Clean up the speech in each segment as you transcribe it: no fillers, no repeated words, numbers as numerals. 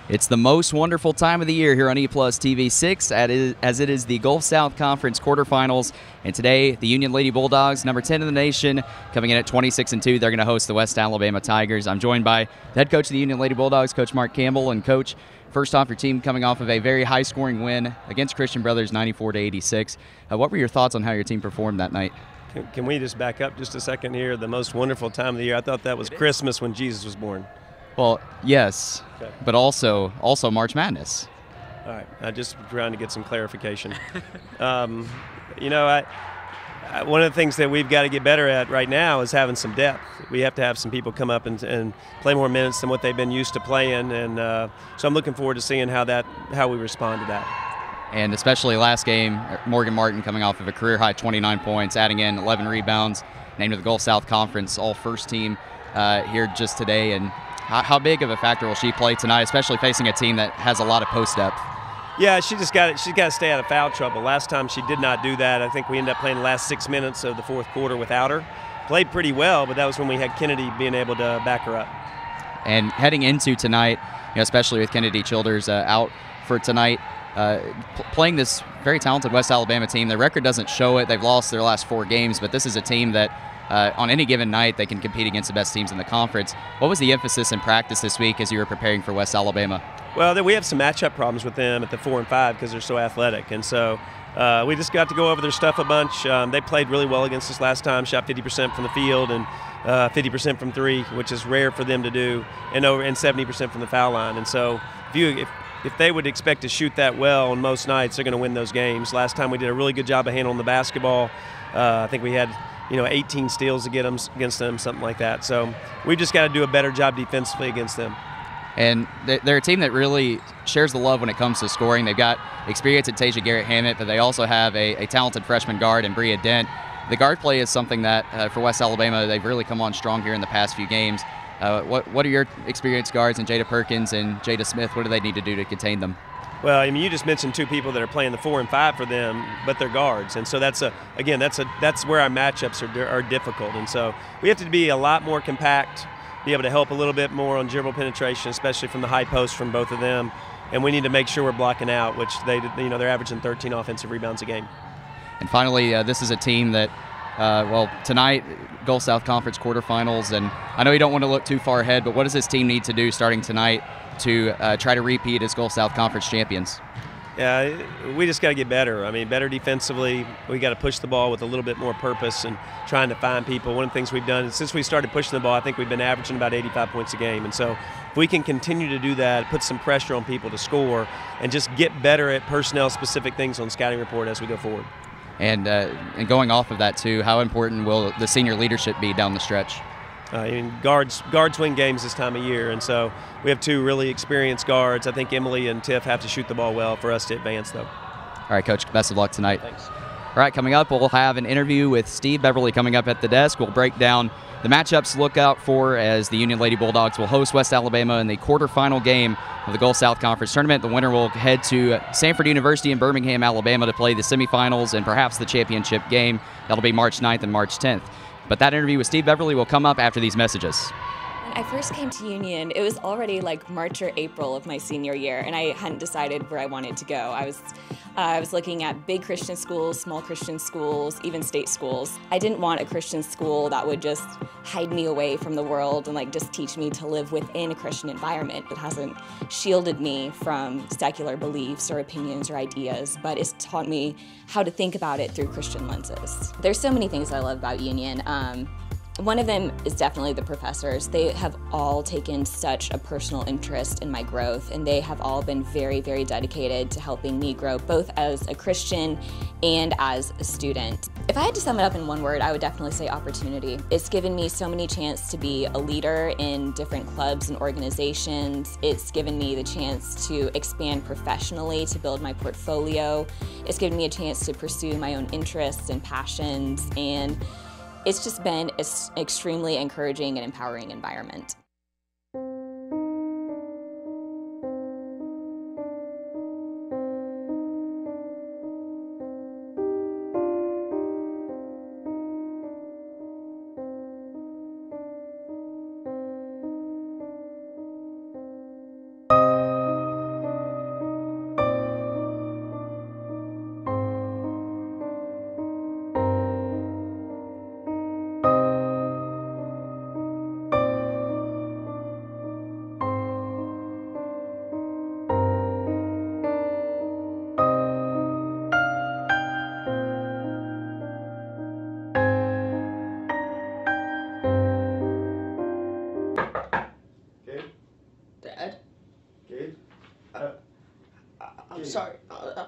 It's the most wonderful time of the year here on E+ TV6 as it is the Gulf South Conference quarterfinals. And today, the Union Lady Bulldogs, number 10 in the nation, coming in at 26-2. They're going to host the West Alabama Tigers. I'm joined by the head coach of the Union Lady Bulldogs, Coach Mark Campbell. And Coach, first off, your team coming off of a very high-scoring win against Christian Brothers, 94-86. What were your thoughts on how your team performed that night? Can we just back up just a second here? The most wonderful time of the year. I thought that was Christmas when Jesus was born. Well, yes, okay. But also March Madness. All right, I just trying to get some clarification. One of the things that we've got to get better at right now is having some depth. We have to have some people come up and play more minutes than what they've been used to playing, and so I'm looking forward to seeing how we respond to that. And especially last game, Morgan Martin coming off of a career-high 29 points, adding in 11 rebounds, named to the Gulf South Conference All-First Team here just today. And how big of a factor will she play tonight, especially facing a team that has a lot of post depth? Yeah, she's got to stay out of foul trouble. Last time she did not do that. I think we ended up playing the last 6 minutes of the fourth quarter without her. Played pretty well, but that was when we had Kennedy being able to back her up. And heading into tonight, especially with Kennedy Childers out for tonight, playing this very talented West Alabama team, the record doesn't show it. They've lost their last 4 games, but this is a team that on any given night, they can compete against the best teams in the conference. What was the emphasis in practice this week as you were preparing for West Alabama? Well, we have some matchup problems with them at the 4 and 5 because they're so athletic. And so we just got to go over their stuff a bunch. They played really well against us last time, shot 50% from the field and 50% from 3, which is rare for them to do, and 70% from the foul line. And so if they would expect to shoot that well on most nights, they're going to win those games. Last time we did a really good job of handling the basketball. I think we had 18 steals to get them against them, something like that. So we've just got to do a better job defensively against them. And they're a team that really shares the love when it comes to scoring. They've got experience at Tasia Garrett-Hammett, but they also have a talented freshman guard in Bria Dent. The guard play is something that, for West Alabama, they've really come on strong here in the past few games. What are your experienced guards in Jada Perkins and Jada Smith? What do they need to do to contain them? Well, I mean, you just mentioned 2 people that are playing the 4 and 5 for them, but they're guards, and so that's where our matchups are difficult, and so we have to be a lot more compact, be able to help a little bit more on dribble penetration, especially from the high post from both of them, and we need to make sure we're blocking out, which they're averaging 13 offensive rebounds a game. And finally, this is a team that, tonight, Gulf South Conference quarterfinals, and I know you don't want to look too far ahead, but what does this team need to do starting tonight to try to repeat as Gulf South Conference champions? Yeah, we just got to get better. I mean, better defensively. We got to push the ball with a little bit more purpose and trying to find people. One of the things we've done since we started pushing the ball, I think we've been averaging about 85 points a game. And so if we can continue to do that, put some pressure on people to score, and just get better at personnel-specific things on scouting report as we go forward. And going off of that, too, how important will the senior leadership be down the stretch? Guards win games this time of year, and so we have 2 really experienced guards. I think Emily and Tiff have to shoot the ball well for us to advance, though. All right, Coach, best of luck tonight. Thanks. All right, coming up, we'll have an interview with Steve Beverly coming up at the desk. We'll break down the matchups to look out for as the Union Lady Bulldogs will host West Alabama in the quarterfinal game of the Gulf South Conference Tournament. The winner will head to Sanford University in Birmingham, Alabama to play the semifinals and perhaps the championship game. That'll be March 9th and March 10th. But that interview with Steve Beverly will come up after these messages. When I first came to Union, it was already like March or April of my senior year, and I hadn't decided where I wanted to go. I was looking at big Christian schools, small Christian schools, even state schools. I didn't want a Christian school that would just hide me away from the world and just teach me to live within a Christian environment that hasn't shielded me from secular beliefs or opinions or ideas, but it's taught me how to think about it through Christian lenses. There's so many things I love about Union. One of them is definitely the professors. They have all taken such a personal interest in my growth, and they have all been very, very dedicated to helping me grow, both as a Christian and as a student. If I had to sum it up in one word, I would definitely say opportunity. It's given me so many chances to be a leader in different clubs and organizations. It's given me the chance to expand professionally, to build my portfolio. It's given me a chance to pursue my own interests and passions, and it's just been an extremely encouraging and empowering environment.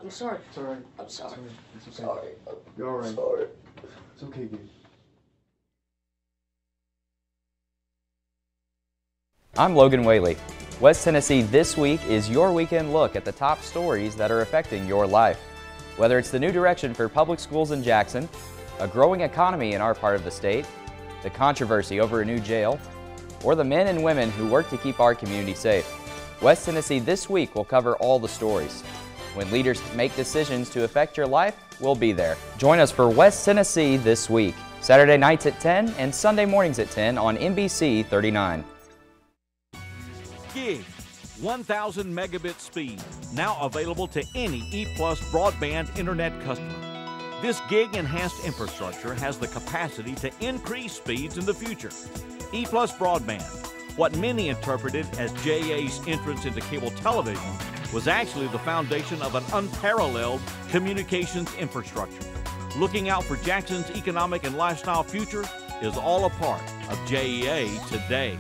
I'm sorry. It's all right. I'm sorry. It's okay. Sorry. You're all right. Sorry. It's okay, Gabe. I'm Logan Whaley. West Tennessee This Week is your weekend look at the top stories that are affecting your life. Whether it's the new direction for public schools in Jackson, a growing economy in our part of the state, the controversy over a new jail, or the men and women who work to keep our community safe, West Tennessee This Week will cover all the stories. When leaders make decisions to affect your life, we'll be there. Join us for West Tennessee This Week, Saturday nights at 10 and Sunday mornings at 10 on NBC 39. Gig, 1,000 megabit speed, now available to any E+ broadband internet customer. This gig-enhanced infrastructure has the capacity to increase speeds in the future. E+ broadband, what many interpreted as JA's entrance into cable television, was actually the foundation of an unparalleled communications infrastructure. Looking out for Jackson's economic and lifestyle future is all a part of JEA today.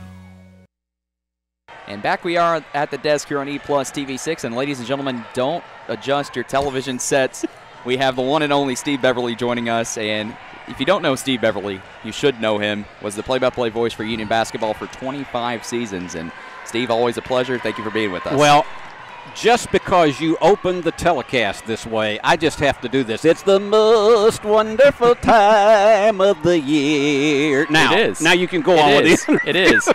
And back we are at the desk here on E+ TV6. And ladies and gentlemen, don't adjust your television sets. We have the one and only Steve Beverly joining us. And if you don't know Steve Beverly, you should know him. Was the play-by-play voice for Union basketball for 25 seasons. And Steve, always a pleasure. Thank you for being with us. Well, just because you opened the telecast this way, I just have to do this. It's the most wonderful time of the year. Now, it is. Now you can go on with it. It is.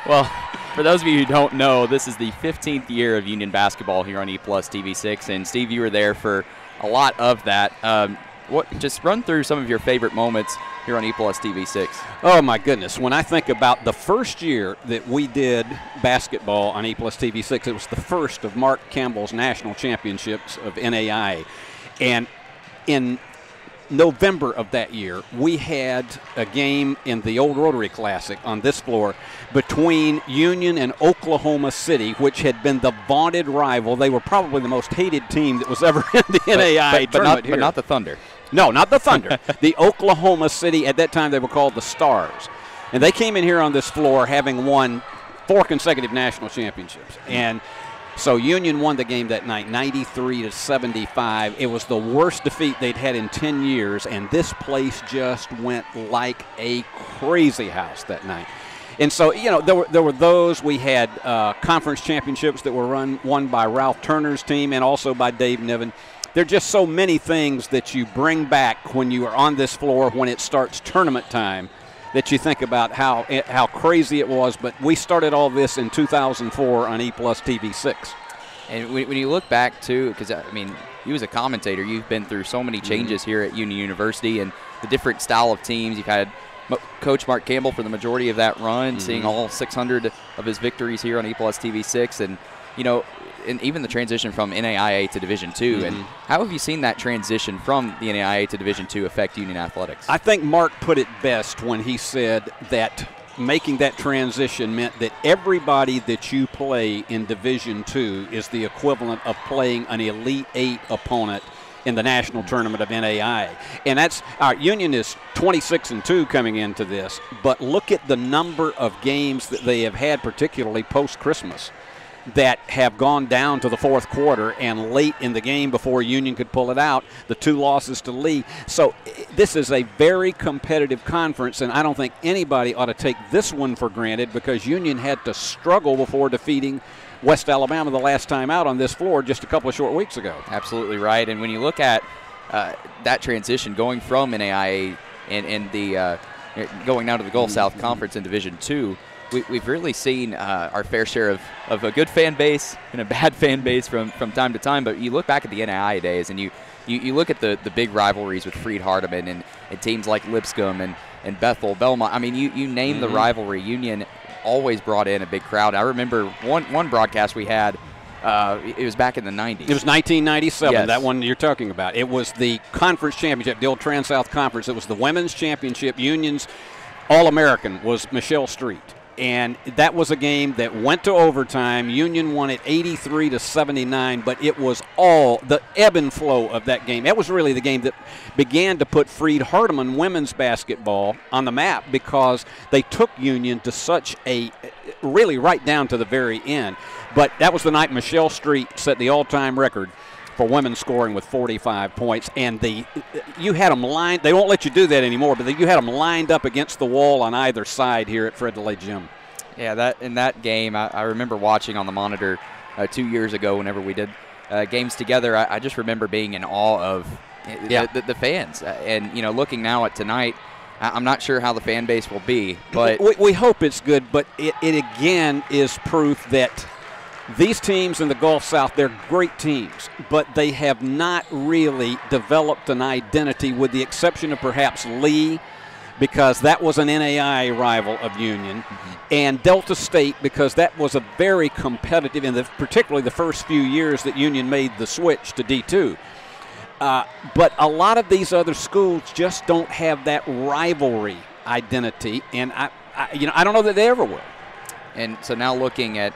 Well, for those of you who don't know, this is the 15th year of Union basketball here on E+ TV6, and Steve, you were there for a lot of that. Just run through some of your favorite moments here on E+ TV6. Oh, my goodness. When I think about the first year that we did basketball on E+ TV6, it was the first of Mark Campbell's national championships of NAIA. And in November of that year, we had a game in the old Rotary Classic on this floor between Union and Oklahoma City, which had been the vaunted rival. They were probably the most hated team that was ever in the NAIA tournament here. But not the Thunder. No, not the Thunder. The Oklahoma City, at that time they were called the Stars. And they came in here on this floor having won 4 consecutive national championships. And so Union won the game that night, 93-75. It was the worst defeat they'd had in 10 years, and this place just went like a crazy house that night. And so, you know, there were those. We had conference championships that were won by Ralph Turner's team and also by Dave Niven. There are just so many things that you bring back when you are on this floor when it starts tournament time that you think about how crazy it was. But we started all this in 2004 on E+ TV6. And when you look back, too, because, I mean, you as a commentator, you've been through so many changes here at Union University and the different style of teams. You've had Coach Mark Campbell for the majority of that run, seeing all 600 of his victories here on E+ TV6. And, you know, and even the transition from NAIA to Division II. And how have you seen that transition from the NAIA to Division II affect Union athletics? I think Mark put it best when he said that making that transition meant that everybody that you play in Division II is the equivalent of playing an Elite Eight opponent in the national tournament of NAIA. And that's our Union is 26-2 coming into this, but look at the number of games that they have had, particularly post-Christmas, that have gone down to the fourth quarter and late in the game before Union could pull it out, the 2 losses to Lee. So this is a very competitive conference, and I don't think anybody ought to take this one for granted because Union had to struggle before defeating West Alabama the last time out on this floor just a couple of short weeks ago. Absolutely right. And when you look at that transition going from NAIA and the going down to the Gulf South Conference in Division II, we've really seen our fair share of a good fan base and a bad fan base from time to time. But you look back at the NAIA days and you look at the big rivalries with Freed Hardeman and teams like Lipscomb and Bethel, Belmont. I mean, you name the rivalry. Union always brought in a big crowd. I remember one broadcast we had, it was back in the 90s. It was 1997, yes. That one you're talking about. It was the conference championship, the old Trans-South Conference. It was the women's championship. Union's All-American was Michelle Street. And that was a game that went to overtime. Union won it 83-79, but it was all the ebb and flow of that game. That was really the game that began to put Freed Hardeman women's basketball on the map because they took Union to such a really right down to the very end. But that was the night Michelle Street set the all-time record for women scoring with 45 points. And you had them lined. They won't let you do that anymore, but you had them lined up against the wall on either side here at Fred DeLay Gym. Yeah, in that game, I remember watching on the monitor 2 years ago whenever we did games together. I just remember being in awe of the fans. And, you know, looking now at tonight, I'm not sure how the fan base will be. But we hope it's good, but it again is proof that these teams in the Gulf South, they're great teams, but they have not really developed an identity, with the exception of perhaps Lee, because that was an NAI rival of Union, and Delta State, because that was a very competitive, particularly the first few years that Union made the switch to D2. But a lot of these other schools just don't have that rivalry identity, and I don't know that they ever will. And so now looking at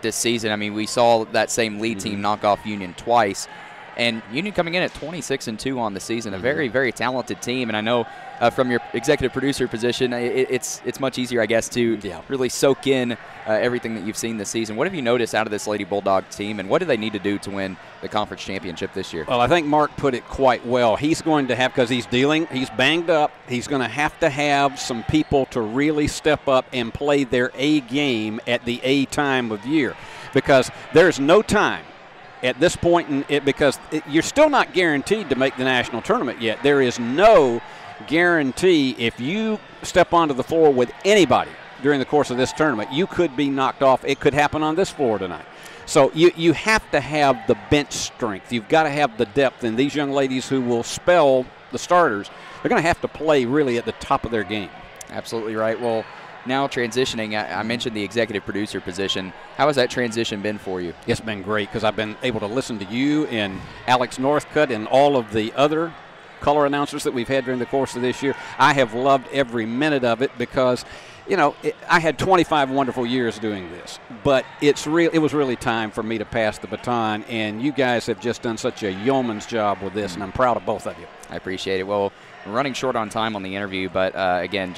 this season, I mean, we saw that same Lee team knock off Union twice. And Union coming in at 26-2 on the season, a very, very talented team. And I know from your executive producer position, it's much easier, I guess, to really soak in everything that you've seen this season. What have you noticed out of this Lady Bulldog team, and what do they need to do to win the conference championship this year? Well, I think Mark put it quite well. He's going to have, because he's banged up, he's going to have some people to really step up and play their A game at the A time of year, because there's no time at this point in it, because you're still not guaranteed to make the national tournament yet. There is no guarantee. If you step onto the floor with anybody during the course of this tournament, you could be knocked off. It could happen on this floor tonight. So you have to have the bench strength. You've got to have the depth. And these young ladies who will spell the starters, they're going to have to play really at the top of their game. Absolutely right. Well, now transitioning, I mentioned the executive producer position. How has that transition been for you? It's been great, because I've been able to listen to you and Alex Northcutt and all of the other color announcers that we've had during the course of this year. I have loved every minute of it, because, you know, I had 25 wonderful years doing this, but it was really time for me to pass the baton, and you guys have just done such a yeoman's job with this, and I'm proud of both of you. I appreciate it. Well, we're running short on time on the interview, but again,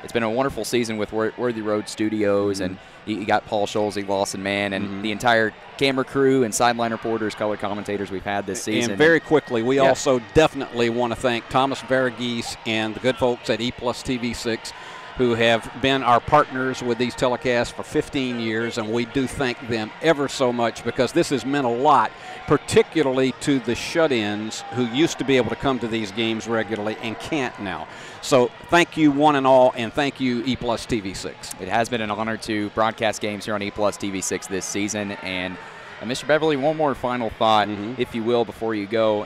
it's been a wonderful season with Worthy Road Studios, and you got Paul Scholze, Lawson Mann, and the entire camera crew and sideline reporters, color commentators we've had this season. And very quickly, we also definitely want to thank Thomas Varghese and the good folks at ePlusTV6, who have been our partners with these telecasts for 15 years, and we do thank them ever so much, because this has meant a lot, particularly to the shut-ins who used to be able to come to these games regularly and can't now. So thank you one and all, and thank you ePlusTV6. It has been an honor to broadcast games here on ePlusTV6 this season. And Mr. Beverly, one more final thought, if you will, before you go.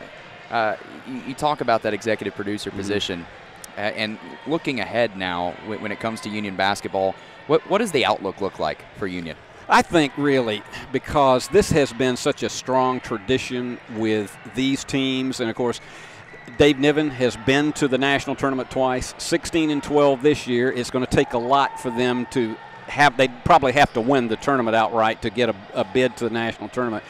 You talk about that executive producer position. And looking ahead now, when it comes to Union basketball, what does the outlook look like for Union? I think really, because this has been such a strong tradition with these teams, and of course, Dave Niven has been to the national tournament twice, 16-12 this year. It's going to take a lot for them to have. They'd probably have to win the tournament outright to get a bid to the national tournament.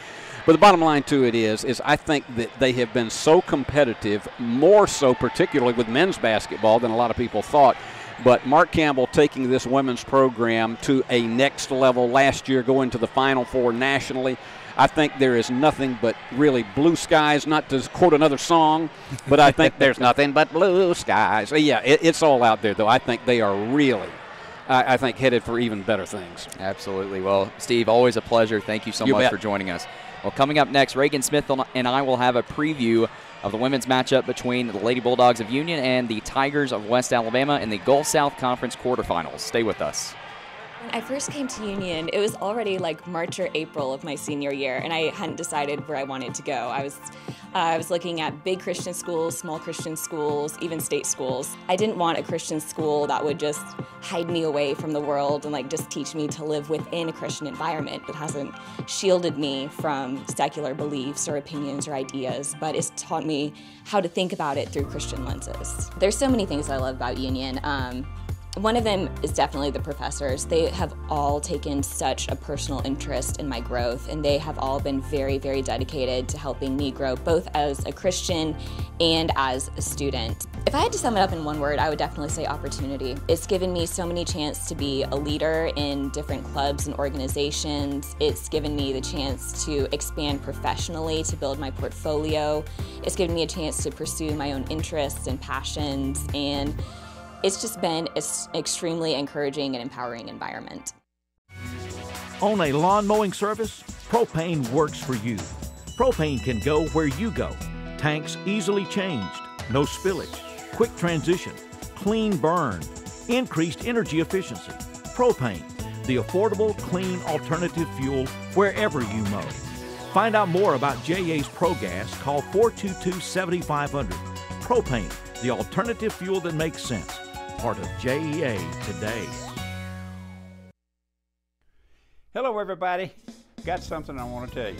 But the bottom line to it is I think that they have been so competitive, more so particularly with men's basketball than a lot of people thought. But Mark Campbell taking this women's program to a next level, last year going to the Final Four nationally, I think there is nothing but really blue skies, not to quote another song, but I think there's nothing but blue skies. Yeah, it's all out there, though. I think they are really, I think, headed for even better things. Absolutely. Well, Steve, always a pleasure. Thank you so much for joining us. Well, coming up next, Reagan Smith and I will have a preview of the women's matchup between the Lady Bulldogs of Union and the Tigers of West Alabama in the Gulf South Conference quarterfinals. Stay with us. When I first came to Union, it was already like March or April of my senior year, and I hadn't decided where I wanted to go. I was looking at big Christian schools, small Christian schools, even state schools. I didn't want a Christian school that would just hide me away from the world and like just teach me to live within a Christian environment that hasn't shielded me from secular beliefs or opinions or ideas, but it's taught me how to think about it through Christian lenses. There's so many things I love about Union. One of them is definitely the professors. They have all taken such a personal interest in my growth, and they have all been very, very dedicated to helping me grow, both as a Christian and as a student. If I had to sum it up in one word, I would definitely say opportunity. It's given me so many chances to be a leader in different clubs and organizations. It's given me the chance to expand professionally, to build my portfolio. It's given me a chance to pursue my own interests and passions, and it's just been an extremely encouraging and empowering environment. On a lawn mowing service, Propane works for you. Propane can go where you go. Tanks easily changed, no spillage, quick transition, clean burn, increased energy efficiency. Propane, the affordable, clean alternative fuel wherever you mow. Find out more about JA's ProGas. Call 422-7500. Propane, the alternative fuel that makes sense. Part of JEA today. Hello everybody, got something I want to tell you.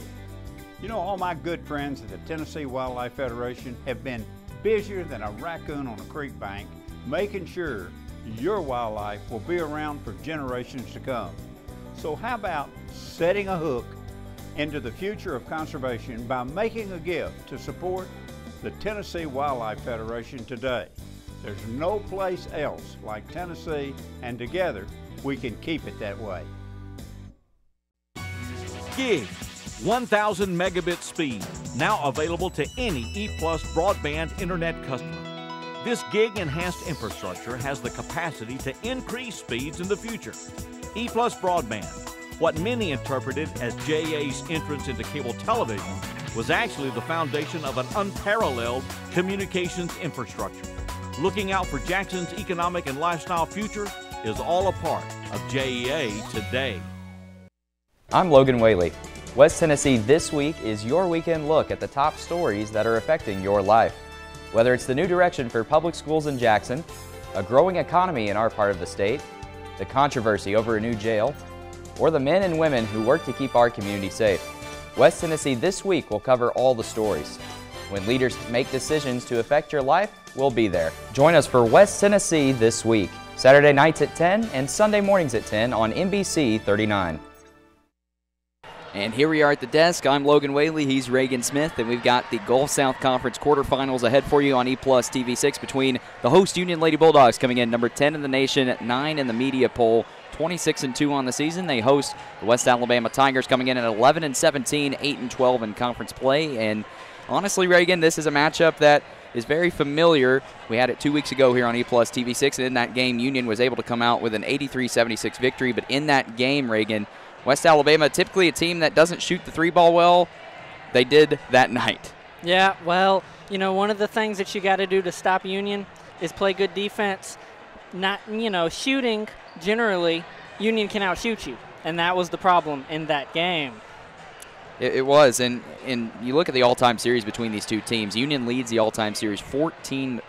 You know, all my good friends at the Tennessee Wildlife Federation have been busier than a raccoon on a creek bank, making sure your wildlife will be around for generations to come. So how about setting a hook into the future of conservation by making a gift to support the Tennessee Wildlife Federation today? There's no place else like Tennessee, and together we can keep it that way. Gig, 1,000 megabit speed, now available to any E+ broadband internet customer. This gig enhanced infrastructure has the capacity to increase speeds in the future. E+ broadband, what many interpreted as JA's entrance into cable television, was actually the foundation of an unparalleled communications infrastructure. Looking out for Jackson's economic and lifestyle future is all a part of JEA today. I'm Logan Whaley. West Tennessee This Week is your weekend look at the top stories that are affecting your life. Whether it's the new direction for public schools in Jackson, a growing economy in our part of the state, the controversy over a new jail, or the men and women who work to keep our community safe, West Tennessee This Week will cover all the stories. When leaders make decisions to affect your life, we'll be there. Join us for West Tennessee This Week, Saturday nights at 10 and Sunday mornings at 10 on NBC 39. And here we are at the desk. I'm Logan Whaley, he's Reagan Smith, and we've got the Gulf South Conference quarterfinals ahead for you on E+ TV6 between the host Union Lady Bulldogs coming in number 10 in the nation, 9 in the media poll, 26-2 on the season. They host the West Alabama Tigers coming in at 11-17, 8-12 in conference play. And honestly, Reagan, this is a matchup that is very familiar. We had it 2 weeks ago here on E+ TV6, and in that game, Union was able to come out with an 83-76 victory. But in that game, Reagan, West Alabama, typically a team that doesn't shoot the three ball well, they did that night. Yeah, well, you know, one of the things that you got to do to stop Union is play good defense. Not, you know, shooting, generally, Union can outshoot you, and that was the problem in that game. It was, and you look at the all-time series between these two teams. Union leads the all-time series 14-1.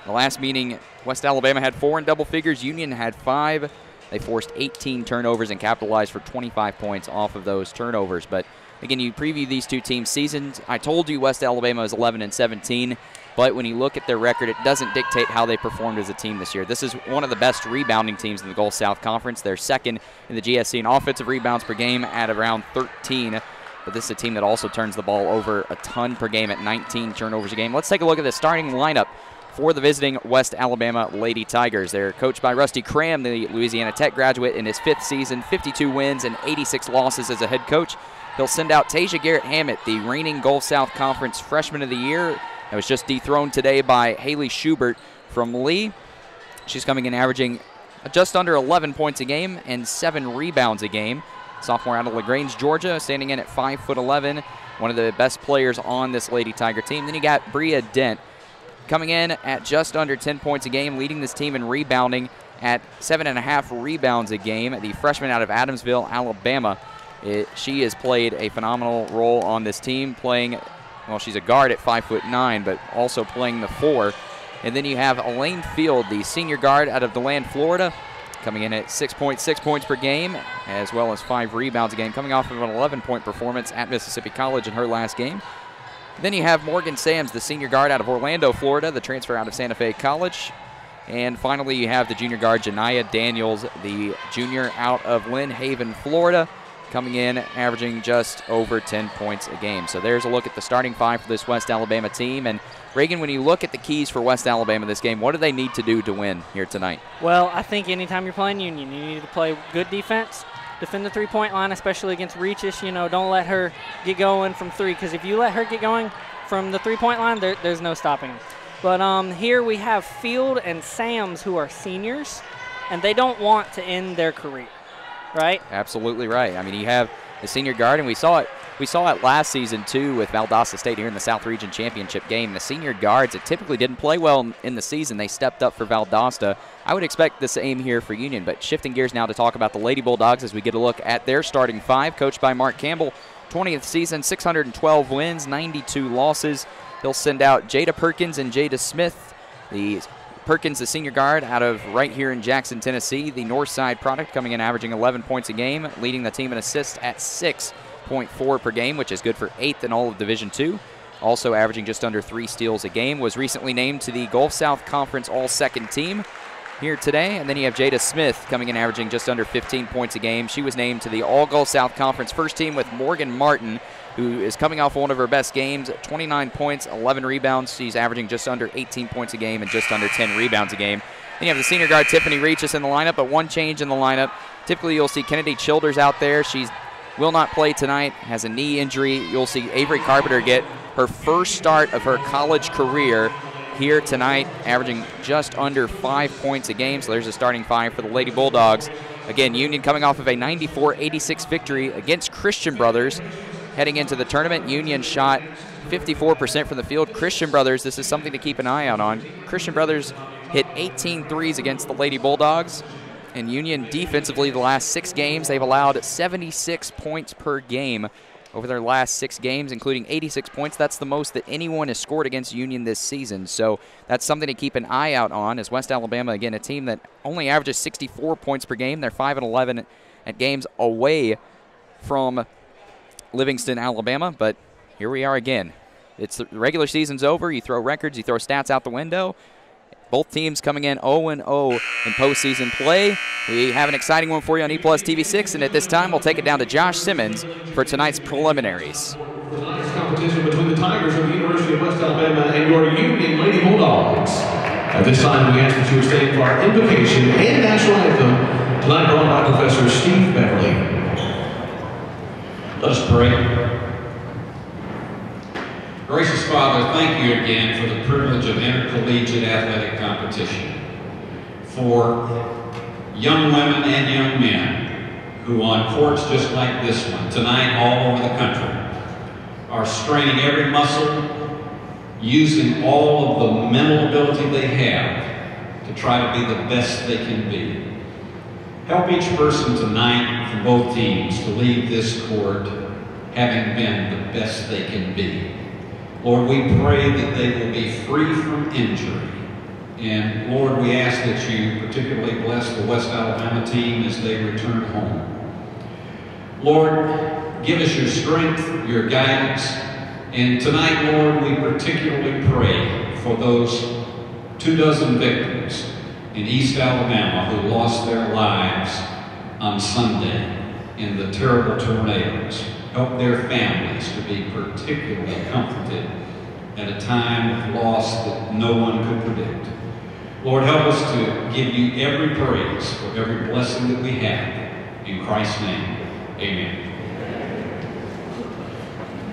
The last meeting, West Alabama had 4 in double figures. Union had 5. They forced 18 turnovers and capitalized for 25 points off of those turnovers. But again, you preview these two teams' seasons. I told you West Alabama is 11-17, but when you look at their record, it doesn't dictate how they performed as a team this year. This is one of the best rebounding teams in the Gulf South Conference. They're second in the GSC in offensive rebounds per game at around 13. But this is a team that also turns the ball over a ton per game at 19 turnovers a game. Let's take a look at the starting lineup for the visiting West Alabama Lady Tigers. They're coached by Rusty Cram, the Louisiana Tech graduate, in his 5th season, 52 wins and 86 losses as a head coach. He'll send out Tasia Garrett-Hammett, the reigning Gulf South Conference Freshman of the Year. That was just dethroned today by Haley Schubert from Lee. She's coming in averaging just under 11 points a game and 7 rebounds a game. Sophomore out of LaGrange, Georgia, standing in at 5'11", one of the best players on this Lady Tiger team. Then you got Bria Dent, coming in at just under 10 points a game, leading this team in rebounding at 7.5 rebounds a game. The freshman out of Adamsville, Alabama. She has played a phenomenal role on this team, playing, well, she's a guard at 5'9", but also playing the 4. And then you have Elaine Field, the senior guard out of DeLand, Florida, coming in at 6.6 points per game, as well as 5 rebounds a game, coming off of an 11-point performance at Mississippi College in her last game. Then you have Morgan Sams, the senior guard out of Orlando, Florida, the transfer out of Santa Fe College. And finally, you have the junior guard, Janiyah Daniels, the junior out of Lynn Haven, Florida, coming in averaging just over 10 points a game. So there's a look at the starting five for this West Alabama team. And Reagan, when you look at the keys for West Alabama this game, what do they need to do to win here tonight? Well, I think anytime you're playing Union, you need to play good defense, defend the three-point line, especially against Reaches. You know, don't let her get going from three, because if you let her get going from the three-point line, there's no stopping them. But here we have Field and Sams, who are seniors, and they don't want to end their career, right? Absolutely right. I mean, you have the senior guard, and we saw it last season too with Valdosta State here in the South Region Championship game. The senior guards that typically didn't play well in the season, they stepped up for Valdosta. I would expect the same here for Union, but shifting gears now to talk about the Lady Bulldogs as we get a look at their starting five, coached by Mark Campbell. 20th season, 612 wins, 92 losses. He'll send out Jada Perkins and Jada Smith. Perkins, the senior guard out of right here in Jackson, Tennessee, the Northside product, coming in averaging 11 points a game, leading the team in assists at 6.4 per game, which is good for 8th in all of Division II. Also averaging just under 3 steals a game. Was recently named to the Gulf South Conference All-Second Team here today. And then you have Jada Smith coming in averaging just under 15 points a game. She was named to the All-Gulf South Conference First Team with Morgan Martin, who is coming off one of her best games, 29 points, 11 rebounds. She's averaging just under 18 points a game and just under 10 rebounds a game. Then you have the senior guard, Tiffany Reaches, in the lineup, but one change in the lineup. Typically, you'll see Kennedy Childers out there. She will not play tonight, has a knee injury. You'll see Avery Carpenter get her first start of her college career here tonight, averaging just under 5 points a game. So there's a starting five for the Lady Bulldogs. Again, Union coming off of a 94-86 victory against Christian Brothers. Heading into the tournament, Union shot 54% from the field. Christian Brothers, this is something to keep an eye out on. Christian Brothers hit 18 threes against the Lady Bulldogs. And Union defensively, the last 6 games, they've allowed 76 points per game over their last 6 games, including 86 points. That's the most that anyone has scored against Union this season. So that's something to keep an eye out on, as West Alabama, again, a team that only averages 64 points per game. They're 5-11 at games away from Livingston, Alabama, but here we are again. It's the regular season's over. You throw records, you throw stats out the window. Both teams coming in 0-0 in postseason play. We have an exciting one for you on E+ TV6, and at this time, we'll take it down to Josh Simmons for tonight's preliminaries. Tonight's competition between the Tigers of the University of West Alabama and your Union Lady Bulldogs. At this time, we ask that you stand for our invocation and national anthem, tonight brought by Professor Steve Beverly. Let us pray. Gracious Father, thank you again for the privilege of intercollegiate athletic competition. For young women and young men who on courts just like this one, tonight all over the country, are straining every muscle, using all of the mental ability they have to try to be the best they can be. Help each person tonight from both teams to leave this court having been the best they can be. Lord, we pray that they will be free from injury. And Lord, we ask that you particularly bless the West Alabama team as they return home. Lord, give us your strength, your guidance. And tonight, Lord, we particularly pray for those 24 victims in East Alabama who lost their lives on Sunday in the terrible tornadoes. Help their families to be particularly comforted at a time of loss that no one could predict. Lord, help us to give you every praise for every blessing that we have. In Christ's name, amen.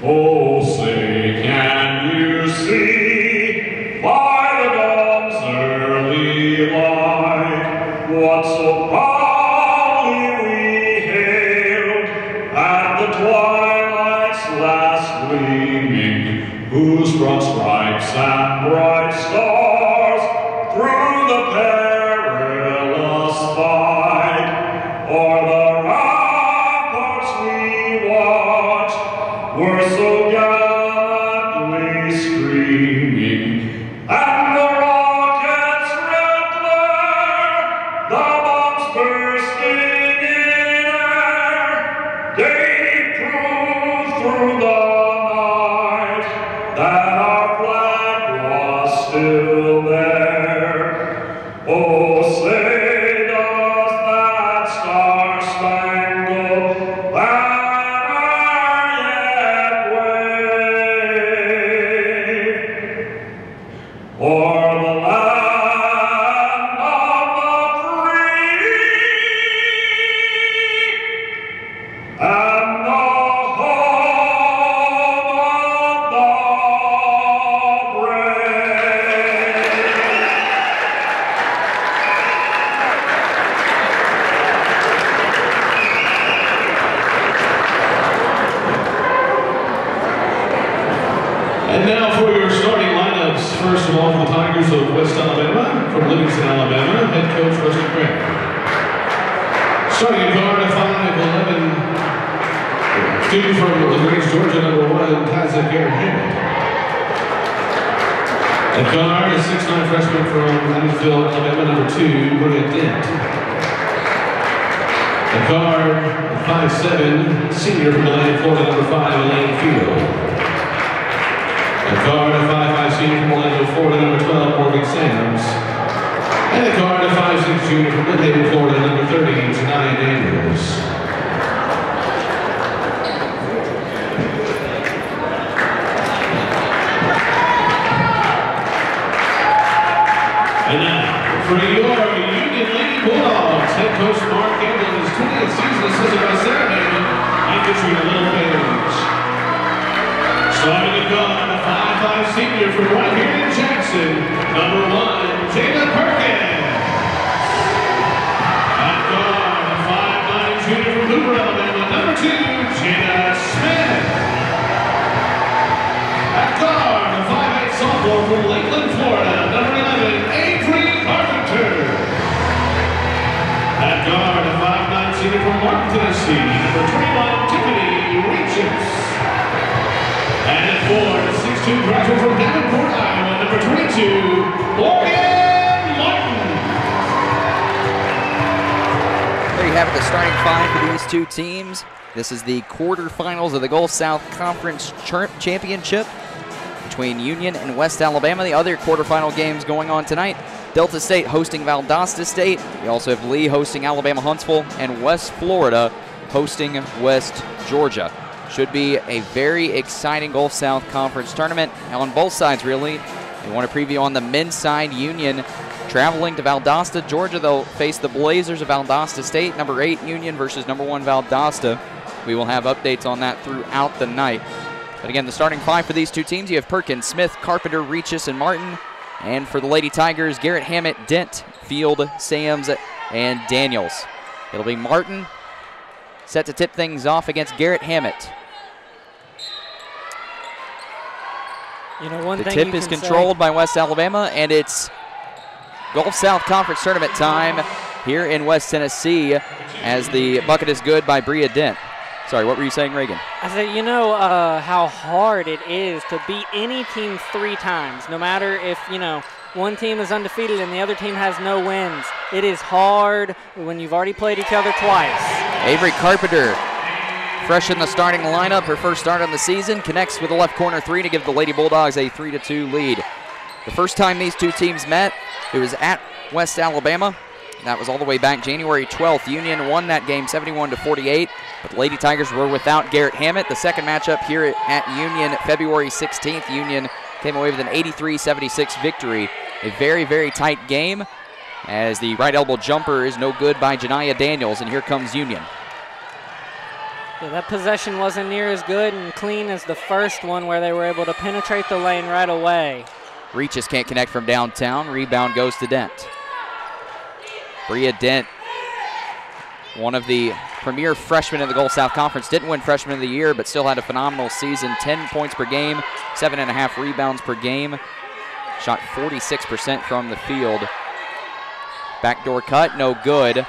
Oh, say, can you see by the dawn's early light what so proudly we hailed at the twilight's last gleaming, whose broad stripes and bright stars through the perilous fight o'er the ramparts we watched were so gallantly streaming, and the rockets' red glare, the bombs bursting in air, gave proof through the night that our flag was still there. Tigers of West Alabama, from Livingston, Alabama, head coach Rusty Craig. Starting guard at 5'11", student from LaGrange, Georgia, number 1, Tyson Garrett Hammond. At guard, a 6'9" freshman from Huntsville, Alabama, number 2, Bria Dent. At guard, a 5'7", senior from Atlanta, Florida, number 5, Elaine Field. At guard, a 5'5" senior from Orlando, Florida, number 12, Morgan Sams. And at guard, a 5'6" junior from Woodhaven, Florida, number 30, Janaya Daniels. And now, for your Union Lady Bulldogs, head coach Mark Campbell in his 20th season, assisted by Sarah Hammond, and featuring a little page. Starting at guard, a 5'5" senior from right here in Jackson, number 1, Jayla Perkins. At guard, a 5'9" junior from Hoover, Alabama, number 2, Jenna Smith. At guard, a 5'8" sophomore from Lakeland, Florida, number 11, Avery Carpenter. At guard, a 5'9" senior from Martin, Tennessee, number 21, Tiffany Reaches. And at 4, a 6'2" graduate from Davenport, Iowa, number 22, Morgan Martin. There you have it, the starting 5 for these two teams. This is the quarterfinals of the Gulf South Conference Championship between Union and West Alabama. The other quarterfinal games going on tonight. Delta State hosting Valdosta State. You also have Lee hosting Alabama Huntsville, and West Florida hosting West Georgia. Should be a very exciting Gulf South Conference tournament on both sides, really. We want to preview on the men's side. Union traveling to Valdosta, Georgia. They'll face the Blazers of Valdosta State, number 8 Union versus number 1 Valdosta. We will have updates on that throughout the night. But again, the starting 5 for these two teams, you have Perkins, Smith, Carpenter, Reaches, and Martin. And for the Lady Tigers, Garrett Hammett, Dent, Field, Sams, and Daniels. It'll be Martin set to tip things off against Garrett Hammett. You know, one the thing tip is controlled by West Alabama, and it's Gulf South Conference tournament time here in West Tennessee as the bucket is good by Bria Dent. Sorry, what were you saying, Reagan? I said, you know how hard it is to beat any team 3 times, no matter if, you know, one team is undefeated and the other team has no wins. It is hard when you've already played each other twice. Avery Carpenter, fresh in the starting lineup, her first start on the season, connects with the left corner 3 to give the Lady Bulldogs a 3-2 lead. The first time these two teams met, it was at West Alabama. That was all the way back January 12th. Union won that game 71-48, but the Lady Tigers were without Garrett Hammett. The second matchup here at Union, February 16th, Union came away with an 83-76 victory. A very, very tight game as the right elbow jumper is no good by Janaya Daniels, and here comes Union. Yeah, that possession wasn't near as good and clean as the first one where they were able to penetrate the lane right away. Reaches can't connect from downtown. Rebound goes to Dent. Bria Dent, one of the premier freshmen in the Gulf South Conference, didn't win Freshman of the Year, but still had a phenomenal season. 10 points per game, 7.5 rebounds per game. Shot 46% from the field. Backdoor cut, no good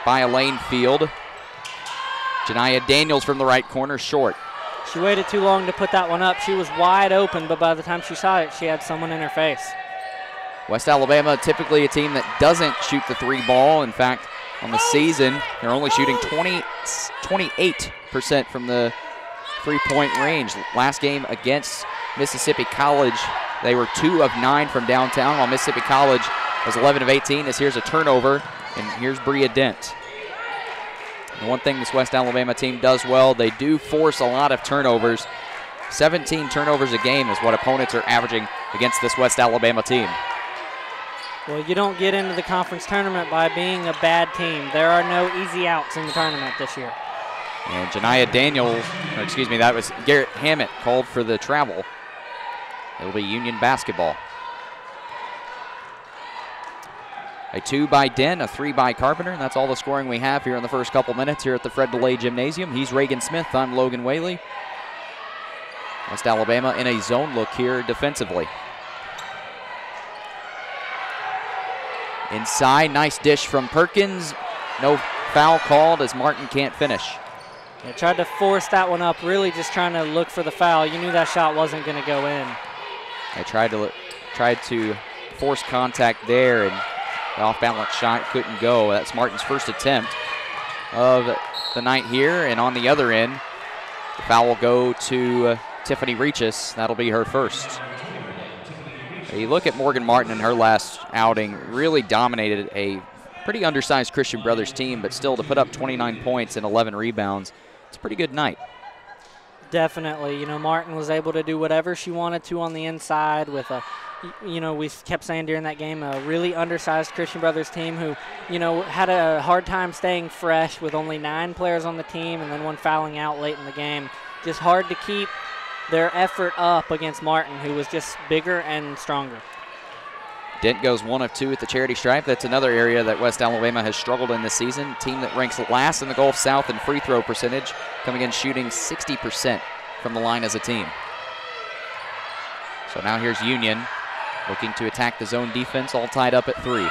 by Elaine Field. Janaya Daniels from the right corner, short. She waited too long to put that one up. She was wide open, but by the time she saw it, she had someone in her face. West Alabama, typically a team that doesn't shoot the 3 ball. In fact, on the season, they're only shooting 28% from the 3-point range. Last game against Mississippi College, they were 2 of 9 from downtown, while Mississippi College was 11 of 18. As here's a turnover, and here's Bria Dent. And one thing this West Alabama team does well, they do force a lot of turnovers. 17 turnovers a game is what opponents are averaging against this West Alabama team. Well, you don't get into the conference tournament by being a bad team. There are no easy outs in the tournament this year. And Janaya Daniels, or excuse me, that was Garrett Hammett called for the travel. It'll be Union basketball. A 2 by Den, a 3 by Carpenter, and that's all the scoring we have here in the first couple minutes here at the Fred DeLay Gymnasium. He's Reagan Smith, I'm Logan Whaley. West Alabama in a zone look here defensively. Inside, nice dish from Perkins. No foul called as Martin can't finish. They tried to force that one up, really just trying to look for the foul. You knew that shot wasn't going to go in. They tried to force contact there, and the off-balance shot couldn't go. That's Martin's first attempt of the night here, and on the other end, the foul will go to Tiffany Regis. That'll be her first. You look at Morgan Martin in her last outing, really dominated a pretty undersized Christian Brothers team, but still to put up 29 points and 11 rebounds, it's a pretty good night. Definitely. You know, Martin was able to do whatever she wanted to on the inside with a, you know, we kept saying during that game, a really undersized Christian Brothers team who, you know, had a hard time staying fresh with only 9 players on the team and then one fouling out late in the game. Just hard to keep their effort up against Martin, who was just bigger and stronger. Dent goes 1 of 2 at the charity stripe. That's another area that West Alabama has struggled in this season. Team that ranks last in the Gulf South in free throw percentage, coming in shooting 60% from the line as a team. So now here's Union looking to attack the zone defense, all tied up at 3.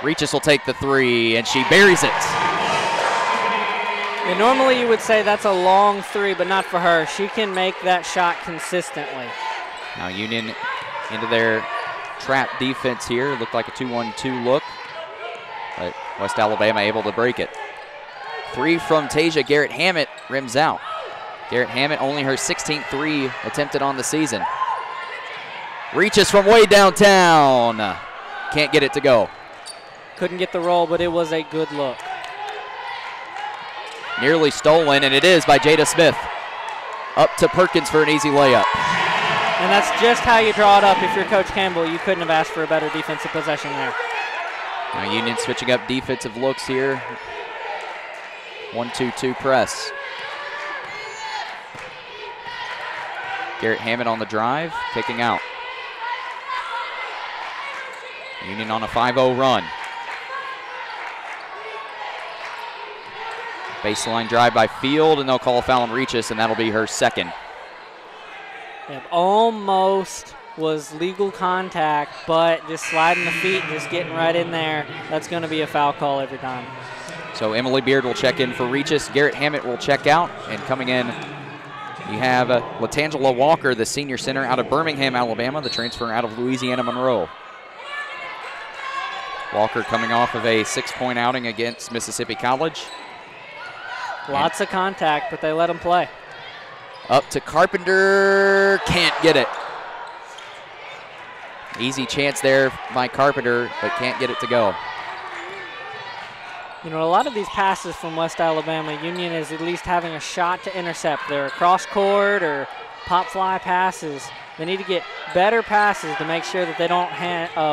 Regis will take the 3, and she buries it. And normally you would say that's a long 3, but not for her. She can make that shot consistently. Now Union into their trap defense here. Looked like a 2-1-2 look, but West Alabama able to break it. 3 from Tasia Garrett Hammett rims out. Garrett Hammett only her 16th 3 attempted on the season. Reaches from way downtown. Can't get it to go. Couldn't get the roll, but it was a good look. Nearly stolen, and it is by Jada Smith. Up to Perkins for an easy layup. And that's just how you draw it up. If you're Coach Campbell, you couldn't have asked for a better defensive possession there. Now Union switching up defensive looks here. 1-2-2 press. Garrett Hammett on the drive, kicking out. Union on a 5-0 run. Baseline drive by Field, and they'll call a foul on Regis, and that'll be her second. Yep, almost was legal contact, but just sliding the feet, just getting right in there. That's going to be a foul call every time. So Emily Beard will check in for Regis. Garrett Hammett will check out, and coming in, you have Latangela Walker, the senior center out of Birmingham, Alabama, the transfer out of Louisiana Monroe. Walker coming off of a 6-point outing against Mississippi College. Lots of contact, but they let him play. Up to Carpenter, can't get it. Easy chance there by Carpenter, but can't get it to go. You know, a lot of these passes from West Alabama, Union is at least having a shot to intercept. They're cross court or pop fly passes. They need to get better passes to make sure that they don't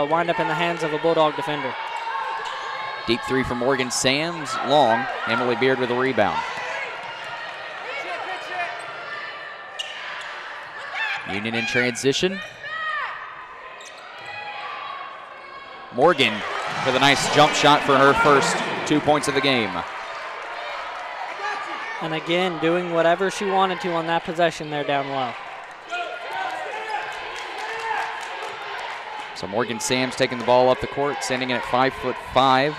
wind up in the hands of a Bulldog defender. Deep 3 from Morgan Sams, long. Emily Beard with a rebound. Union in transition. Morgan with a nice jump shot for her first 2 points of the game. And again, doing whatever she wanted to on that possession there down low. So Morgan Sams taking the ball up the court, standing in at 5'5".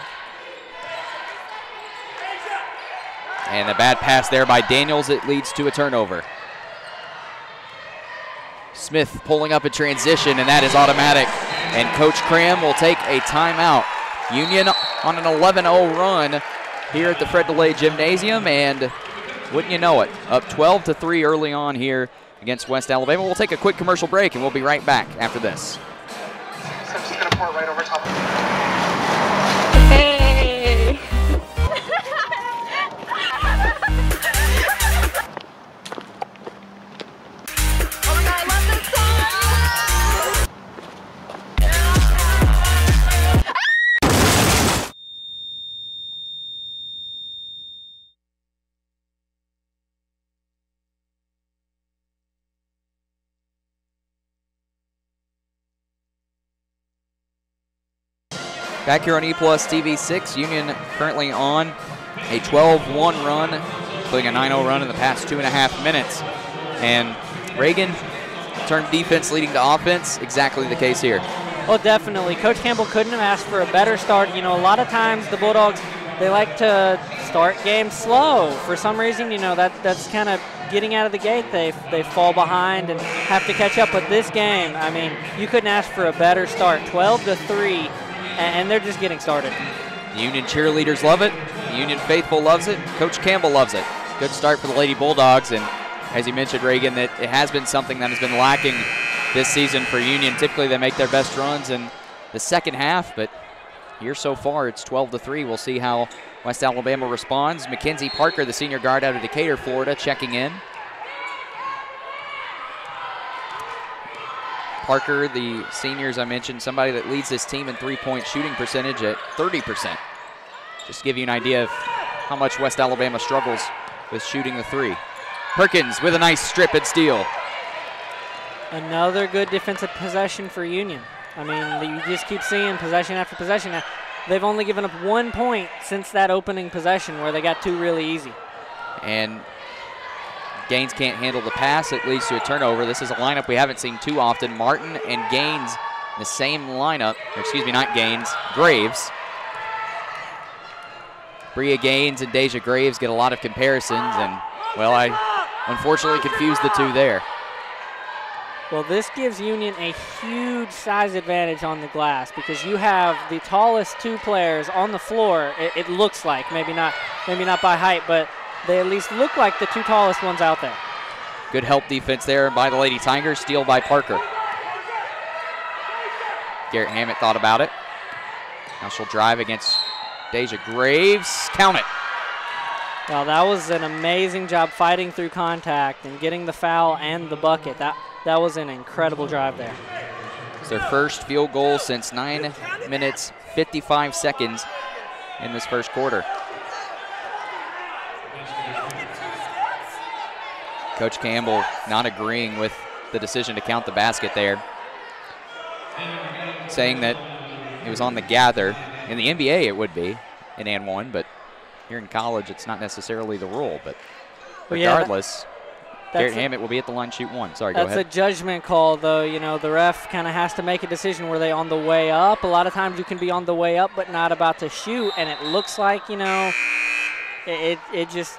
And a bad pass there by Daniels. It leads to a turnover. Smith pulling up a transition, and that is automatic. And Coach Cram will take a timeout. Union on an 11-0 run here at the Fred DeLay Gymnasium, and wouldn't you know it, up 12-3 early on here against West Alabama. We'll take a quick commercial break, and we'll be right back after this. So I'm just going to pour it right over top of it. Hey! Back here on E+ TV6, Union currently on a 12-1 run, including a 9-0 run in the past 2.5 minutes. And Reagan, term defense leading to offense, exactly the case here. Well, definitely. Coach Campbell couldn't have asked for a better start. You know, a lot of times the Bulldogs, they like to start games slow. For some reason, you know, that's kind of getting out of the gate. They fall behind and have to catch up. But this game, I mean, you couldn't ask for a better start. 12-3, and they're just getting started. The Union cheerleaders love it. The Union faithful loves it. Coach Campbell loves it. Good start for the Lady Bulldogs, and as you mentioned, Reagan, that it has been something that has been lacking this season for Union. Typically, they make their best runs in the second half, but here so far, it's 12-3. We'll see how West Alabama responds. Mackenzie Parker, the senior guard out of Decatur, Florida, checking in. Parker, the seniors I mentioned, somebody that leads this team in three-point shooting percentage at 30%. Just to give you an idea of how much West Alabama struggles with shooting the three. Perkins with a nice strip and steal. Another good defensive possession for Union. I mean, you just keep seeing possession after possession. Now, they've only given up 1 point since that opening possession where they got two really easy. And Gaines can't handle the pass. It leads to a turnover. This is a lineup we haven't seen too often. Martin and Gaines in the same lineup. Or excuse me, not Gaines, Graves. Bria Gaines and Deja Graves get a lot of comparisons, and, well, I unfortunately confused the two there. Well, this gives Union a huge size advantage on the glass because you have the tallest two players on the floor. It looks like, maybe not by height, but they at least look like the two tallest ones out there. Good help defense there by the Lady Tigers. Steal by Parker. Garrett Hammett thought about it. Now she'll drive against Deja Graves. Count it. Well, that was an amazing job fighting through contact and getting the foul and the bucket. That was an incredible drive there. It's their first field goal since 9 minutes, 55 seconds in this first quarter. Coach Campbell not agreeing with the decision to count the basket there, saying that it was on the gather. In the NBA, it would be an and one, but here in college, it's not necessarily the rule. But regardless, Garrett Hammett will be at the line, shoot one. Sorry, go ahead. That's a judgment call, though. You know, the ref kind of has to make a decision. Were they on the way up? A lot of times you can be on the way up but not about to shoot, and it looks like, you know, it's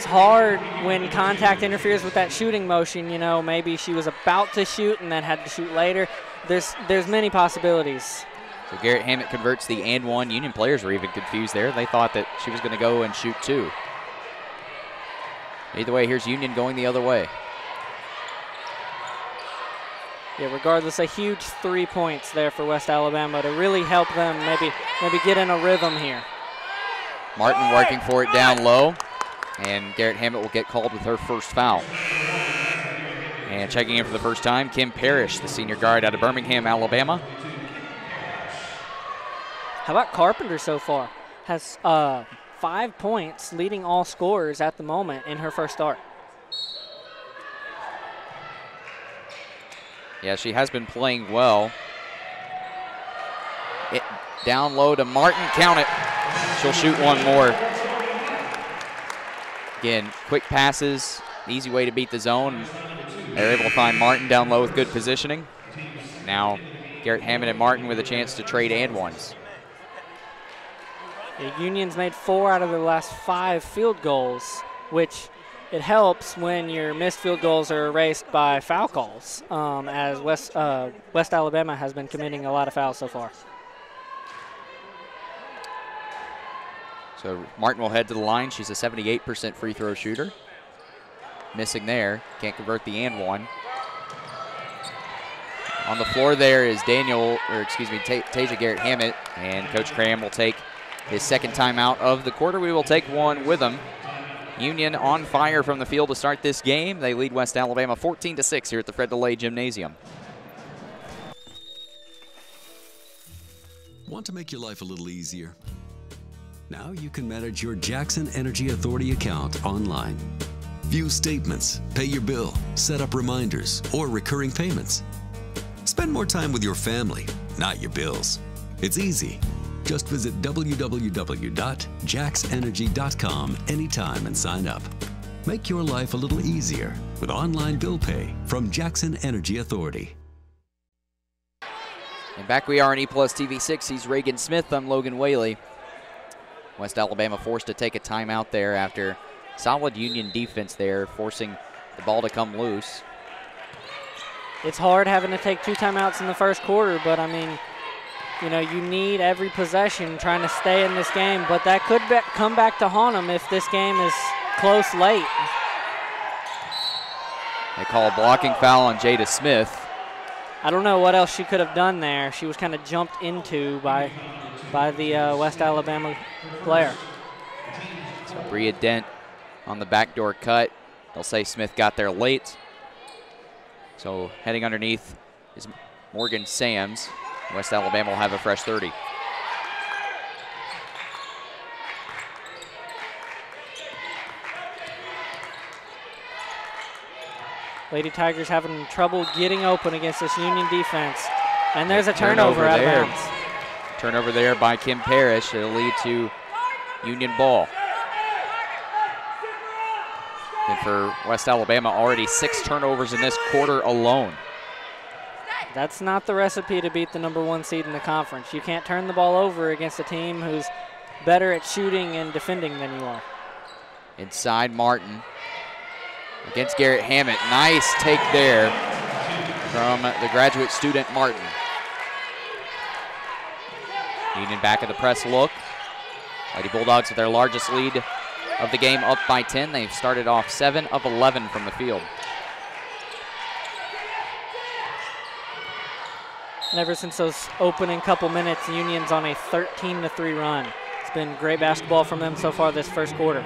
hard when contact interferes with that shooting motion. You know, maybe she was about to shoot and then had to shoot later. There's many possibilities. So Garrett Hammett converts the and one. Union players were even confused there. They thought that she was going to go and shoot two. Either way, here's Union going the other way. Yeah, regardless, a huge 3 points there for West Alabama to really help them maybe get in a rhythm here. Martin working for it down low, and Garrett Hammett will get called with her first foul. And checking in for the first time, Kim Parrish, the senior guard out of Birmingham, Alabama. How about Carpenter so far? Has 5 points, leading all scorers at the moment in her first start. Yeah, she has been playing well. Down low to Martin, count it. She'll shoot one more. Again, quick passes, easy way to beat the zone. They're able to find Martin down low with good positioning. Now, Garrett Hammett and Martin with a chance to trade and ones. The Union's made 4 out of their last 5 field goals, which it helps when your missed field goals are erased by foul calls, as West Alabama has been committing a lot of fouls so far. So Martin will head to the line. She's a 78% free throw shooter. Missing there, can't convert the and one. On the floor there is Tasia Garrett Hammett, and Coach Cram will take his second timeout of the quarter. We will take one with him. Union on fire from the field to start this game. They lead West Alabama 14-6 here at the Fred DeLay Gymnasium. Want to make your life a little easier? Now you can manage your Jackson Energy Authority account online. View statements, pay your bill, set up reminders, or recurring payments. Spend more time with your family, not your bills. It's easy. Just visit www.jaxenergy.com anytime and sign up. Make your life a little easier with online bill pay from Jackson Energy Authority. And back we are on E-Plus TV6. He's Reagan Smith. I'm Logan Whaley. West Alabama forced to take a timeout there after solid Union defense there, forcing the ball to come loose. It's hard having to take 2 timeouts in the first quarter, but I mean, you know, you need every possession trying to stay in this game, but that could come back to haunt them if this game is close late. They call a blocking foul on Jada Smith. I don't know what else she could have done there. She was kind of jumped into by the West Alabama player. So Bria Dent on the backdoor cut. They'll say Smith got there late. So heading underneath is Morgan Sams. West Alabama will have a fresh 30. Lady Tigers having trouble getting open against this Union defense. And there's a turnover out of bounds. Turnover there by Kim Parrish. It'll lead to Union ball. And for West Alabama, already 6 turnovers in this quarter alone. That's not the recipe to beat the #1 seed in the conference. You can't turn the ball over against a team who's better at shooting and defending than you are. Inside Martin against Garrett Hammett. Nice take there from the graduate student Martin. Union back at the press look. Lady Bulldogs with their largest lead of the game, up by 10. They've started off 7 of 11 from the field. And ever since those opening couple minutes, Union's on a 13-3 run. It's been great basketball from them so far this first quarter.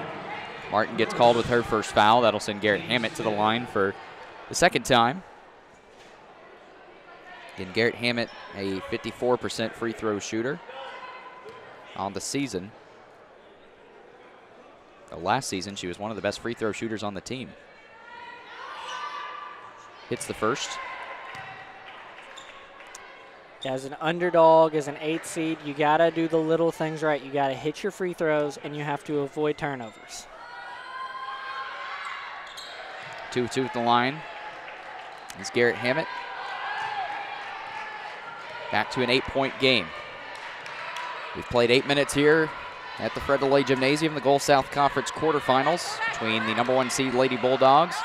Martin gets called with her first foul. That'll send Garrett Hammett to the line for the second time. Again, Garrett Hammett, a 54% free throw shooter on the season. Last season, she was one of the best free throw shooters on the team. Hits the first. As an underdog, as an 8th seed, you got to do the little things right. You got to hit your free throws, and you have to avoid turnovers. 2-2 at the line is Garrett Hammett. Back to an 8-point game. We've played 8 minutes here at the Fred DeLay Gymnasium, the Gulf South Conference quarterfinals between the #1 seed Lady Bulldogs,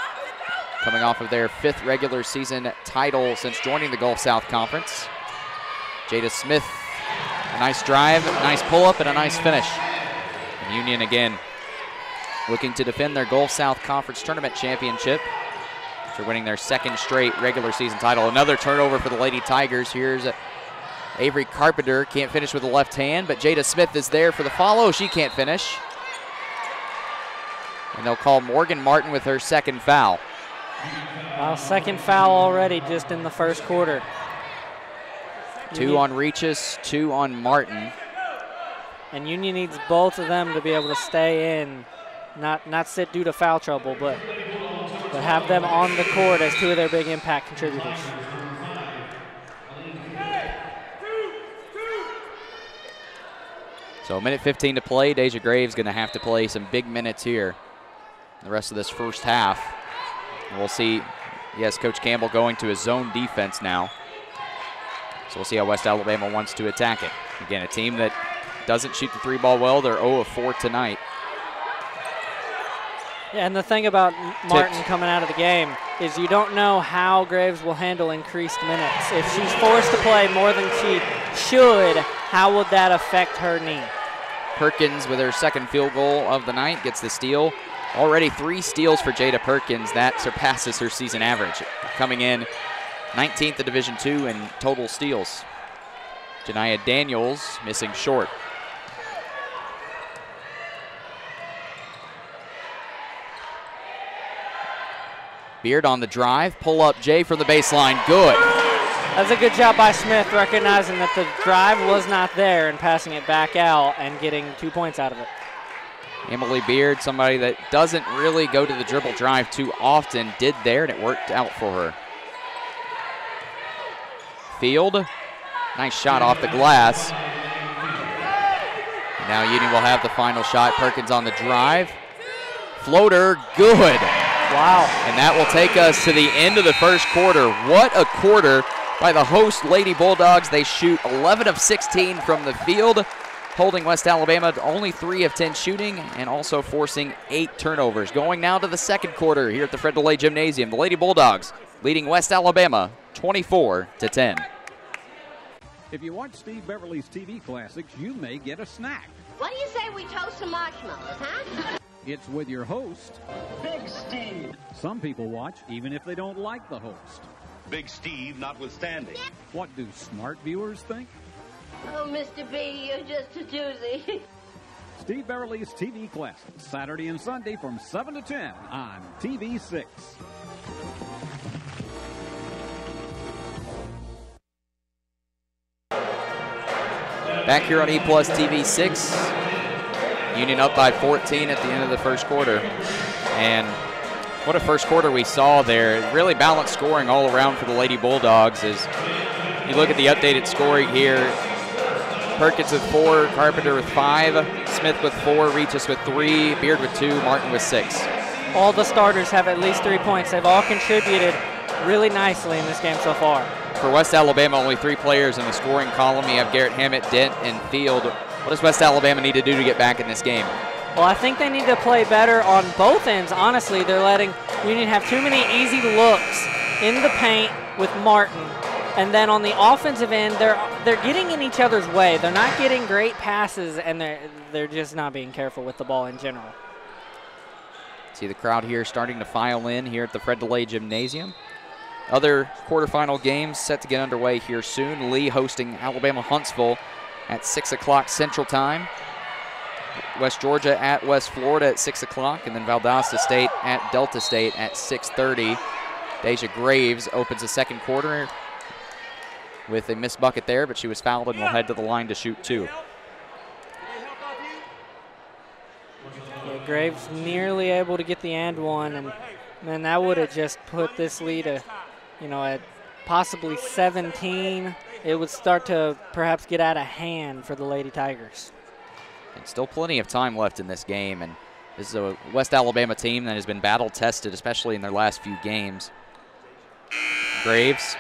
coming off of their 5th regular season title since joining the Gulf South Conference. Jada Smith, a nice drive, a nice pull-up, and a nice finish. And Union again looking to defend their Gulf South Conference Tournament Championship after winning their 2nd straight regular season title. Another turnover for the Lady Tigers. Here's Avery Carpenter, can't finish with the left hand, but Jada Smith is there for the follow. She can't finish. And they'll call Morgan Martin with her 2nd foul. Wow, 2nd foul already just in the first quarter. 2 on Regis, 2 on Martin. And Union needs both of them to be able to stay in, not sit due to foul trouble, but have them on the court as 2 of their big impact contributors. So a minute 15 to play. Deja Graves going to have to play some big minutes here the rest of this first half. And we'll see, yes, Coach Campbell going to his zone defense now. So we'll see how West Alabama wants to attack it. Again, a team that doesn't shoot the 3-ball well. They're 0 of 4 tonight. Yeah, and the thing about Martin coming out of the game is you don't know how Graves will handle increased minutes. If she's forced to play more than she should, how would that affect her knee? Perkins with her 2nd field goal of the night gets the steal. Already 3 steals for Jada Perkins. That surpasses her season average, coming in 19th in Division II in total steals. Janiyah Daniels missing short. Beard on the drive, pull up Jay from the baseline, good. That's a good job by Smith, recognizing that the drive was not there and passing it back out and getting 2 points out of it. Emily Beard, somebody that doesn't really go to the dribble drive too often, did there, and it worked out for her. Field, nice shot off the glass. And now Union will have the final shot. Perkins on the drive. Floater, good. Wow. And that will take us to the end of the first quarter. What a quarter by the host Lady Bulldogs. They shoot 11 of 16 from the field, holding West Alabama to only 3 of 10 shooting and also forcing 8 turnovers. Going now to the second quarter here at the Fred DeLay Gymnasium. The Lady Bulldogs leading West Alabama 24-10. If you watch Steve Beverly's TV classics, you may get a snack. What do you say we toast some marshmallows, huh? It's with your host, Big Steve. Some people watch even if they don't like the host. Big Steve notwithstanding. What do smart viewers think? Oh, Mr. B, you're just a doozy. Steve Beverly's TV classics, Saturday and Sunday from 7 to 10 on TV6. Back here on E Plus TV 6, Union up by 14 at the end of the first quarter. And what a first quarter we saw there. Really balanced scoring all around for the Lady Bulldogs. As you look at the updated scoring here, Perkins with 4, Carpenter with 5, Smith with 4, Regis with 3, Beard with 2, Martin with 6. All the starters have at least 3 points. They've all contributed really nicely in this game so far. For West Alabama, only 3 players in the scoring column. You have Garrett Hammett, Dent, and Field. What does West Alabama need to do to get back in this game? Well, I think they need to play better on both ends. Honestly, they're letting Union have too many easy looks in the paint with Martin. And then on the offensive end, they're getting in each other's way. They're not getting great passes, and they're just not being careful with the ball in general. See the crowd here starting to file in here at the Fred DeLay Gymnasium. Other quarterfinal games set to get underway here soon. Lee hosting Alabama Huntsville at 6 o'clock Central Time. West Georgia at West Florida at 6 o'clock, and then Valdosta State at Delta State at 6:30. Deja Graves opens the second quarter with a missed bucket there, but she was fouled and will head to the line to shoot 2. Yeah, Graves nearly able to get the and one, and man, that would have just put this lead at possibly 17. It would start to perhaps get out of hand for the Lady Tigers. And still plenty of time left in this game, and this is a West Alabama team that has been battle-tested, especially in their last few games. Graves,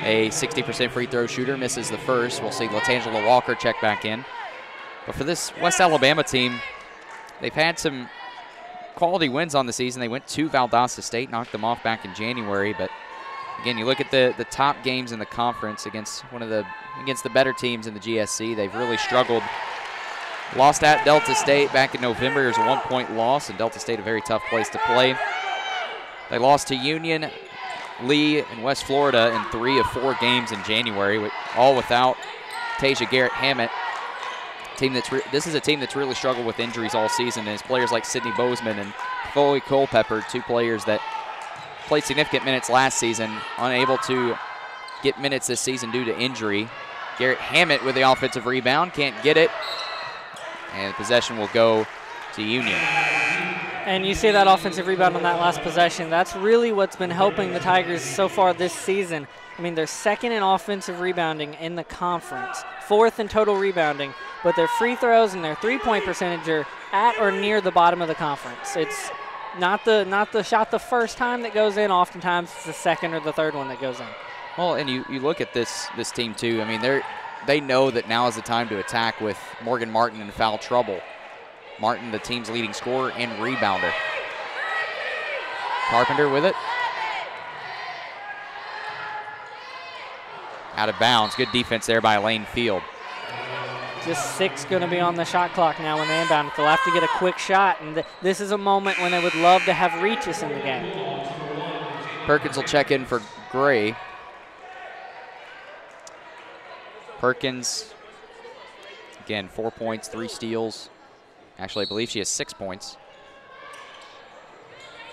a 60% free throw shooter, misses the first. We'll see Latangela Walker check back in. But for this West Alabama team, they've had some quality wins on the season. They went to Valdosta State, knocked them off back in January, but again, you look at the top games in the conference against the better teams in the GSC. They've really struggled. Lost at Delta State back in November. It was a 1-point loss, and Delta State a very tough place to play. They lost to Union, Lee, and West Florida in 3 of 4 games in January, all without Tasia Garrett Hammett. This is a team that's really struggled with injuries all season, and it's players like Sydney Bozeman and Chloe Culpepper, 2 players that played significant minutes last season, unable to get minutes this season due to injury. Garrett Hammett with the offensive rebound, can't get it, and possession will go to Union. And you see that offensive rebound on that last possession. That's really what's been helping the Tigers so far this season. I mean, they're second in offensive rebounding in the conference, 4th in total rebounding, but their free throws and their three-point percentage are at or near the bottom of the conference. It's not the shot the first time that goes in. Oftentimes it's the second or the third one that goes in. Well, and you look at this team too. I mean, they know that now is the time to attack with Morgan Martin in foul trouble. Martin, the team's leading scorer and rebounder. Carpenter with it. Out of bounds. Good defense there by Lane Field. Just 6 going to be on the shot clock now when they inbound. They'll have to get a quick shot, and this is a moment when they would love to have Regis in the game. Perkins will check in for Gray. Perkins, again, 4 points, 3 steals. Actually, I believe she has 6 points.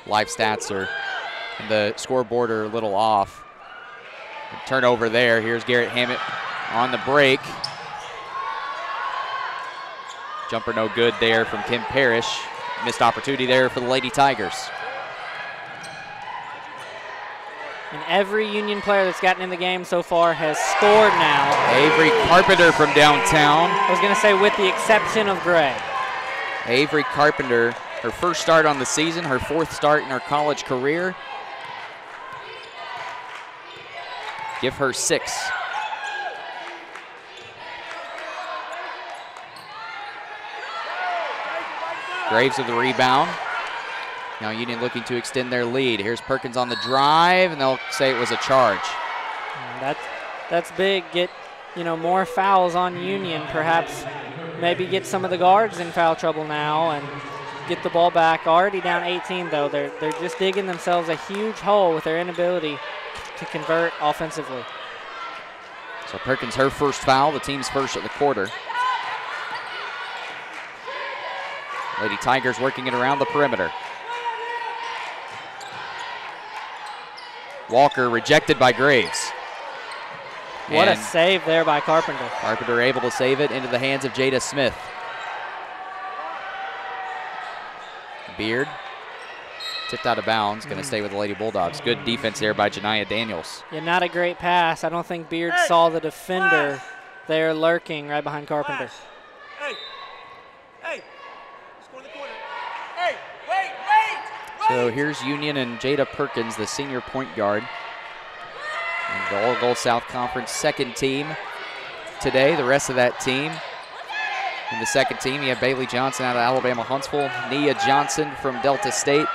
Live stats are in the scoreboard are a little off. Turnover there. Here's Garrett Hammett on the break. Jumper no good there from Kim Parrish. Missed opportunity there for the Lady Tigers. And every Union player that's gotten in the game so far has scored now. Avery Carpenter from downtown. I was going to say with the exception of Gray. Avery Carpenter, her first start on the season, her 4th start in her college career. Give her 6. Graves with the rebound. Now Union looking to extend their lead. Here's Perkins on the drive, and they'll say it was a charge. That's big. Get, more fouls on Union. Perhaps maybe get some of the guards in foul trouble now and get the ball back. Already down 18, though. They're just digging themselves a huge hole with their inability to convert offensively. So Perkins, her first foul, the team's first of the quarter. Lady Tigers working it around the perimeter. Walker rejected by Graves. What a save there by Carpenter. Carpenter able to save it into the hands of Jada Smith. Beard tipped out of bounds, going to stay with the Lady Bulldogs. Good defense there by Janiyah Daniels. Yeah, not a great pass. I don't think Beard saw the defender there lurking right behind Carpenter. So here's Union and Jada Perkins, the senior point guard. And the All-Gold South Conference second team today. The rest of that team. In the second team, you have Bailey Johnson out of Alabama Huntsville, Nia Johnson from Delta State,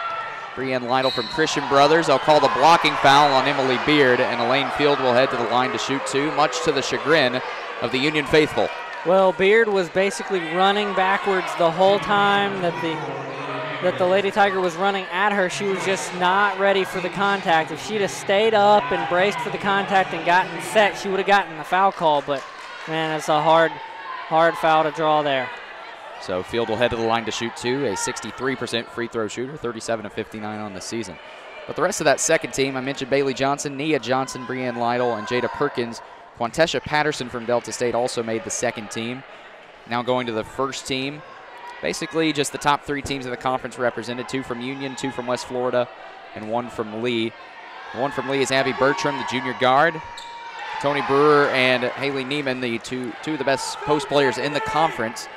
Brianne Lytle from Christian Brothers. They'll call the blocking foul on Emily Beard, and Elaine Field will head to the line to shoot 2, much to the chagrin of the Union faithful. Well, Beard was basically running backwards the whole time that the Lady Tiger was running at her. She was just not ready for the contact. If she'd have stayed up and braced for the contact and gotten set, she would have gotten the foul call. But, man, it's a hard foul to draw there. So Field will head to the line to shoot 2, a 63% free throw shooter, 37 of 59 on the season. But the rest of that second team, I mentioned Bailey Johnson, Nia Johnson, Brianne Lytle, and Jada Perkins. Quantesha Patterson from Delta State also made the second team. Now going to the first team. Basically just the top 3 teams of the conference represented, 2 from Union, 2 from West Florida, and 1 from Lee. The 1 from Lee is Abby Bertram, the junior guard. Tony Brewer and Haley Neiman, the two of the best post players in the conference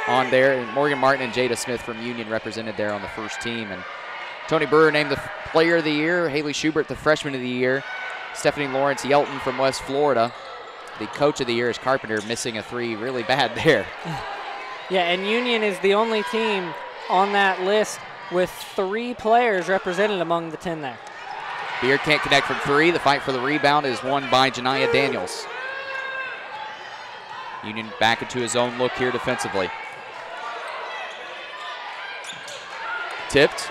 on there. And Morgan Martin and Jada Smith from Union represented there on the first team. And Tony Brewer named the player of the year, Haley Schubert the freshman of the year, Stephanie Lawrence Yelton from West Florida. The coach of the year is Carpenter, missing a 3 really bad there. Yeah, and Union is the only team on that list with 3 players represented among the 10 there. Beard can't connect from 3. The fight for the rebound is won by Janiyah Daniels. Union back into his own look here defensively. Tipped.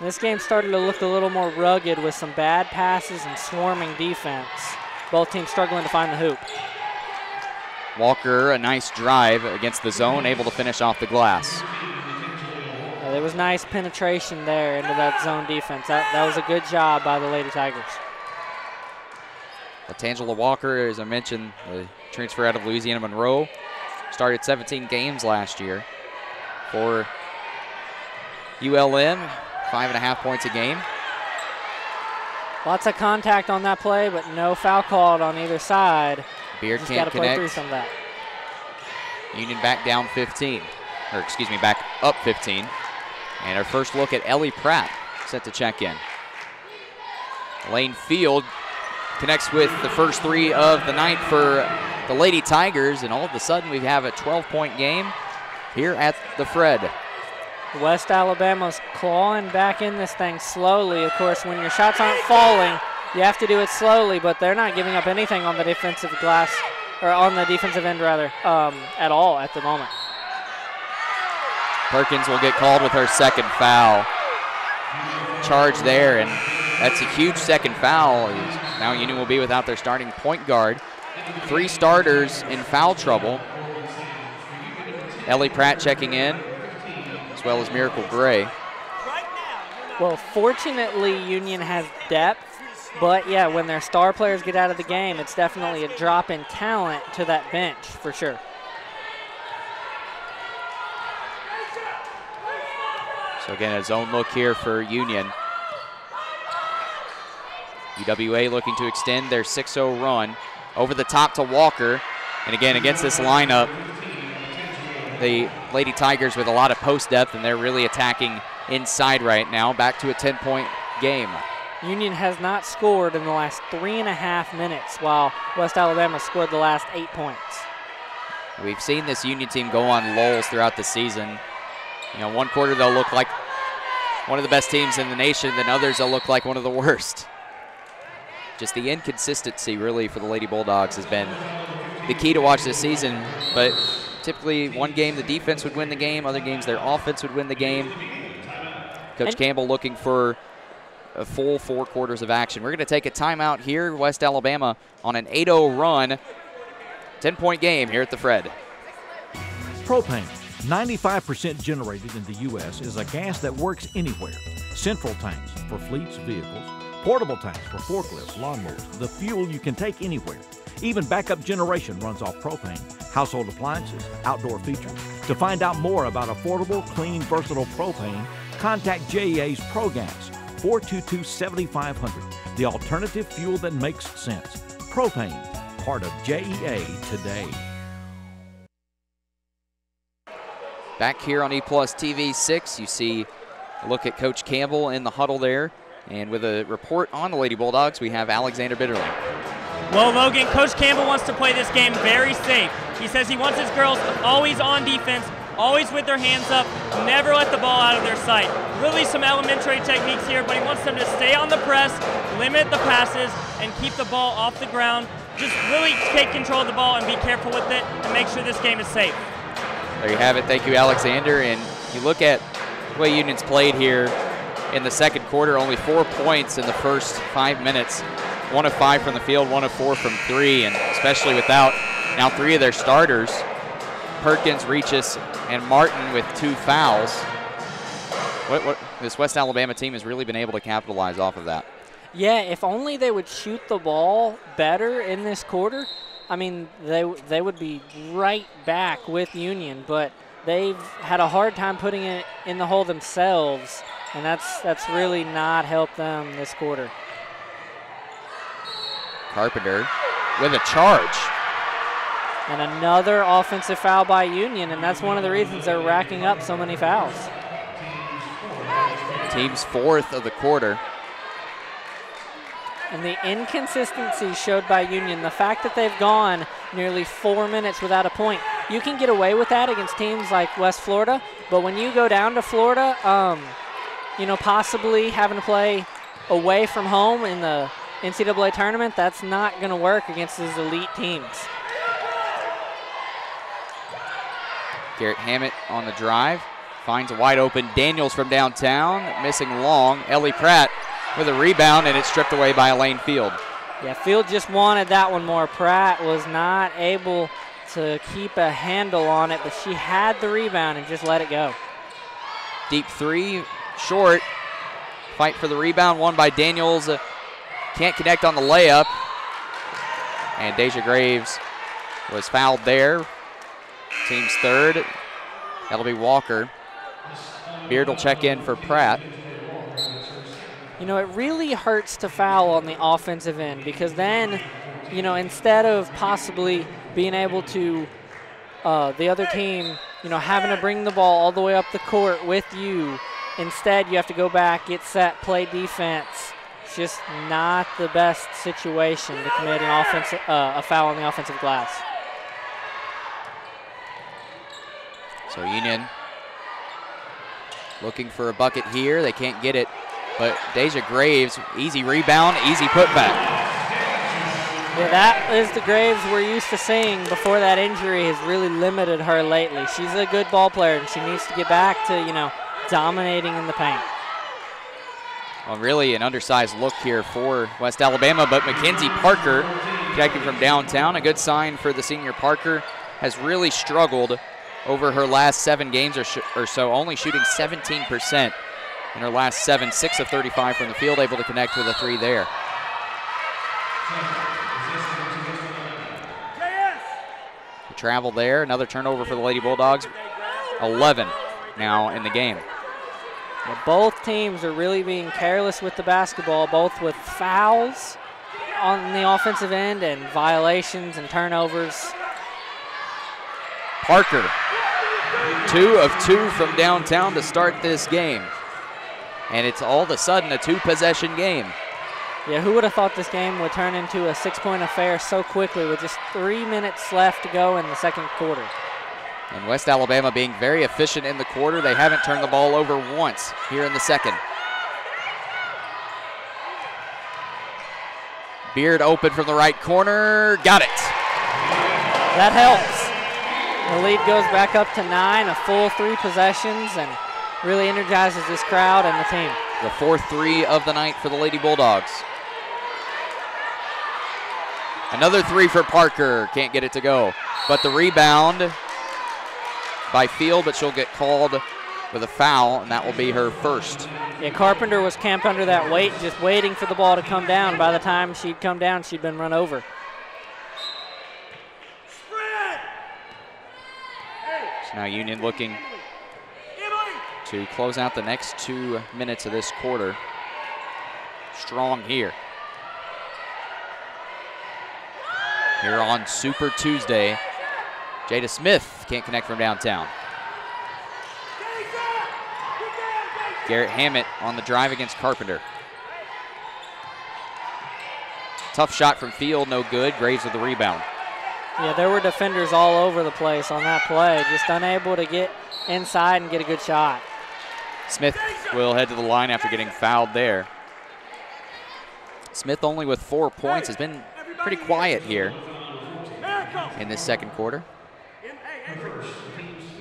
This game started to look a little more rugged with some bad passes and swarming defense. Both teams struggling to find the hoop. Walker, a nice drive against the zone, able to finish off the glass. Yeah, there was nice penetration there into that zone defense. That was a good job by the Lady Tigers. Tangela Walker, as I mentioned, the transfer out of Louisiana Monroe, started 17 games last year for ULM, 5.5 points a game. Lots of contact on that play, but no foul called on either side. Beard just can't got to play connect. through some of that. Union back down 15, or excuse me, back up 15. And our first look at Ellie Pratt set to check in. Lane Field connects with the first 3 of the night for the Lady Tigers, and all of a sudden we have a 12-point game here at the Fred. West Alabama's clawing back in this thing slowly. Of course, when your shots aren't falling, you have to do it slowly, but they're not giving up anything on the defensive glass, or on the defensive end rather, at all at the moment. Perkins will get called with her second foul. Charge there, and that's a huge second foul. Now Union will be without their starting point guard. 3 starters in foul trouble. Ellie Pratt checking in, as well as Miracle Gray. Well, fortunately, Union has depth, but yeah, when their star players get out of the game, it's definitely a drop in talent to that bench for sure. So again, a zone look here for Union. UWA looking to extend their 6-0 run. Over the top to Walker. And again, against this lineup, the Lady Tigers with a lot of post depth, and they're really attacking inside right now. Back to a 10-point game. Union has not scored in the last 3.5 minutes, while West Alabama scored the last 8 points. We've seen this Union team go on lulls throughout the season. You know, one quarter they'll look like one of the best teams in the nation, then others they'll look like one of the worst. Just the inconsistency really for the Lady Bulldogs has been the key to watch this season, but typically one game the defense would win the game, other games their offense would win the game. Coach Campbell looking for a full 4 quarters of action. We're going to take a timeout here. West Alabama on an 8-0 run. 10-point game here at the Fred. Propane, 95% generated in the U.S., is a gas that works anywhere. Central tanks for fleets, vehicles. Portable tanks for forklifts, lawnmowers. The fuel you can take anywhere. Even backup generation runs off propane. Household appliances, outdoor features. To find out more about affordable, clean, versatile propane, contact JEA's ProGas, 422-7500. The alternative fuel that makes sense. Propane, part of JEA today. Back here on E-Plus TV 6, you see a look at Coach Campbell in the huddle there. And with a report on the Lady Bulldogs, we have Alexander Bitterling. Well, Logan, Coach Campbell wants to play this game very safe. He says he wants his girls always on defense, always with their hands up, never let the ball out of their sight. Really some elementary techniques here, but he wants them to stay on the press, limit the passes, and keep the ball off the ground. Just really take control of the ball and be careful with it and make sure this game is safe. There you have it. Thank you, Alexander. And you look at the way Union's played here in the second quarter, only 4 points in the first 5 minutes. 1 of 5 from the field, 1 of 4 from 3, and especially without now 3 of their starters, Perkins, Regis, and Martin with 2 fouls. This West Alabama team has really been able to capitalize off of that. Yeah, if only they would shoot the ball better in this quarter. I mean, they would be right back with Union, but they've had a hard time putting it in the hole themselves, and that's really not helped them this quarter. Carpenter with a charge. And another offensive foul by Union, and that's one of the reasons they're racking up so many fouls. Team's 4th of the quarter. And the inconsistency showed by Union, the fact that they've gone nearly 4 minutes without a point. You can get away with that against teams like West Florida, but when you go down to Florida, you know, possibly having to play away from home in the NCAA tournament, that's not going to work against these elite teams. Garrett Hammett on the drive, finds a wide open Daniels from downtown, missing long. Ellie Pratt with a rebound, and it's stripped away by Elaine Field. Yeah, Field just wanted that one more. Pratt was not able to keep a handle on it, but she had the rebound and just let it go. Deep 3, short. Fight for the rebound, won by Daniels. Can't connect on the layup. And Deja Graves was fouled there. Team's 3rd. That'll be Walker. Beard will check in for Pratt. You know, it really hurts to foul on the offensive end because then, you know, instead of possibly being able to, the other team, you know, having to bring the ball all the way up the court with you, instead you have to go back, get set, play defense. It's just not the best situation to commit an a foul on the offensive glass. So Union looking for a bucket here. They can't get it. But Deja Graves, easy rebound, easy putback. Yeah, that is the Graves we're used to seeing before that injury has really limited her lately. She's a good ball player, and she needs to get back to, you know, dominating in the paint. Well, really an undersized look here for West Alabama, but Mackenzie Parker connecting from downtown. A good sign for the senior. Parker has really struggled over her last 7 games or so, only shooting 17%. In her last 7, 6 of 35 from the field, able to connect with a 3 there. The travel there, another turnover for the Lady Bulldogs. 11 now in the game. Well, both teams are really being careless with the basketball, both with fouls on the offensive end and violations and turnovers. Parker 2 of 2 from downtown to start this game. And it's all of a sudden a 2-possession game. Yeah, who would have thought this game would turn into a 6-point affair so quickly with just 3 minutes left to go in the second quarter. And West Alabama being very efficient in the quarter. They haven't turned the ball over once here in the second. Beard open from the right corner. Got it. That helps. The lead goes back up to 9, a full 3 possessions, and really energizes this crowd and the team. The 4th 3 of the night for the Lady Bulldogs. Another 3 for Parker. Can't get it to go. But the rebound by Field, but she'll get called with a foul, and that will be her first. Yeah, Carpenter was camped under that weight, just waiting for the ball to come down. By the time she'd come down, she'd been run over. So now Union looking to close out the next 2 minutes of this quarter. Strong here. Here on Super Tuesday, Jada Smith can't connect from downtown. Garrett Hammett on the drive against Carpenter. Tough shot from Field, no good. Graves with the rebound. Yeah, there were defenders all over the place on that play, just unable to get inside and get a good shot. Smith will head to the line after getting fouled there. Smith only with 4 points, has been pretty quiet here in this second quarter.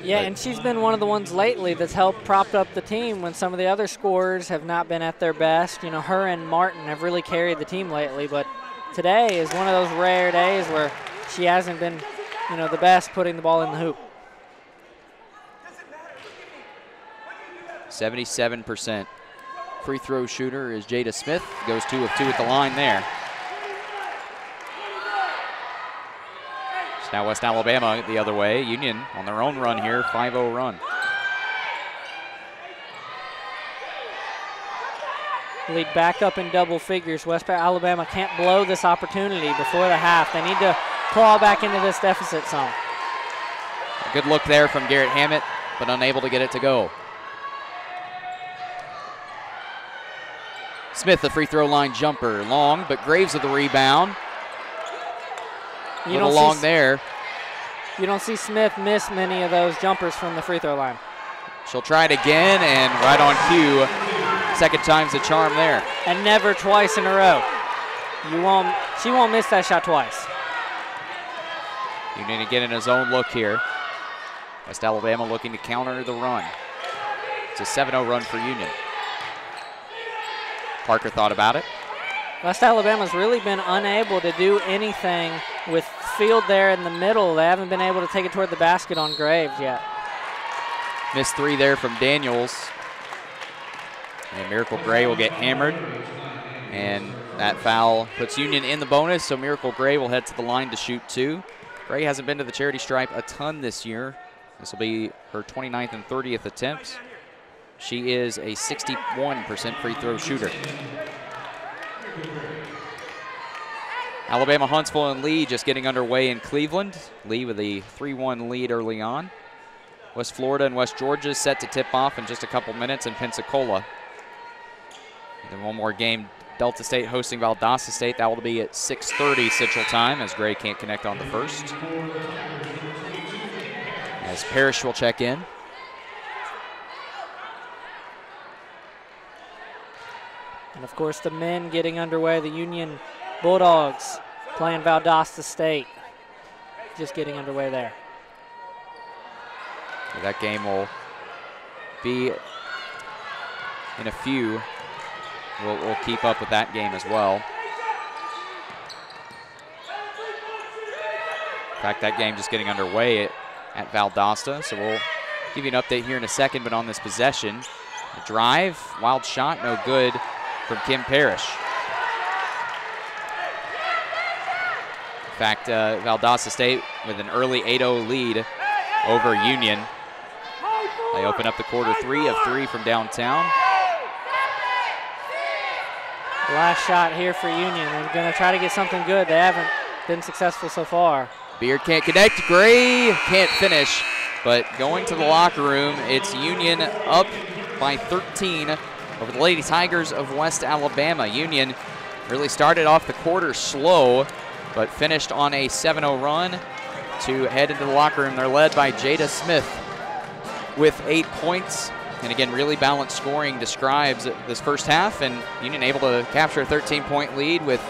Yeah, and she's been one of the ones lately that's helped propped up the team when some of the other scorers have not been at their best. You know, her and Martin have really carried the team lately, but today is one of those rare days where she hasn't been, you know, the best putting the ball in the hoop. 77% free throw shooter is Jada Smith. Goes 2 of 2 at the line there. Now West Alabama the other way. Union on their own run here, 5-0 run. Lead back up in double figures. West Alabama can't blow this opportunity before the half. They need to claw back into this deficit some. A good look there from Garrett Hammett, but unable to get it to go. Smith, the free throw line jumper, long, but Graves with the rebound. You don't long there. You don't see Smith miss many of those jumpers from the free throw line. She'll try it again, and right on cue. Second time's the charm there. And never twice in a row. She won't miss that shot twice. Union again in his own look here. West Alabama looking to counter the run. It's a 7-0 run for Union. Parker thought about it. West Alabama's really been unable to do anything with Field there in the middle. They haven't been able to take it toward the basket on Graves yet. Missed 3 there from Daniels. And Miracle Gray will get hammered. And that foul puts Union in the bonus, so Miracle Gray will head to the line to shoot 2. Gray hasn't been to the charity stripe a ton this year. This will be her 29th and 30th attempts. She is a 61% free throw shooter. Alabama, Huntsville, and Lee just getting underway in Cleveland. Lee with a 3-1 lead early on. West Florida and West Georgia set to tip off in just a couple minutes in Pensacola. And then one more game, Delta State hosting Valdosta State. That will be at 6:30 Central Time as Gray can't connect on the first. As Parrish will check in. And of course the men getting underway, the Union Bulldogs playing Valdosta State. Just getting underway there. That game will be in a few. We'll keep up with that game as well. In fact, that game just getting underway at Valdosta, so we'll give you an update here in a second, but on this possession, a drive, wild shot, no good from Kim Parrish. In fact, Valdosta State with an early 8-0 lead over Union. They open up the quarter 3 of 3 from downtown. Last shot here for Union. They're going to try to get something good. They haven't been successful so far. Beard can't connect. Gray can't finish. But going to the locker room, it's Union up by 13 over the Lady Tigers of West Alabama. Union really started off the quarter slow, but finished on a 7-0 run to head into the locker room. They're led by Jada Smith with 8 points. And again, really balanced scoring describes this first half, and Union able to capture a 13-point lead with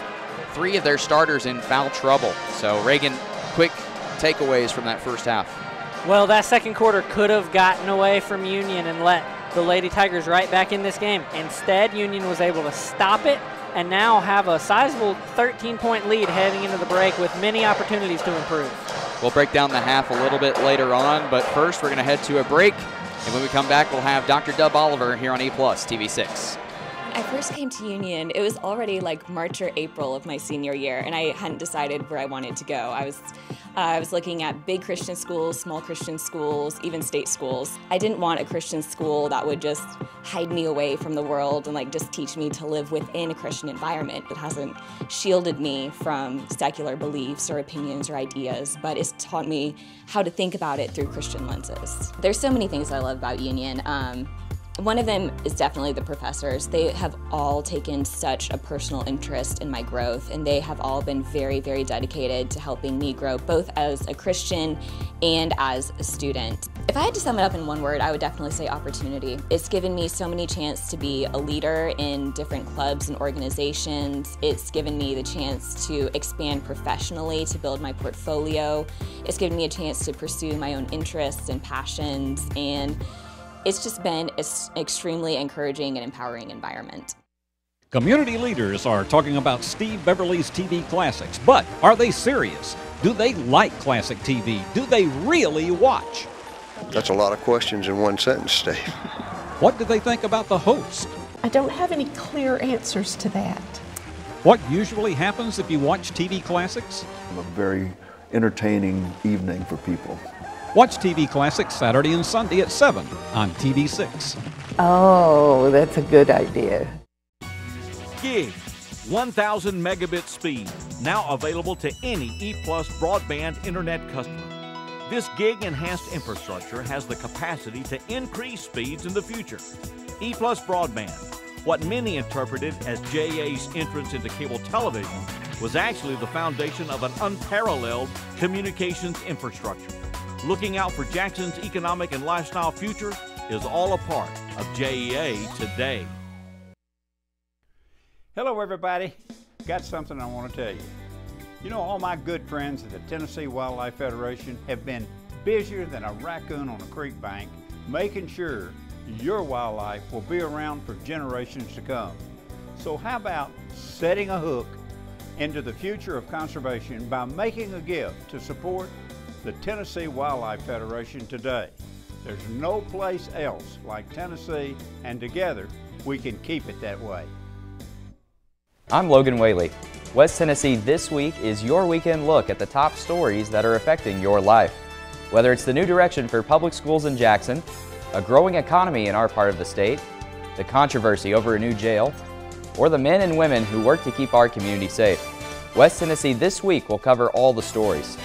3 of their starters in foul trouble. So Reagan, quick takeaways from that first half. Well, that second quarter could have gotten away from Union and let the Lady Tigers right back in this game. Instead, Union was able to stop it and now have a sizable 13-point lead heading into the break with many opportunities to improve. We'll break down the half a little bit later on, but first we're going to head to a break. And when we come back, we'll have Dr. Dub Oliver here on E+ TV6. When I first came to Union, it was already like March or April of my senior year, and I hadn't decided where I wanted to go. I was looking at big Christian schools, small Christian schools, even state schools. I didn't want a Christian school that would just hide me away from the world and like just teach me to live within a Christian environment. It hasn't shielded me from secular beliefs or opinions or ideas, but it's taught me how to think about it through Christian lenses. There's so many things I love about Union. One of them is definitely the professors. They have all taken such a personal interest in my growth, and they have all been very, very dedicated to helping me grow, both as a Christian and as a student. If I had to sum it up in one word, I would definitely say opportunity. It's given me so many chances to be a leader in different clubs and organizations. It's given me the chance to expand professionally, to build my portfolio. It's given me a chance to pursue my own interests and passions, and it's just been an extremely encouraging and empowering environment. Community leaders are talking about Steve Beverly's TV classics, but are they serious? Do they like classic TV? Do they really watch? That's a lot of questions in one sentence, Steve. What do they think about the host? I don't have any clear answers to that. What usually happens if you watch TV classics? A very entertaining evening for people. Watch TV Classics Saturday and Sunday at 7 on TV6. Oh, that's a good idea. Gig, 1,000 megabit speed, now available to any E+ broadband internet customer. This gig-enhanced infrastructure has the capacity to increase speeds in the future. E+ broadband, what many interpreted as JA's entrance into cable television, was actually the foundation of an unparalleled communications infrastructure. Looking out for Jackson's economic and lifestyle future is all a part of JEA today. Hello everybody, got something I want to tell you. You know, all my good friends at the Tennessee Wildlife Federation have been busier than a raccoon on a creek bank, making sure your wildlife will be around for generations to come. So how about setting a hook into the future of conservation by making a gift to support the Tennessee Wildlife Federation today? There's no place else like Tennessee, and together we can keep it that way. I'm Logan Whaley. West Tennessee This Week is your weekend look at the top stories that are affecting your life. Whether it's the new direction for public schools in Jackson, a growing economy in our part of the state, the controversy over a new jail, or the men and women who work to keep our community safe, West Tennessee This Week will cover all the stories.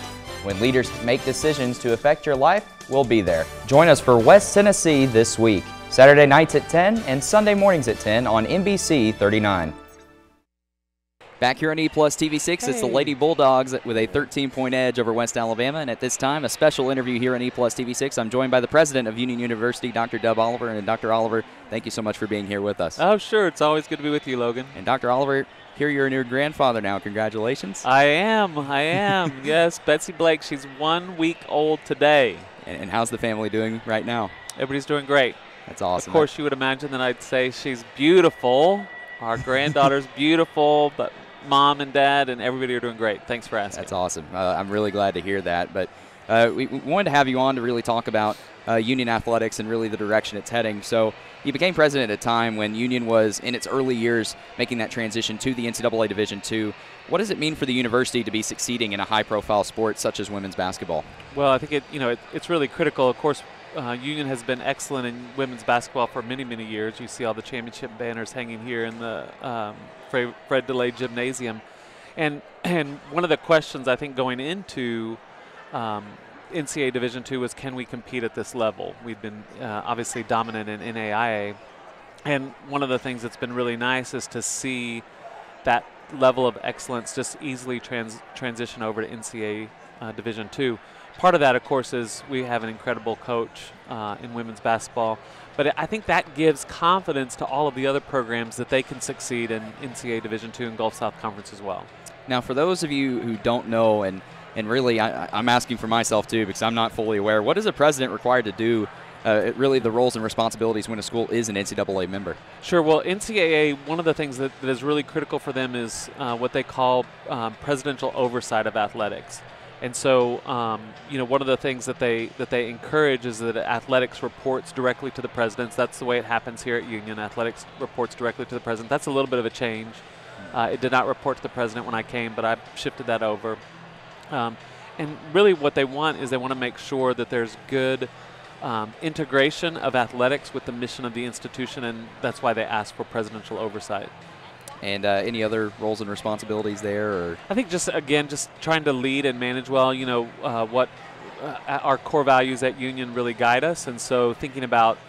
When leaders make decisions to affect your life, we'll be there. Join us for West Tennessee This Week, Saturday nights at 10 and Sunday mornings at 10 on NBC 39. Back here on E+ TV6, it's the Lady Bulldogs with a 13-point edge over West Alabama, and at this time, a special interview here on E+ TV6. I'm joined by the president of Union University, Dr. Dub Oliver, and Dr. Oliver, thank you so much for being here with us. Oh, sure. It's always good to be with you, Logan. And Dr. Oliver, here you're a new grandfather now. Congratulations. I am. Yes, Betsy Blake, she's 1 week old today. And how's the family doing right now? Everybody's doing great. That's awesome. Of course, you would imagine that I'd say she's beautiful. Our granddaughter's beautiful, but Mom and Dad and everybody are doing great. Thanks for asking. That's awesome. I'm really glad to hear that. But we wanted to have you on to really talk about Union athletics and really the direction it's heading. So you became president at a time when Union was in its early years making that transition to the NCAA Division II. What does it mean for the university to be succeeding in a high-profile sport such as women's basketball? Well, I think it's really critical. Of course, Union has been excellent in women's basketball for many, many years. You see all the championship banners hanging here in the Fred DeLay Gymnasium. And one of the questions I think going into NCAA Division II was, can we compete at this level? We've been obviously dominant in NAIA. And one of the things that's been really nice is to see that level of excellence just easily transition over to NCAA Division II. Part of that, of course, is we have an incredible coach in women's basketball. But I think that gives confidence to all of the other programs that they can succeed in NCAA Division II and Gulf South Conference as well. Now, for those of you who don't know, and really I'm asking for myself too because I'm not fully aware, what is a president required to do, really the roles and responsibilities when a school is an NCAA member? Sure. Well, NCAA, one of the things that is really critical for them is what they call presidential oversight of athletics. And so, one of the things that they encourage is that athletics reports directly to the presidents. That's the way it happens here at Union. Athletics reports directly to the president. That's a little bit of a change. It did not report to the president when I came, but I've shifted that over. And really what they want is they want to make sure that there's good integration of athletics with the mission of the institution, and that's why they ask for presidential oversight. And any other roles and responsibilities there? Or? I think just trying to lead and manage well, what our core values at Union really guide us. And so thinking about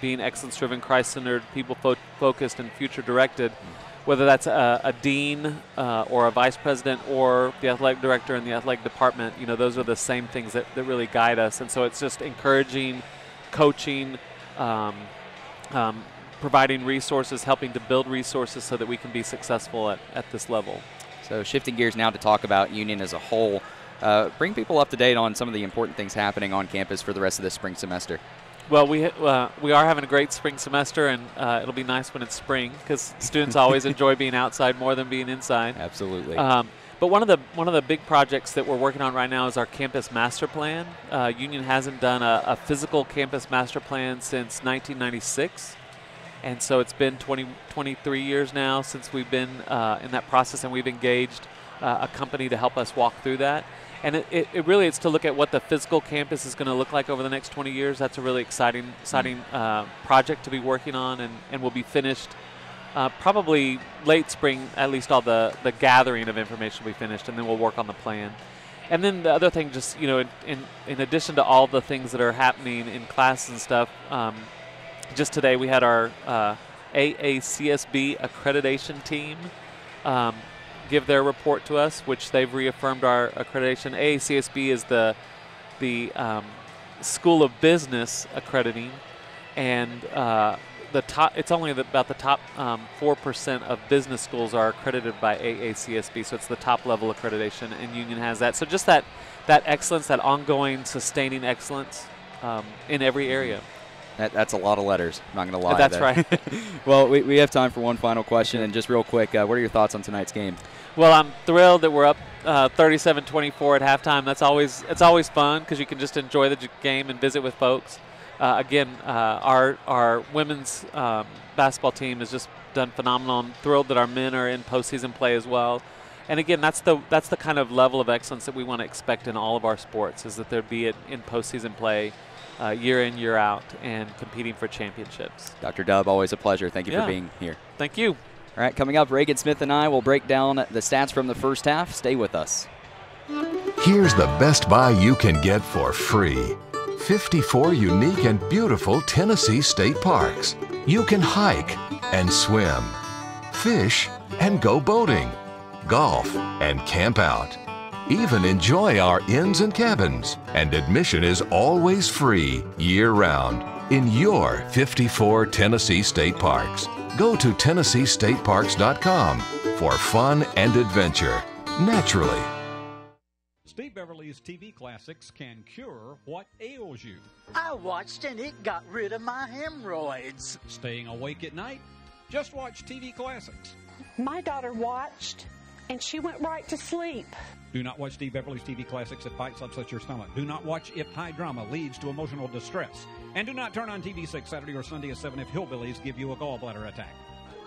being excellence-driven, Christ-centered, people-focused, and future-directed, whether that's a dean or a vice president or the athletic director in the athletic department, those are the same things that really guide us. And so it's just encouraging, coaching, providing resources, helping to build resources so that we can be successful at this level. So shifting gears now to talk about Union as a whole, bring people up to date on some of the important things happening on campus for the rest of this spring semester. Well, we are having a great spring semester, and it'll be nice when it's spring because students always enjoy being outside more than being inside. Absolutely. But one of the big projects that we're working on right now is our campus master plan. Union hasn't done a physical campus master plan since 1996. And so it's been 23 years now since we've been in that process, and we've engaged a company to help us walk through that. And it really is to look at what the physical campus is going to look like over the next 20 years. That's a really exciting project to be working on, and will be finished probably late spring. At least all the gathering of information will be finished, and then we'll work on the plan. And then the other thing, just in addition to all the things that are happening in classes and stuff, just today we had our AACSB accreditation team give their report to us, which they've reaffirmed our accreditation. AACSB is the School of Business accrediting, and it's only about the top 4% of business schools are accredited by AACSB, so it's the top level accreditation, and Union has that. So just that excellence, that ongoing sustaining excellence in every area. That's a lot of letters, I'm not going to lie. That's right. Well, we have time for one final question, and just real quick, what are your thoughts on tonight's game? Well, I'm thrilled that we're up 37-24 at halftime. It's always fun because you can just enjoy the game and visit with folks. Again, our women's basketball team has just done phenomenal. I'm thrilled that our men are in postseason play as well. And again, that's the kind of level of excellence that we want to expect in all of our sports, is that there be it in postseason play. Year in, year out, and competing for championships. Dr. Dubb, always a pleasure. Thank you for being here. Thank you. All right, coming up, Reagan Smith and I will break down the stats from the first half. Stay with us. Here's the best buy you can get for free. 54 unique and beautiful Tennessee state parks. You can hike and swim, fish and go boating, golf and camp out. Even enjoy our inns and cabins, and admission is always free year-round in your 54 Tennessee state parks. Go to TennesseeStateParks.com for fun and adventure, naturally. Steve Beverly's TV Classics can cure what ails you. I watched and it got rid of my hemorrhoids. Staying awake at night? Just watch TV Classics. My daughter watched, and she went right to sleep. Do not watch Steve Beverly's TV Classics if bites upset your stomach. Do not watch if high drama leads to emotional distress. And do not turn on TV6 Saturday or Sunday at 7 if hillbillies give you a gallbladder attack.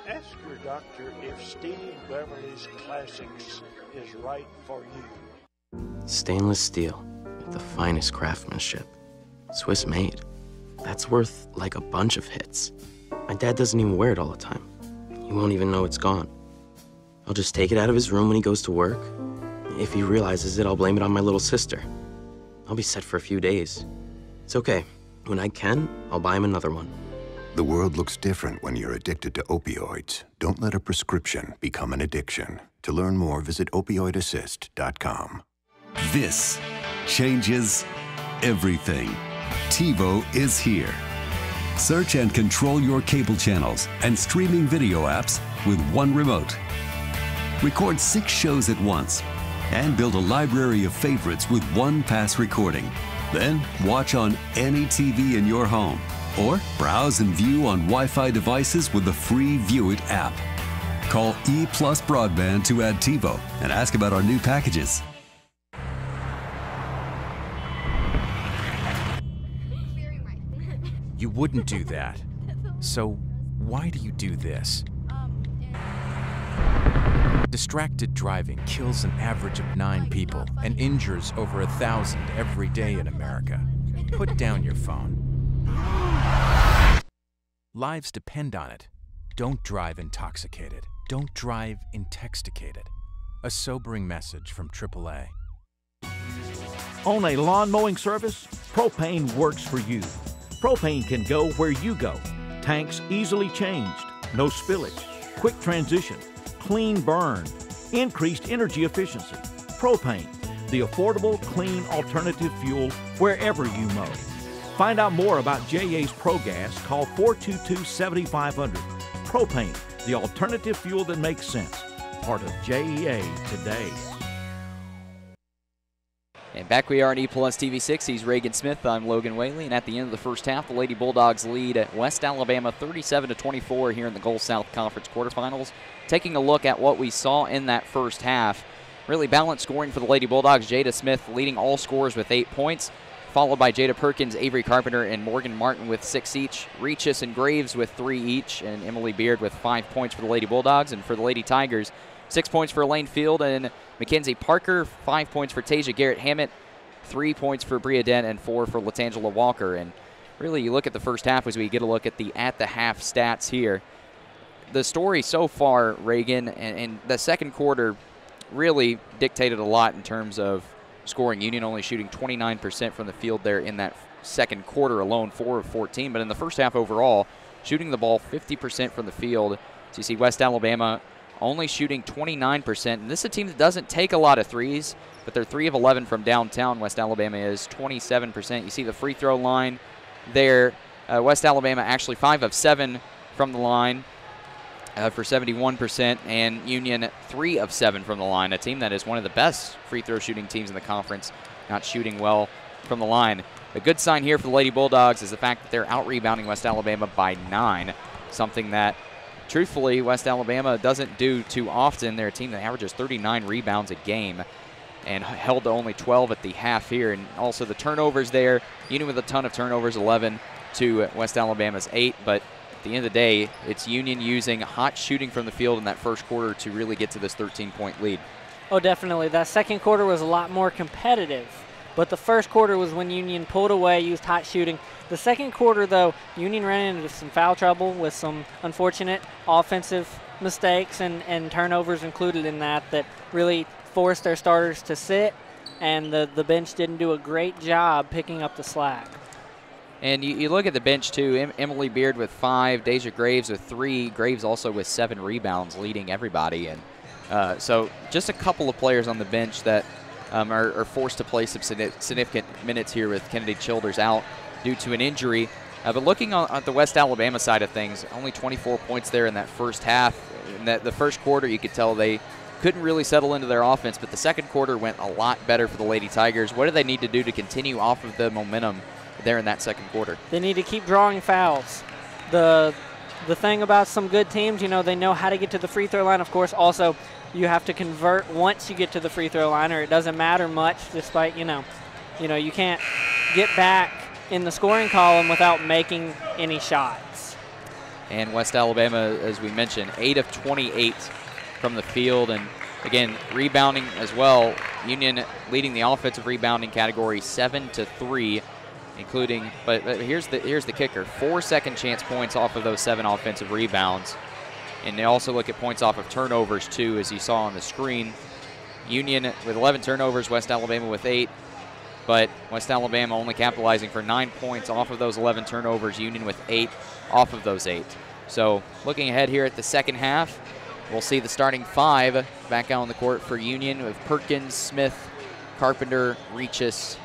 Ask your doctor if Steve Beverly's Classics is right for you. Stainless steel with the finest craftsmanship. Swiss made. That's worth like a bunch of hits. My dad doesn't even wear it all the time. He won't even know it's gone. I'll just take it out of his room when he goes to work. If he realizes it, I'll blame it on my little sister. I'll be set for a few days. It's okay. When I can, I'll buy him another one. The world looks different when you're addicted to opioids. Don't let a prescription become an addiction. To learn more, visit opioidassist.com. This changes everything. TiVo is here. Search and control your cable channels and streaming video apps with one remote. Record 6 shows at once and build a library of favorites with one pass recording. Then watch on any TV in your home or browse and view on Wi-Fi devices with the free View It app. Call E+ Broadband to add TiVo and ask about our new packages. You wouldn't do that. So why do you do this? Distracted driving kills an average of 9 people and injures over 1,000 every day in America. Put down your phone. Lives depend on it. Don't drive intoxicated. Don't drive intoxicated. A sobering message from AAA. On a lawn mowing service, propane works for you. Propane can go where you go. Tanks easily changed, no spillage, quick transition, clean burn, increased energy efficiency. Propane, the affordable, clean alternative fuel wherever you mow. Find out more about JA's ProGas. Call 422-7500. Propane, the alternative fuel that makes sense. Part of JEA today. And back we are on E+ TV6. He's Reagan Smith. I'm Logan Whaley. And at the end of the first half, the Lady Bulldogs lead at West Alabama 37-24 here in the Gulf South Conference quarterfinals. Taking a look at what we saw in that first half, really balanced scoring for the Lady Bulldogs. Jada Smith leading all scorers with 8 points, followed by Jada Perkins, Avery Carpenter, and Morgan Martin with 6 each. Reachus and Graves with 3 each, and Emily Beard with 5 points for the Lady Bulldogs. And for the Lady Tigers, 6 points for Elaine Field and Mackenzie Parker, 5 points for Tasia Garrett-Hammett, 3 points for Bria Dent, and 4 for Latangela Walker. And really, you look at the first half as we get a look at the half stats here. The story so far, Reagan, and the second quarter really dictated a lot in terms of scoring. Union only shooting 29% from the field there in that second quarter alone, 4 of 14. But in the first half overall, shooting the ball 50% from the field. So you see West Alabama only shooting 29%. And this is a team that doesn't take a lot of threes, but they're 3 of 11 from downtown. West Alabama is 27%. You see the free throw line there. West Alabama actually 5 of 7 from the line for 71%, and Union 3 of 7 from the line, a team that is one of the best free throw shooting teams in the conference, not shooting well from the line. A good sign here for the Lady Bulldogs is the fact that they're out-rebounding West Alabama by 9, something that, truthfully, West Alabama doesn't do too often. They're a team that averages 39 rebounds a game and held to only 12 at the half here. And also the turnovers there, Union with a ton of turnovers, 11 to West Alabama's 8, but at the end of the day, it's Union using hot shooting from the field in that first quarter to really get to this 13-point lead. Oh, definitely. That second quarter was a lot more competitive, but the first quarter was when Union pulled away, used hot shooting. The second quarter, though, Union ran into some foul trouble with some unfortunate offensive mistakes and turnovers included in that really forced their starters to sit, and the bench didn't do a great job picking up the slack. And you look at the bench, too. Emily Beard with 5, Deja Graves with 3, Graves also with 7 rebounds, leading everybody. And so just a couple of players on the bench that are forced to play some significant minutes here with Kennedy Childers out due to an injury. But looking at the West Alabama side of things, only 24 points there in that first half. In the first quarter, you could tell they couldn't really settle into their offense, but the second quarter went a lot better for the Lady Tigers. What do they need to do to continue off of the momentum there in that second quarter? They need to keep drawing fouls. The thing about some good teams, they know how to get to the free throw line. Of course, also you have to convert once you get to the free throw line, or it doesn't matter much. Despite you can't get back in the scoring column without making any shots. And West Alabama, as we mentioned, 8 of 28 from the field, and again rebounding as well. Union leading the offensive rebounding category 7-3. Including, but here's the kicker: 4 second chance points off of those 7 offensive rebounds, and they also look at points off of turnovers too, as you saw on the screen. Union with 11 turnovers, West Alabama with 8. but West Alabama only capitalizing for 9 points off of those 11 turnovers, Union with 8 off of those 8. So looking ahead here at the second half, we'll see the starting 5 back out on the court for Union with Perkins, Smith, Carpenter, Reaches,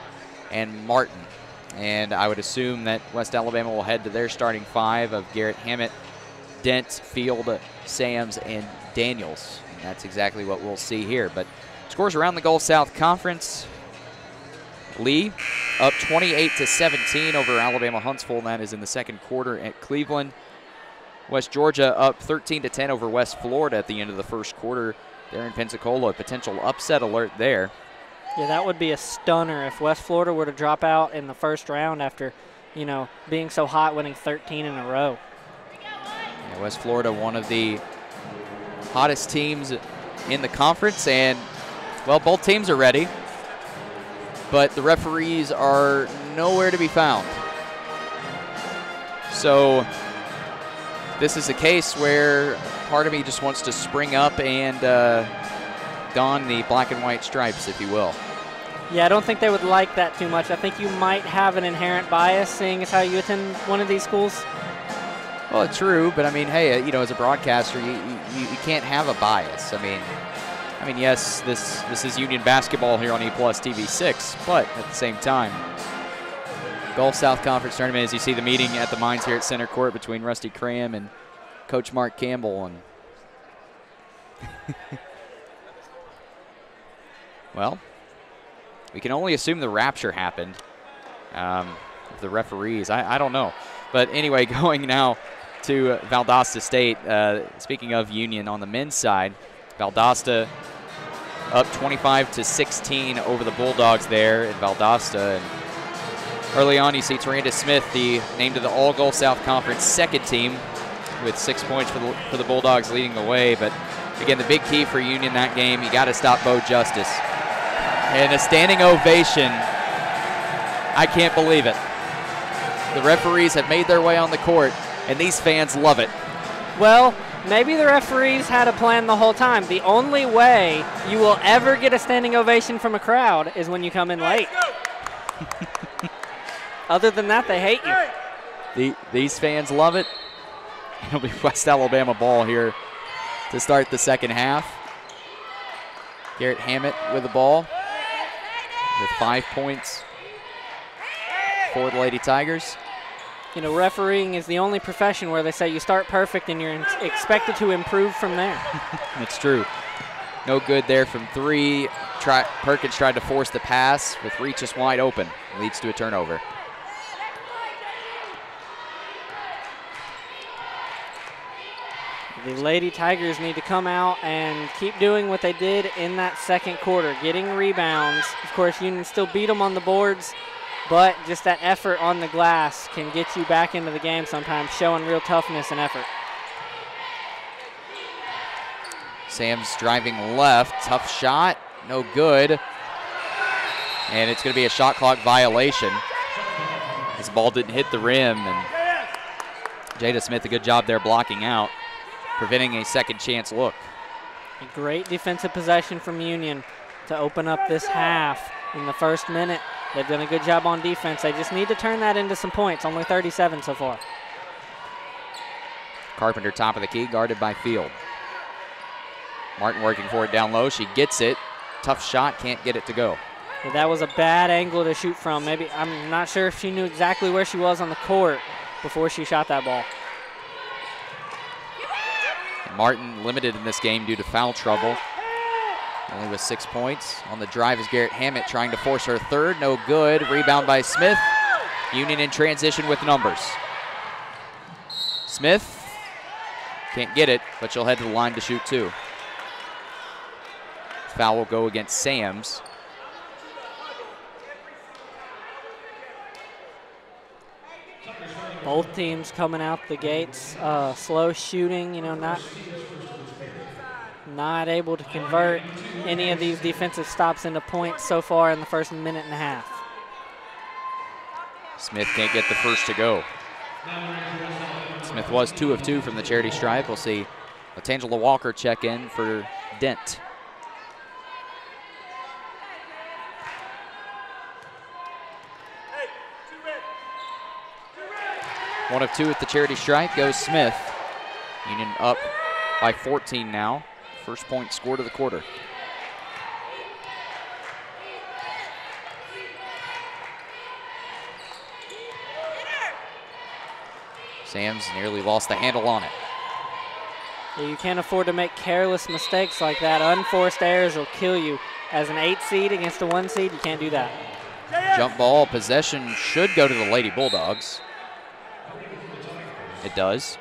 and Martin. And I would assume that West Alabama will head to their starting 5 of Garrett Hammett, Dent, Field, Sams, and Daniels. And that's exactly what we'll see here. But scores around the Gulf South Conference. Lee up 28-17 over Alabama Huntsville, and that is in the second quarter at Cleveland. West Georgia up 13-10 over West Florida at the end of the first quarter there in Pensacola. A potential upset alert there. Yeah, that would be a stunner if West Florida were to drop out in the first round after, you know, being so hot, winning 13 in a row. Yeah, West Florida, one of the hottest teams in the conference, and, well, both teams are ready, but the referees are nowhere to be found. So this is a case where part of me just wants to spring up and don the black and white stripes, if you will. Yeah, I don't think they would like that too much. I think you might have an inherent bias, seeing as how you attend one of these schools. Well, it's true, but I mean, hey, you know, as a broadcaster, you can't have a bias. I mean, yes, this is Union basketball here on E+ TV 6, but at the same time, Gulf South Conference Tournament, as you see the meeting at the Mines here at center court between Rusty Cram and Coach Mark Campbell. And well, we can only assume the rapture happened. The referees, I don't know. But anyway, going now to Valdosta State. Speaking of Union on the men's side, Valdosta up 25-16 over the Bulldogs there in Valdosta. And early on, you see Taranda Smith, the named to the All-Gulf South Conference second team with 6 points for the Bulldogs leading the way. But again, the big key for Union that game, you got to stop Bo Justice. And a standing ovation. I can't believe it. The referees have made their way on the court, and these fans love it. Well, maybe the referees had a plan the whole time. The only way you will ever get a standing ovation from a crowd is when you come in late. Other than that, they hate you. These fans love it. It'll be West Alabama ball here to start the second half. Garrett Hammett with the ball with 5 points for the Lady Tigers. You know, refereeing is the only profession where they say you start perfect and you're expected to improve from there. That's true. No good there from 3. Perkins tried to force the pass with Reaches wide open. Leads to a turnover. The Lady Tigers need to come out and keep doing what they did in that second quarter, getting rebounds. Of course, Union still beat them on the boards, but just that effort on the glass can get you back into the game sometimes, showing real toughness and effort. Sam's driving left, tough shot, no good. And it's going to be a shot clock violation. This ball didn't hit the rim, and Jada Smith, a good job there blocking out, preventing a second chance look. A great defensive possession from Union to open up this half in the first minute. They've done a good job on defense. They just need to turn that into some points, only 37 so far. Carpenter top of the key, guarded by Field. Martin working for it down low. She gets it. Tough shot, can't get it to go. Well, that was a bad angle to shoot from. Maybe, I'm not sure if she knew exactly where she was on the court before she shot that ball. Martin limited in this game due to foul trouble. Only with 6 points. On the drive is Garrett Hammett trying to force her third. No good. Rebound by Smith. Union in transition with numbers. Smith can't get it, but she'll head to the line to shoot 2. Foul will go against Sams. Both teams coming out the gates, slow shooting, you know, not able to convert any of these defensive stops into points so far in the first minute and a half. Smith can't get the first to go. Smith was 2 of 2 from the charity stripe. We'll see Latangela Walker check in for Dent. 1 of 2 at the charity stripe goes Smith. Union up by 14 now. First point scored of the quarter. Sam's nearly lost the handle on it. Yeah, you can't afford to make careless mistakes like that. Unforced errors will kill you. As an 8 seed against a 1 seed, you can't do that. Jump ball, possession should go to the Lady Bulldogs. It does.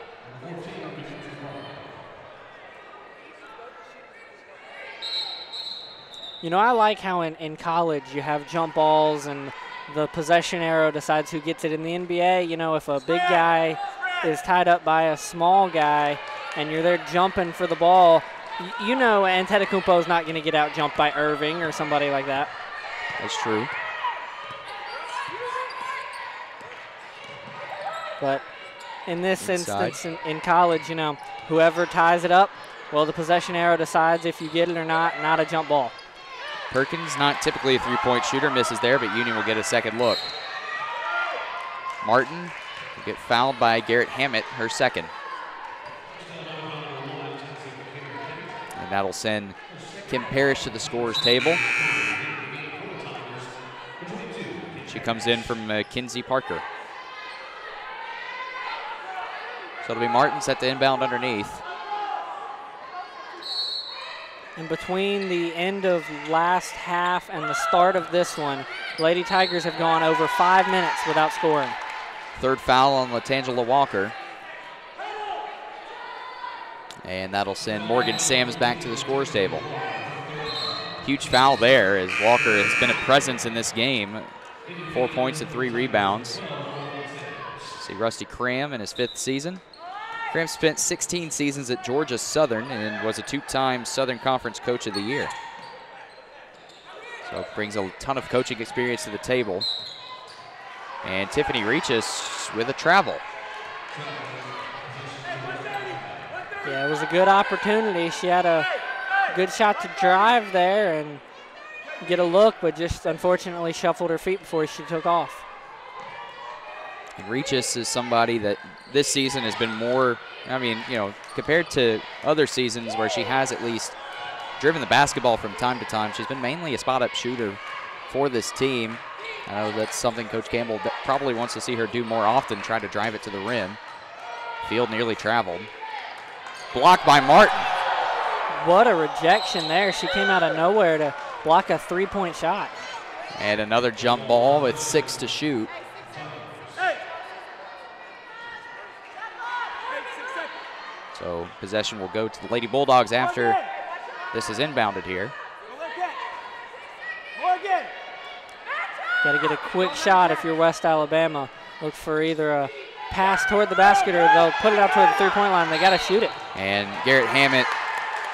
You know, I like how in college you have jump balls and the possession arrow decides who gets it. In the NBA, you know, if a big guy is tied up by a small guy and you're there jumping for the ball, you know Antetokounmpo is not going to get out jumped by Irving or somebody like that. That's true. But in this instance, in college, you know, whoever ties it up, well, the possession arrow decides if you get it or not a jump ball. Perkins, not typically a three-point shooter, misses there, but Union will get a second look. Martin will get fouled by Garrett Hammett, her second. And that'll send Kim Parrish to the scorer's table. She comes in from Kinsey Parker. So it'll be Martin set to inbound underneath. And between the end of last half and the start of this one, Lady Tigers have gone over 5 minutes without scoring. Third foul on Latangela Walker. And that'll send Morgan Sams back to the scores table. Huge foul there as Walker has been a presence in this game. 4 points and 3 rebounds. See Rusty Cram in his 5th season. Cram spent 16 seasons at Georgia Southern and was a 2-time Southern Conference Coach of the Year. So brings a ton of coaching experience to the table. And Tiffany Reaches with a travel. Yeah, it was a good opportunity. She had a good shot to drive there and get a look, but just unfortunately shuffled her feet before she took off. And Reaches is somebody that this season has been more, I mean, you know, compared to other seasons where she has at least driven the basketball from time to time, she's been mainly a spot-up shooter for this team. I know that's something Coach Campbell probably wants to see her do more often, try to drive it to the rim. Field nearly traveled. Blocked by Martin. What a rejection there. She came out of nowhere to block a 3-point shot. And another jump ball with 6 to shoot. So possession will go to the Lady Bulldogs after this is inbounded here. Got to get a quick shot if you're West Alabama. Look for either a pass toward the basket or they'll put it out toward the three-point line. They got to shoot it. And Garrett Hammett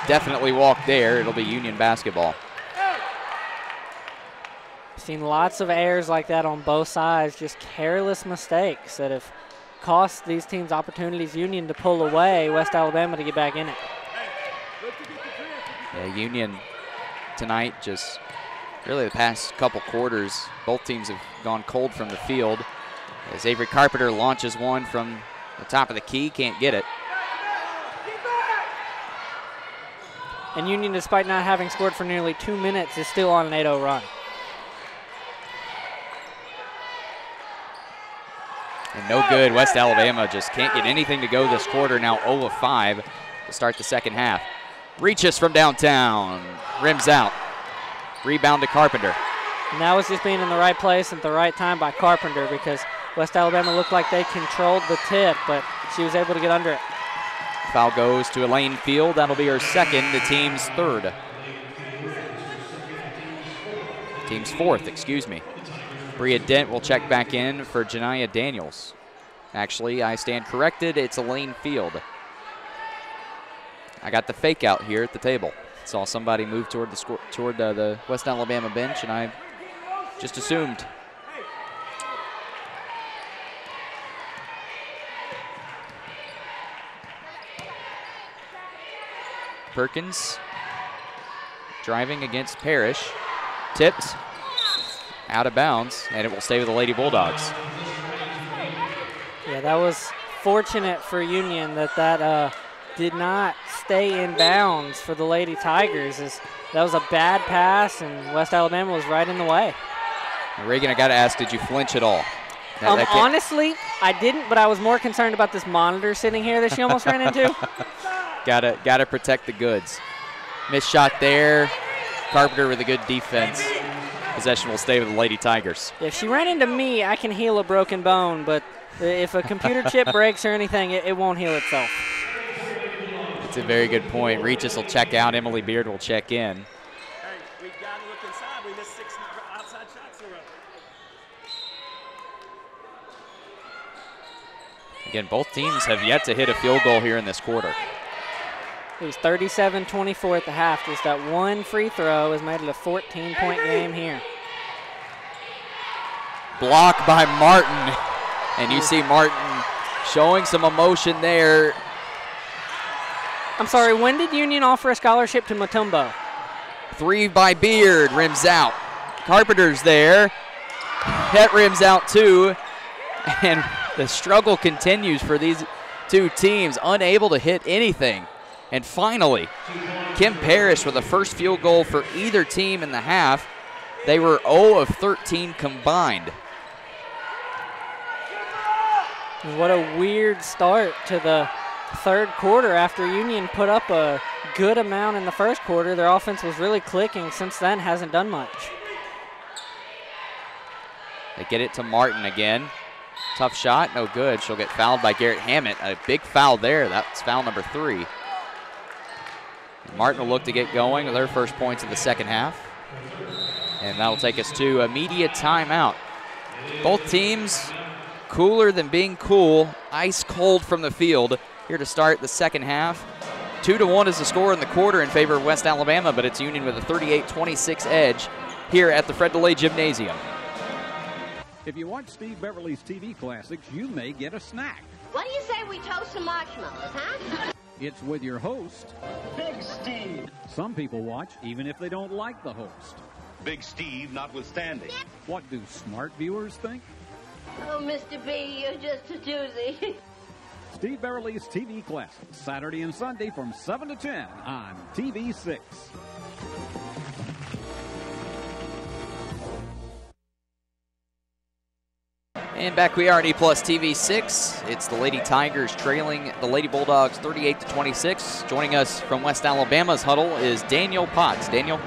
definitely walked there. It'll be Union basketball. Seen lots of errors like that on both sides, just careless mistakes that have cost these teams opportunities. Union to pull away, West Alabama to get back in it. Yeah, Union tonight, just really the past couple quarters, both teams have gone cold from the field. As Avery Carpenter launches one from the top of the key, can't get it. And Union, despite not having scored for nearly 2 minutes, is still on an 8-0 run. And no good. West Alabama just can't get anything to go this quarter. Now 0 of 5 to start the second half. Reaches from downtown. Rims out. Rebound to Carpenter. And that was just being in the right place at the right time by Carpenter because West Alabama looked like they controlled the tip, but she was able to get under it. Foul goes to Elaine Field. That'll be her second, the team's third. Team's fourth, excuse me. Bria Dent will check back in for Janiyah Daniels. Actually, I stand corrected. It's Elaine Field. I got the fake out here at the table. Saw somebody move toward the West Alabama bench, and I just assumed. Perkins driving against Parrish. Tipped. Out of bounds, and it will stay with the Lady Bulldogs. Yeah, that was fortunate for Union that did not stay in bounds for the Lady Tigers. That was a bad pass, and West Alabama was right in the way. Reagan, I got to ask, did you flinch at all? Honestly, I didn't, but I was more concerned about this monitor sitting here that she almost ran into. Gotta protect the goods. Missed shot there. Carpenter with a good defense. Possession will stay with the Lady Tigers. If she ran into me, I can heal a broken bone, but if a computer chip breaks or anything, it won't heal itself. That's a very good point. Regis will check out. Emily Beard will check in. Hey, we got to look inside. We missed 6 outside shots in a row. Again, both teams have yet to hit a field goal here in this quarter. It was 37-24 at the half. Just that one free throw has made it a 14-point game here. Block by Martin. And you see Martin showing some emotion there. I'm sorry, when did Union offer a scholarship to Mutombo? 3 by Beard, rims out. Carpenter's there. Het rims out too. And the struggle continues for these two teams, unable to hit anything. And finally, Kim Parrish with the first field goal for either team in the half. They were 0 of 13 combined. What a weird start to the third quarter after Union put up a good amount in the first quarter. Their offense was really clicking. Since then, hasn't done much. They get it to Martin again. Tough shot, no good. She'll get fouled by Garrett Hammett. A big foul there. That's foul number 3. Martin will look to get going with her first points of the second half. And that'll take us to a media timeout. Both teams cooler than being cool, ice cold from the field here to start the second half. 2-1 is the score in the quarter in favor of West Alabama, but it's Union with a 38-26 edge here at the Fred DeLay Gymnasium. If you watch Steve Beverly's TV classics, you may get a snack. What do you say we toast some marshmallows, huh? It's with your host, Big Steve. Some people watch even if they don't like the host. Big Steve notwithstanding. What do smart viewers think? Oh, Mr. B, you're just a doozy. Steve Beverly's TV Classics, Saturday and Sunday from 7 to 10 on TV6. And back we are on E-Plus TV6. It's the Lady Tigers trailing the Lady Bulldogs 38-26. Joining us from West Alabama's huddle is Daniel Potts. Daniel?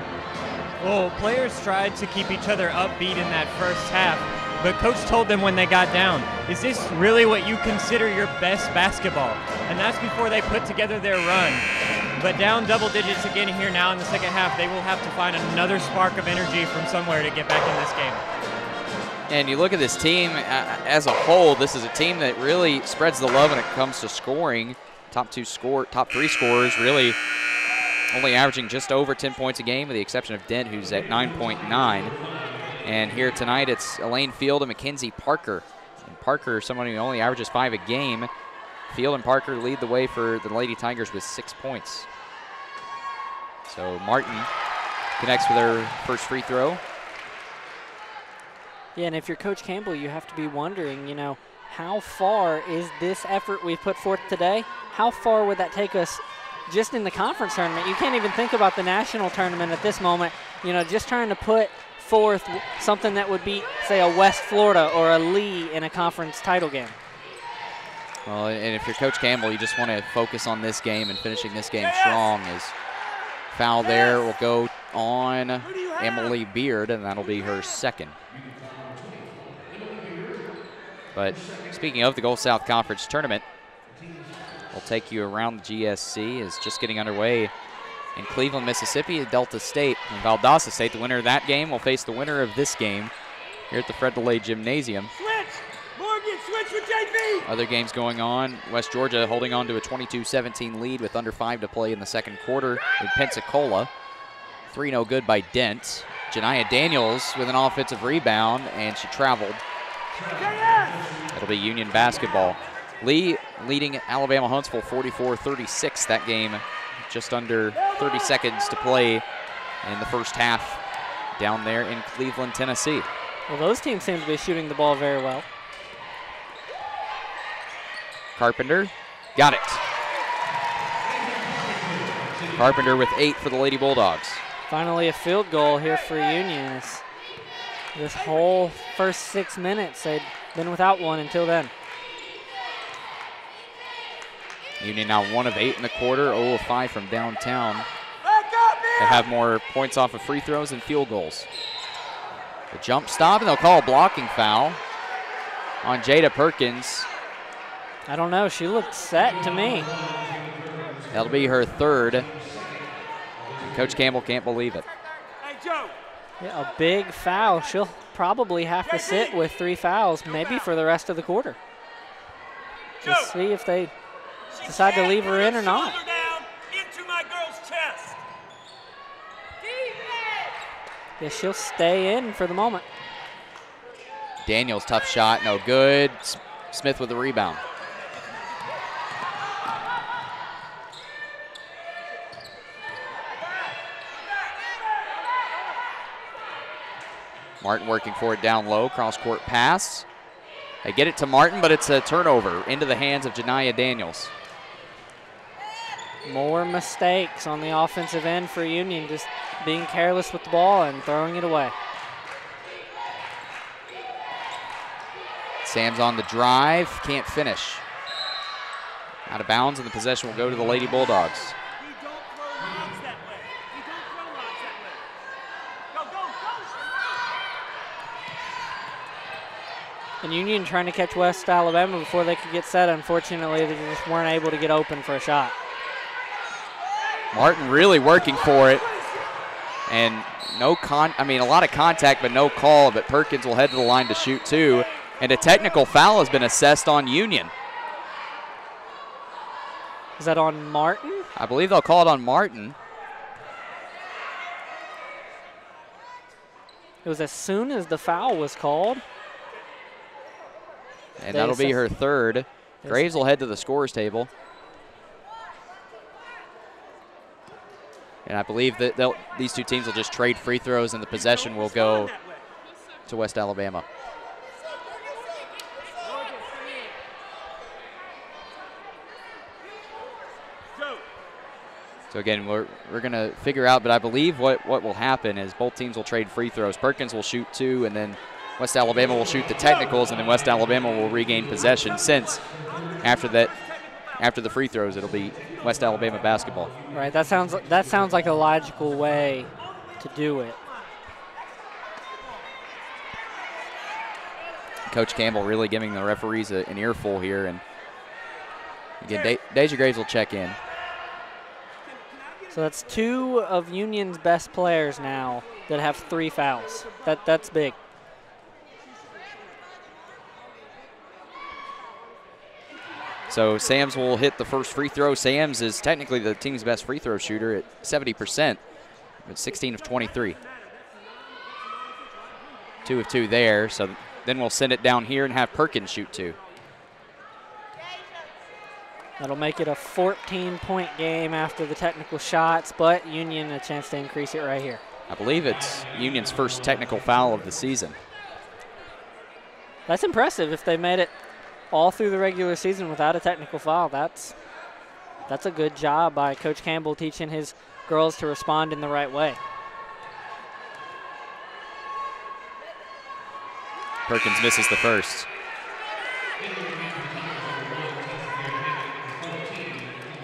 Well, players tried to keep each other upbeat in that first half, but Coach told them when they got down, is this really what you consider your best basketball? And that's before they put together their run. But down double digits again here now in the second half, they will have to find another spark of energy from somewhere to get back in this game. And you look at this team as a whole, this is a team that really spreads the love when it comes to scoring. Top 3 scorers really only averaging just over 10 points a game with the exception of Dent, who's at 9.9. And here tonight it's Elaine Field and Mackenzie Parker. And Parker, someone who only averages 5 a game. Field and Parker lead the way for the Lady Tigers with 6 points. So Martin connects with her first free throw. Yeah, and if you're Coach Campbell, you have to be wondering, you know, how far is this effort we've put forth today? How far would that take us just in the conference tournament? You can't even think about the national tournament at this moment. You know, just trying to put forth something that would beat, say, a West Florida or a Lee in a conference title game. Well, and if you're Coach Campbell, you just want to focus on this game and finishing this game strong. As foul there will go on Emily Beard, and that'll be her second. But speaking of the Gulf South Conference Tournament, we'll take you around the GSC. Is just getting underway in Cleveland, Mississippi at Delta State. And Valdosta State, the winner of that game, will face the winner of this game here at the Fred DeLay Gymnasium. Morgan, switch with JV! Other games going on. West Georgia holding on to a 22-17 lead with under 5 to play in the second quarter in Pensacola. 3 no good by Dent. Janiah Daniels with an offensive rebound, and she traveled. It'll be Union basketball. Lee leading Alabama Huntsville 44-36. That game just under 30 seconds to play in the first half down there in Cleveland, Tennessee. Well, those teams seem to be shooting the ball very well. Carpenter got it. Carpenter with 8 for the Lady Bulldogs. Finally a field goal here for Union. This whole first 6 minutes, they'd been without one until then. Union now 1 of 8 in the quarter, 0 of 5 from downtown. They have more points off of free throws than field goals. The jump stop, and they'll call a blocking foul on Jada Perkins. I don't know, she looked set to me. That'll be her 3rd. Coach Campbell can't believe it. Yeah, a big foul. She'll probably have to sit with 3 fouls, maybe for the rest of the quarter. Just see if they decide to leave her in or not. Yeah, she'll stay in for the moment. Daniels, tough shot, no good. Smith with the rebound. Martin working for it down low, cross-court pass. They get it to Martin, but it's a turnover into the hands of Janiyah Daniels. More mistakes on the offensive end for Union, just being careless with the ball and throwing it away. Sam's on the drive, can't finish. Out of bounds, and the possession will go to the Lady Bulldogs. And Union trying to catch West Alabama before they could get set. Unfortunately, they just weren't able to get open for a shot. Martin really working for it. And a lot of contact, but no call. But Perkins will head to the line to shoot 2. And a technical foul has been assessed on Union. Is that on Martin? I believe they'll call it on Martin. It was as soon as the foul was called. And that'll be her 3rd. Graves will head to the scorer's table. And I believe that these 2 teams will just trade free throws, and the possession will go to West Alabama. So again, we're going to figure out, but I believe what will happen is both teams will trade free throws. Perkins will shoot 2, and then West Alabama will shoot the technicals, and then West Alabama will regain possession, since after the free throws, it'll be West Alabama basketball. Right, that sounds like a logical way to do it. Coach Campbell really giving the referees an earful here, and again, Deja Graves will check in. So that's 2 of Union's best players now that have 3 fouls. That's big. So Sams will hit the first free throw. Sams is technically the team's best free throw shooter at 70%, but 16 of 23. 2 of 2 there, so then we'll send it down here and have Perkins shoot 2. That'll make it a 14-point game after the technical shots, but Union a chance to increase it right here. I believe it's Union's first technical foul of the season. That's impressive. If they made it all through the regular season without a technical foul, that's a good job by Coach Campbell teaching his girls to respond in the right way. Perkins misses the first.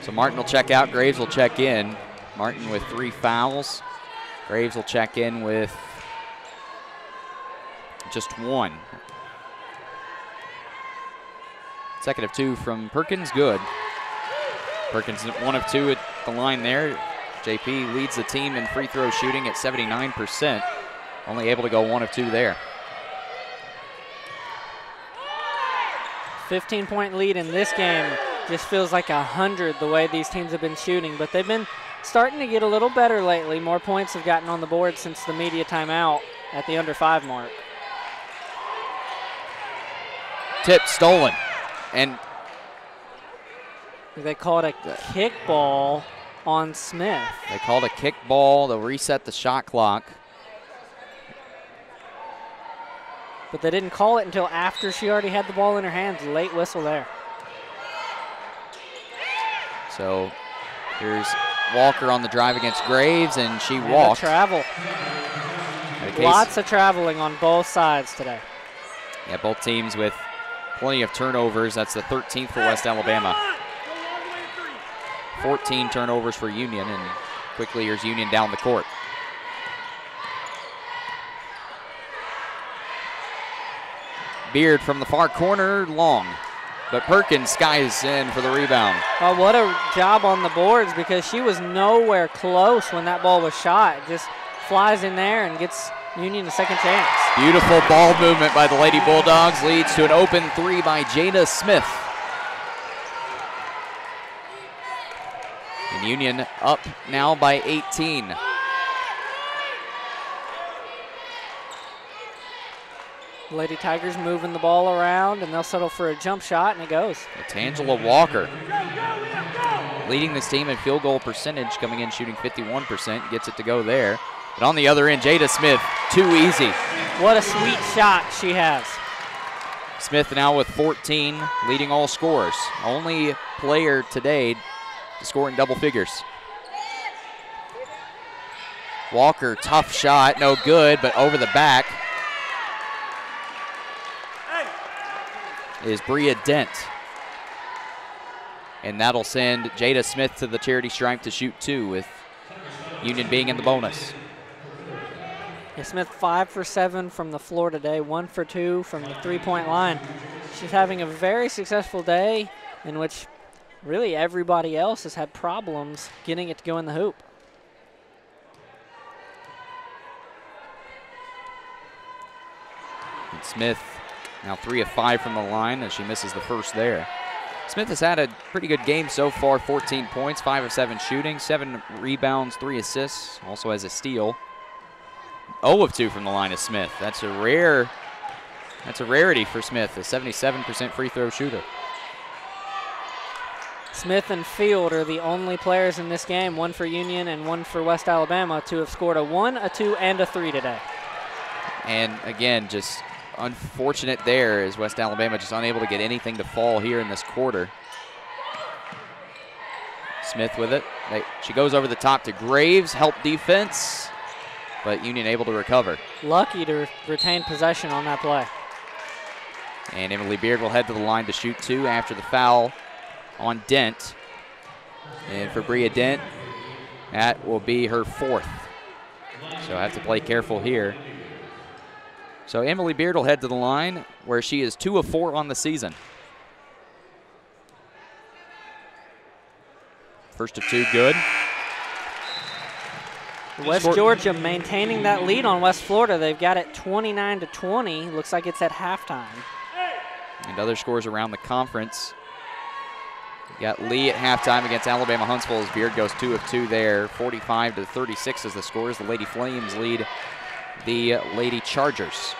So Martin will check out, Graves will check in. Martin with 3 fouls. Graves will check in with just 1. Second of 2 from Perkins, good. Perkins 1 of 2 at the line there. JP leads the team in free throw shooting at 79%. Only able to go 1 of 2 there. 15-point lead in this game just feels like 100 the way these teams have been shooting, but they've been starting to get a little better lately. More points have gotten on the board since the media timeout at the under 5 mark. Tip stolen. And they called a kick ball on Smith. They called a kick ball. They'll reset the shot clock. But they didn't call it until after she already had the ball in her hands. Late whistle there. So here's Walker on the drive against Graves, and she walked. Travel. Lots of traveling on both sides today. Yeah, both teams with plenty of turnovers. That's the 13th for West Alabama. 14 turnovers for Union, and quickly here's Union down the court. Beard from the far corner, long. But Perkins skies in for the rebound. Oh, what a job on the boards, because she was nowhere close when that ball was shot. Just flies in there and gets Union a second chance. Beautiful ball movement by the Lady Bulldogs, leads to an open three by Jada Smith. And Union up now by 18. Lady Tigers moving the ball around, and they'll settle for a jump shot, and it goes. Tangela Walker leading this team in field goal percentage, coming in shooting 51%, gets it to go there. But on the other end, Jada Smith, too easy. What a sweet shot she has. Smith now with 14, leading all scorers. Only player today to score in double figures. Walker, tough shot, no good, but over the back is Bria Dent. And that'll send Jada Smith to the charity stripe to shoot two, with Union being in the bonus. Yeah, Smith 5 for 7 from the floor today, 1 for 2 from the three-point line. She's having a very successful day in which really everybody else has had problems getting it to go in the hoop. And Smith now 3 of 5 from the line as she misses the first there. Smith has had a pretty good game so far, 14 points, 5 of 7 shooting, 7 rebounds, 3 assists, also has a steal. 0 of 2 from the line is Smith. That's a rarity for Smith, a 77% free throw shooter. Smith and Field are the only players in this game, 1 for Union and 1 for West Alabama, to have scored a 1, a 2, and a 3 today. And again, just unfortunate there is West Alabama just unable to get anything to fall here in this quarter. Smith with it. She goes over the top to Graves, help defense, but Union able to recover. Lucky to retain possession on that play. And Emily Beard will head to the line to shoot two after the foul on Dent. And for Bria Dent, that will be her 4th. So I have to play careful here. So Emily Beard will head to the line, where she is 2 of 4 on the season. First of 2, good. West Georgia maintaining that lead on West Florida. They've got it 29-20. Looks like it's at halftime. And other scores around the conference. You got Lee at halftime against Alabama Huntsville as Beard goes 2 of 2 there. 45-36 is the score as the Lady Flames lead the Lady Chargers.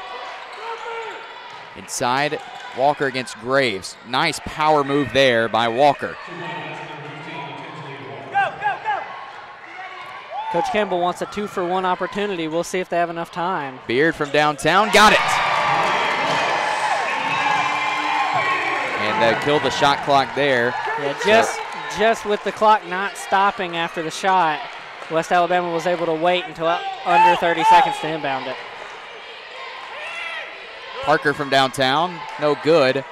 Inside, Walker against Graves. Nice power move there by Walker. Coach Campbell wants a 2-for-1 opportunity. We'll see if they have enough time. Beard from downtown, got it. And killed the shot clock there. Yeah, just with the clock not stopping after the shot, West Alabama was able to wait until under 30 seconds to inbound it. Parker from downtown, no good.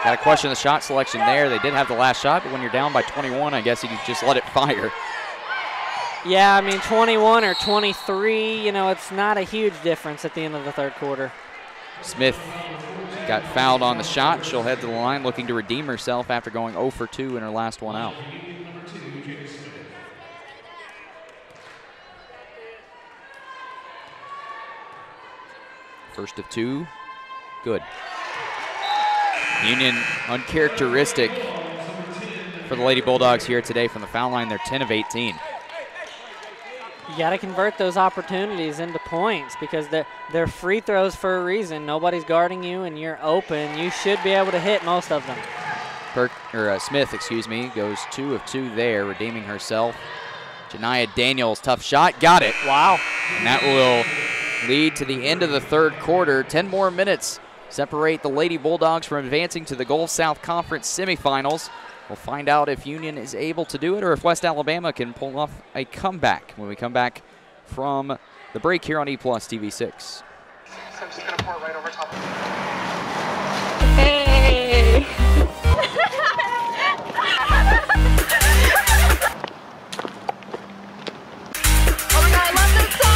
Got to question the shot selection there. They did have the last shot, but when you're down by 21, I guess you just let it fire. Yeah, I mean, 21 or 23, you know, it's not a huge difference at the end of the third quarter. Smith got fouled on the shot. She'll head to the line looking to redeem herself after going 0 for 2 in her last one out. First of 2, good. Union uncharacteristic for the Lady Bulldogs here today from the foul line. They're 10 of 18. You got to convert those opportunities into points because they're free throws for a reason. Nobody's guarding you and you're open. You should be able to hit most of them. Smith, goes 2 of 2 there, redeeming herself. Janiyah Daniels, tough shot, got it. Wow. And that will lead to the end of the third quarter. 10 more minutes separate the Lady Bulldogs from advancing to the Gulf South Conference semifinals. We'll find out if Union is able to do it or if West Alabama can pull off a comeback when we come back from the break here on E+ TV 6. So I'm just going to pour it right over top of it. Hey! Oh my God, I love this song!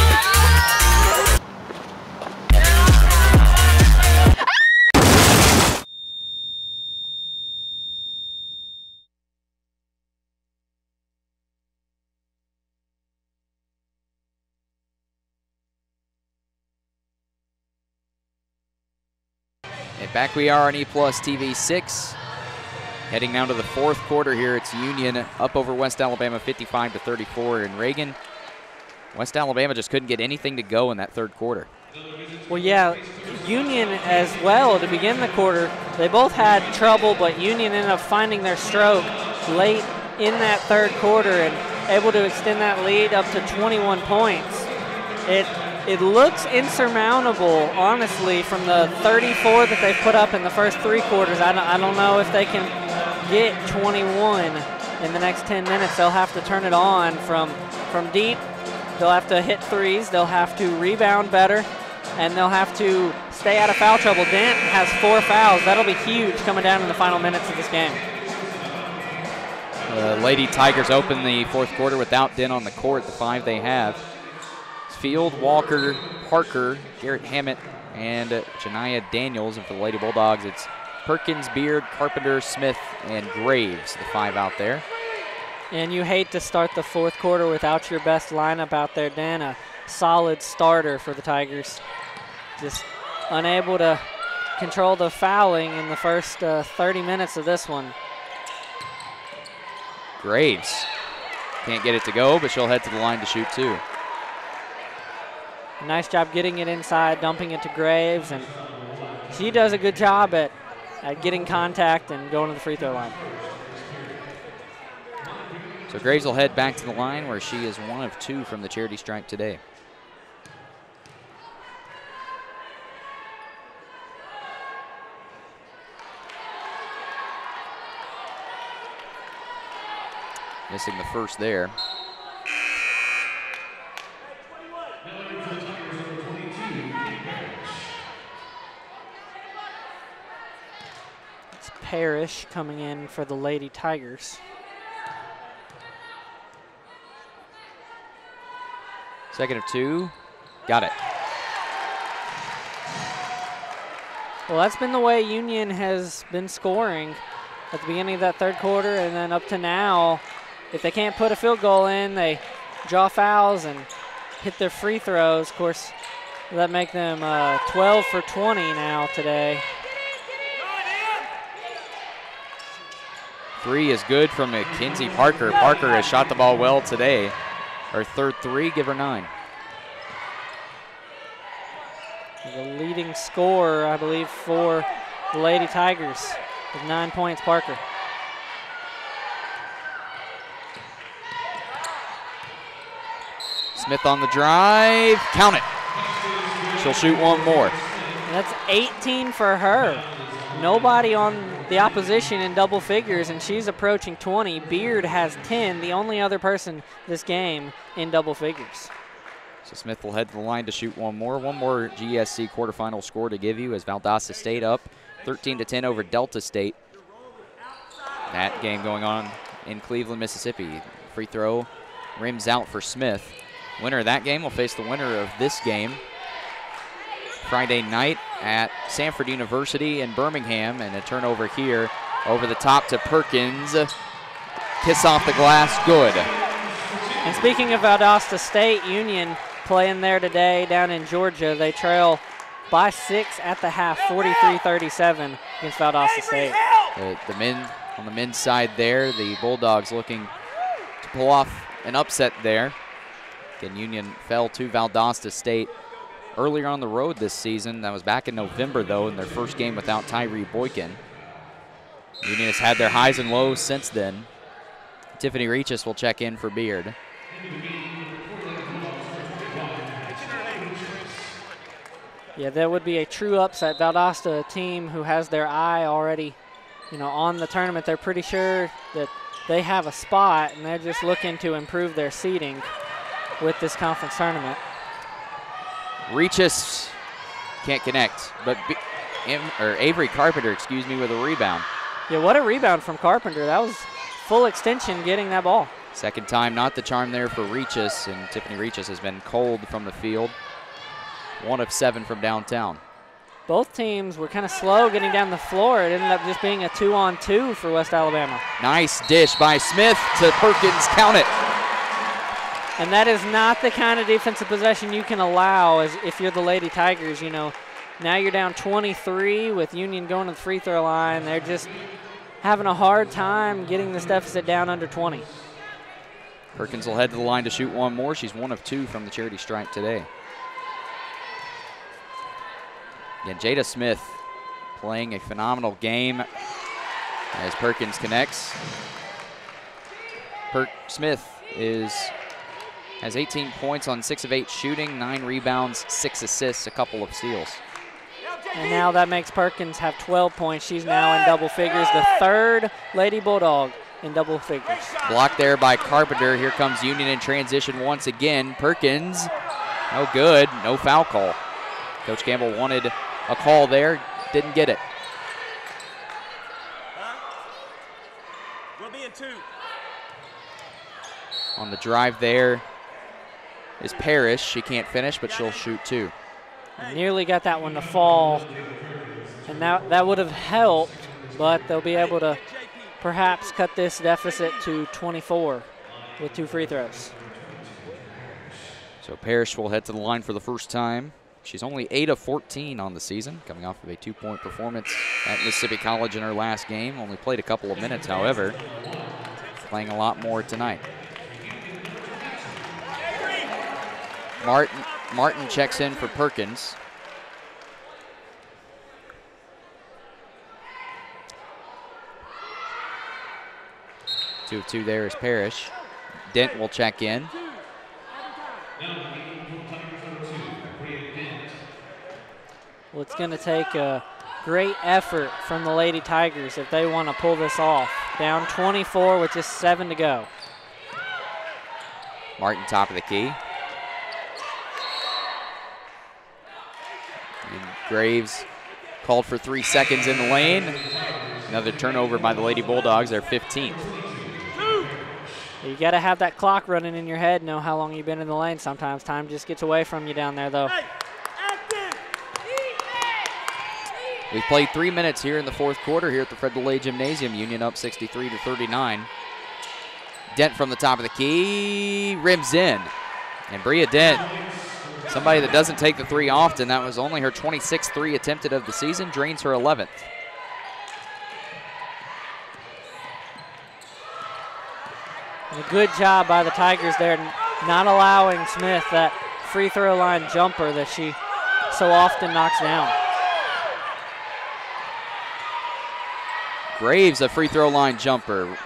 And back we are on E+ TV 6. Heading now to the fourth quarter here. It's Union up over West Alabama 55-34 in Reagan. West Alabama just couldn't get anything to go in that third quarter. Well, yeah, Union as well to begin the quarter. They both had trouble, but Union ended up finding their stroke late in that third quarter and able to extend that lead up to 21 points. It looks insurmountable, honestly, from the 34 that they've put up in the first three quarters. I don't know if they can get 21 in the next 10 minutes. They'll have to turn it on from deep. They'll have to hit threes. They'll have to rebound better, and they'll have to stay out of foul trouble. Dent has 4 fouls. That'll be huge coming down in the final minutes of this game. The Lady Tigers open the fourth quarter without Dent on the court, the 5 they have. Field, Walker, Parker, Garrett Hammett, and Janiah Daniels. And for the Lady Bulldogs, it's Perkins, Beard, Carpenter, Smith, and Graves, the 5 out there. And you hate to start the fourth quarter without your best lineup out there, Dan. A solid starter for the Tigers. Just unable to control the fouling in the first 30 minutes of this one. Graves can't get it to go, but she'll head to the line to shoot 2. Nice job getting it inside, dumping it to Graves, and she does a good job at getting contact and going to the free throw line. So Graves will head back to the line where she is 1 of 2 from the charity stripe today. Missing the first there. It's Parrish coming in for the Lady Tigers. Second of 2. Got it. Well, that's been the way Union has been scoring at the beginning of that third quarter, and then up to now. If they can't put a field goal in, they draw fouls and hit their free throws. Of course, that make them 12 for 20 now today. 3 is good from Mackenzie Parker. Parker has shot the ball well today. Her third 3, give her 9. The leading scorer, I believe, for the Lady Tigers with 9 points, Parker. Smith on the drive, count it. She'll shoot 1 more. That's 18 for her. Nobody on the opposition in double figures, and she's approaching 20. Beard has 10, the only other person this game in double figures. So Smith will head to the line to shoot 1 more. 1 more GSC quarterfinal score to give you as Valdosta State up 13-10 over Delta State. That game going on in Cleveland, Mississippi. Free throw rims out for Smith. Winner of that game will face the winner of this game Friday night at Samford University in Birmingham, and a turnover here over the top to Perkins. Kiss off the glass, good. And speaking of Valdosta State, Union playing there today down in Georgia. They trail by 6 at the half, 43-37 against Valdosta State. The men on the men's side there, the Bulldogs looking to pull off an upset there. Again, Union fell to Valdosta State earlier on the road this season. That was back in November, though, in their first game without Tyree Boykin. Union has had their highs and lows since then. Tiffany Reaches will check in for Beard. Yeah, that would be a true upset. Valdosta, a team who has their eye already on the tournament. They're pretty sure that they have a spot, and they're just looking to improve their seeding with this conference tournament. Regis can't connect, but Avery Carpenter, with a rebound. Yeah, what a rebound from Carpenter. That was full extension getting that ball. Second time, not the charm there for Regis, and Tiffany Regis has been cold from the field. 1 of 7 from downtown. Both teams were kind of slow getting down the floor. It ended up just being a 2-on-2 for West Alabama. Nice dish by Smith to Perkins, count it. And that is not the kind of defensive possession you can allow as if you're the Lady Tigers. Now you're down 23 with Union going to the free throw line. They're just having a hard time getting this deficit down under 20. Perkins will head to the line to shoot one more. She's 1 of 2 from the charity stripe today. Yeah, Jada Smith playing a phenomenal game as Perkins connects. Smith has 18 points on 6 of 8 shooting, 9 rebounds, 6 assists, a couple of steals. And now that makes Perkins have 12 points. She's now in double figures, the 3rd Lady Bulldog in double figures. Blocked there by Carpenter. Here comes Union in transition once again. Perkins, no good, no foul call. Coach Campbell wanted a call there, didn't get it. We'll be in 2. On the drive there is Parrish. She can't finish, but she'll shoot 2. Nearly got that one to fall, and that would have helped, but they'll be able to perhaps cut this deficit to 24 with 2 free throws. So Parrish will head to the line for the first time. She's only 8 of 14 on the season, coming off of a 2-point performance at Mississippi College in her last game. Only played a couple of minutes, however, playing a lot more tonight. Martin checks in for Perkins. Two of 2 there is Parrish. Dent will check in. Well, it's going to take a great effort from the Lady Tigers if they want to pull this off. Down 24 with just 7 to go. Martin top of the key. And Graves called for 3 seconds in the lane. Another turnover by the Lady Bulldogs, their 15th. You got to have that clock running in your head, know how long you've been in the lane sometimes. Time just gets away from you down there, though. We've played 3 minutes here in the 4th quarter here at the Fred DeLay Gymnasium. Union up 63-39. Dent from the top of the key, rims in. And Bria Dent, somebody that doesn't take the 3 often, that was only her 26th 3 attempted of the season, drains her 11th. A good job by the Tigers there, not allowing Smith that free throw line jumper that she so often knocks down. Graves, a free throw line jumper,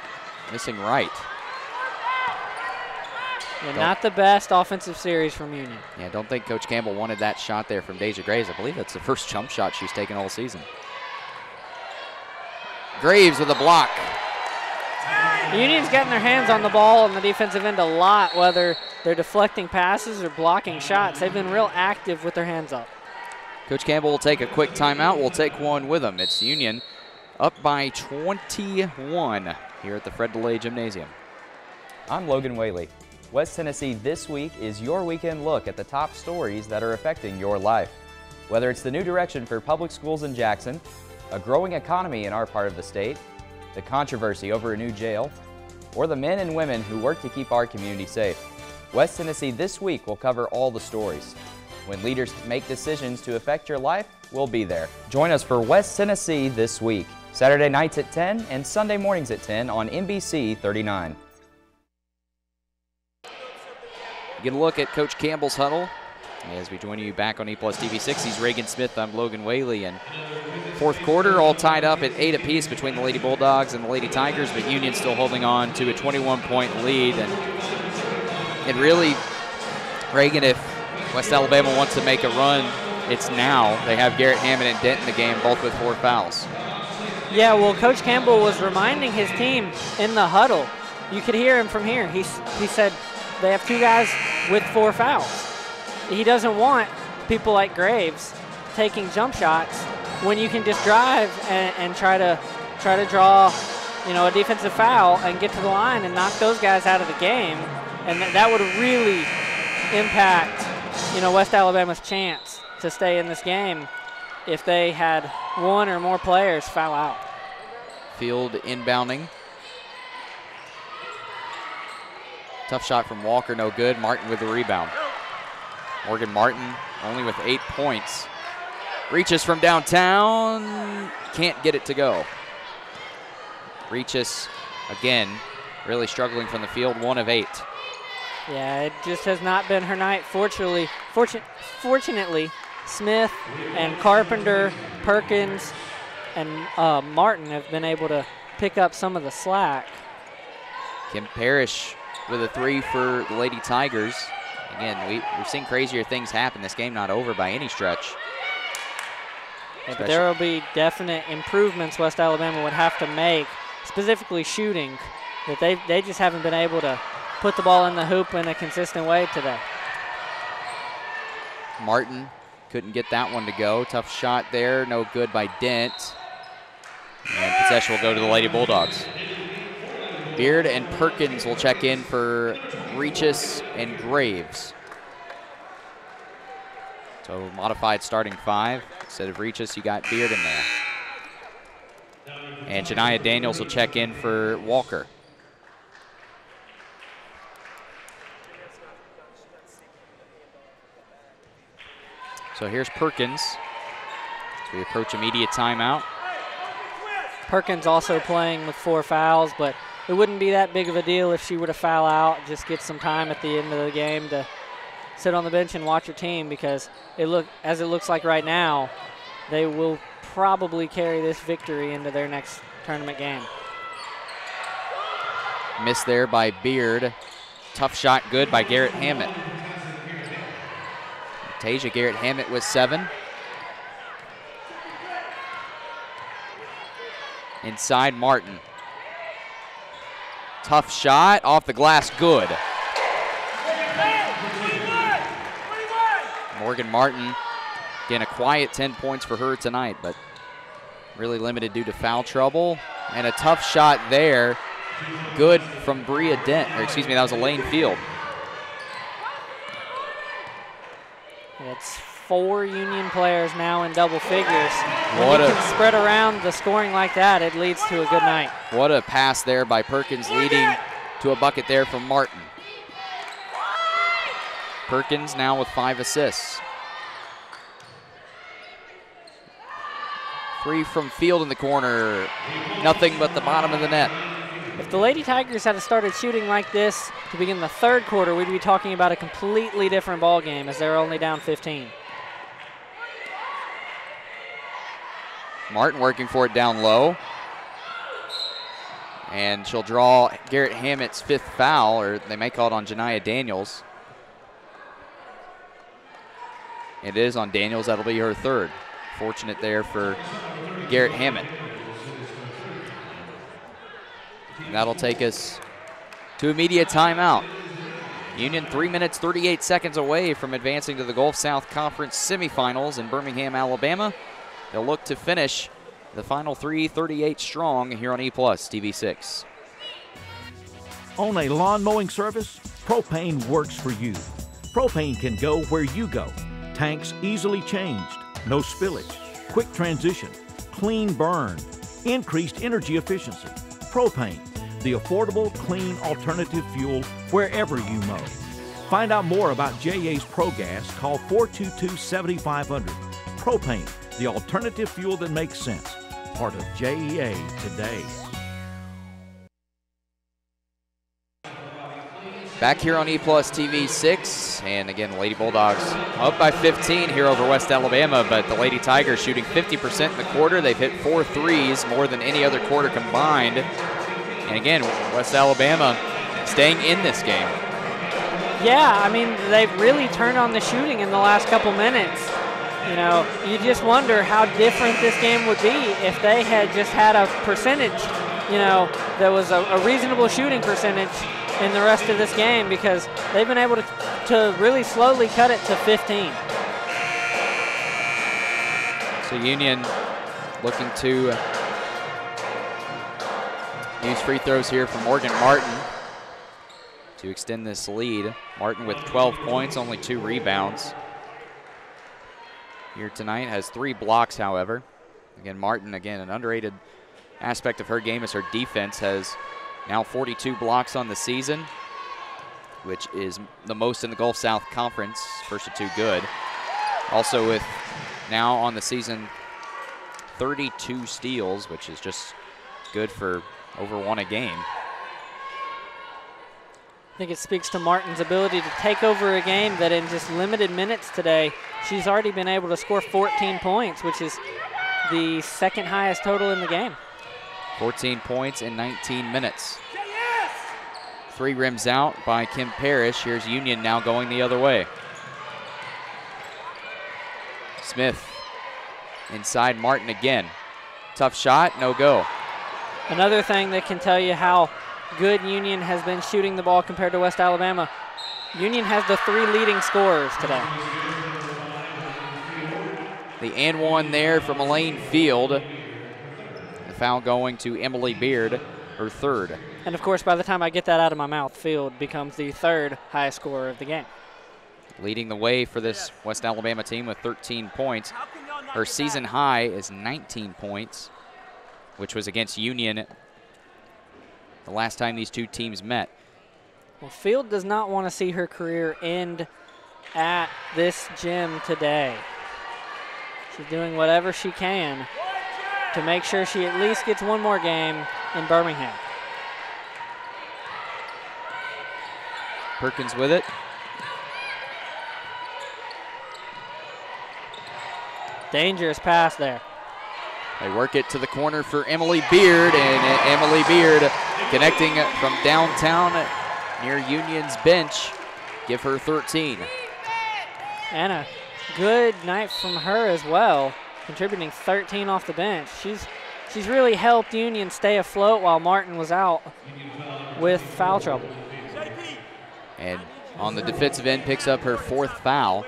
missing right. Yeah, not the best offensive series from Union. Yeah, don't think Coach Campbell wanted that shot there from Deja Graves. I believe that's the first jump shot she's taken all season. Graves with a block. Union's getting their hands on the ball on the defensive end a lot, whether they're deflecting passes or blocking shots. They've been real active with their hands up. Coach Campbell will take a quick timeout. We'll take one with him. It's Union up by 21 here at the Fred DeLay Gymnasium. I'm Logan Whaley. West Tennessee This Week is your weekend look at the top stories that are affecting your life. Whether it's the new direction for public schools in Jackson, a growing economy in our part of the state, the controversy over a new jail, or the men and women who work to keep our community safe, West Tennessee This Week will cover all the stories. When leaders make decisions to affect your life, we'll be there. Join us for West Tennessee This Week, Saturday nights at 10 and Sunday mornings at 10 on NBC 39. Get a look at Coach Campbell's huddle as we join you back on E+ TV 6. He's Reagan Smith. I'm Logan Whaley. And 4th quarter all tied up at 8 apiece between the Lady Bulldogs and the Lady Tigers, but Union still holding on to a 21-point lead. And really, Reagan, if West Alabama wants to make a run, it's now. They have Garrett Hammond and Dent in the game, both with 4 fouls. Yeah, well, Coach Campbell was reminding his team in the huddle. You could hear him from here. He said they have 2 guys with 4 fouls. He doesn't want people like Graves taking jump shots when you can just drive and try to draw, a defensive foul and get to the line and knock those guys out of the game. And that would really impact, West Alabama's chance to stay in this game if they had 1 or more players foul out. Field inbounding. Tough shot from Walker, no good. Martin with the rebound. Morgan Martin only with 8 points. Reaches from downtown, can't get it to go. Reaches, again, really struggling from the field, 1 of 8. Yeah, it just has not been her night. Fortunately, Smith and Carpenter, Perkins, and Martin have been able to pick up some of the slack. Kim Parrish with a 3 for the Lady Tigers. Again, we've seen crazier things happen. This game not over by any stretch. Yeah, but there will be definite improvements West Alabama would have to make, specifically shooting, that they just haven't been able to put the ball in the hoop in a consistent way today. Martin couldn't get that one to go. Tough shot there, no good by Dent. And possession will go to the Lady Bulldogs. Beard and Perkins will check in for Reaches and Graves. So modified starting 5. Instead of Reaches, you got Beard in there. And Janiah Daniels will check in for Walker. So here's Perkins. As we approach immediate timeout. Perkins also playing with 4 fouls, but it wouldn't be that big of a deal if she were to foul out, just get some time at the end of the game to sit on the bench and watch her team, because as it looks like right now, they will probably carry this victory into their next tournament game. Missed there by Beard. Tough shot good by Garrett Hammett. Tasia Garrett Hammett with 7. Inside Martin. Tough shot off the glass, good. Morgan Martin, again, a quiet 10 points for her tonight, but really limited due to foul trouble. And a tough shot there, good from Bria Dent, or excuse me, that was Elaine Field. It's 4 Union players now in double figures. When you can spread around the scoring like that, it leads to a good night. What a pass there by Perkins, leading to a bucket there from Martin. Perkins now with 5 assists. 3 from Field in the corner. Nothing but the bottom of the net. If the Lady Tigers had started shooting like this to begin the 3rd quarter, we'd be talking about a completely different ball game, as they're only down 15. Martin working for it down low. And she'll draw Garrett Hammett's 5th foul, or they may call it on Janiah Daniels. It is on Daniels, that'll be her 3rd. Fortunate there for Garrett Hammett. And that'll take us to immediate timeout. Union 3 minutes, 38 seconds away from advancing to the Gulf South Conference semifinals in Birmingham, Alabama. They'll look to finish the final 3, 38 strong here on E+ TV6. On a lawn mowing service, propane works for you. Propane can go where you go. Tanks easily changed, no spillage, quick transition, clean burn, increased energy efficiency. Propane, the affordable, clean alternative fuel wherever you mow. Find out more about JA's ProGas. Call 422-7500. Propane, the alternative fuel that makes sense. Part of JEA today. Back here on E+ TV6, and again, Lady Bulldogs up by 15 here over West Alabama, but the Lady Tigers shooting 50% in the quarter. They've hit 4 threes, more than any other quarter combined. And again, West Alabama staying in this game. Yeah, I mean, they've really turned on the shooting in the last couple minutes. You know, you just wonder how different this game would be if they had just had a percentage, you know, that was a reasonable shooting percentage in the rest of this game, because they've been able to really slowly cut it to 15. So Union looking to use free throws here for Morgan Martin to extend this lead. Martin with 12 points, only 2 rebounds here tonight. Has 3 blocks, however. Again, Martin, again, an underrated aspect of her game is her defense. Has now 42 blocks on the season, which is the most in the Gulf South Conference. First of 2 good. Also with now on the season 32 steals, which is just good for over 1 a game. I think it speaks to Martin's ability to take over a game that in just limited minutes today, she's already been able to score 14 points, which is the 2nd highest total in the game. 14 points in 19 minutes. 3 rims out by Kim Parrish. Here's Union now going the other way. Smith inside Martin again. Tough shot, no go. Another thing that can tell you how good Union has been shooting the ball compared to West Alabama. Union has the 3 leading scorers today. The and one there from Elaine Field. The foul going to Emily Beard, her 3rd. And of course, by the time I get that out of my mouth, Field becomes the 3rd highest scorer of the game. Leading the way for this West Alabama team with 13 points. Her season high is 19 points, which was against Union the last time these 2 teams met. Well, Field does not want to see her career end at this gym today. She's doing whatever she can to make sure she at least gets 1 more game in Birmingham. Perkins with it. Dangerous pass there. They work it to the corner for Emily Beard, and Emily Beard connecting from downtown near Union's bench. Give her 13. And a good night from her as well, contributing 13 off the bench. She's really helped Union stay afloat while Martin was out with foul trouble. And on the defensive end, picks up her 4th foul.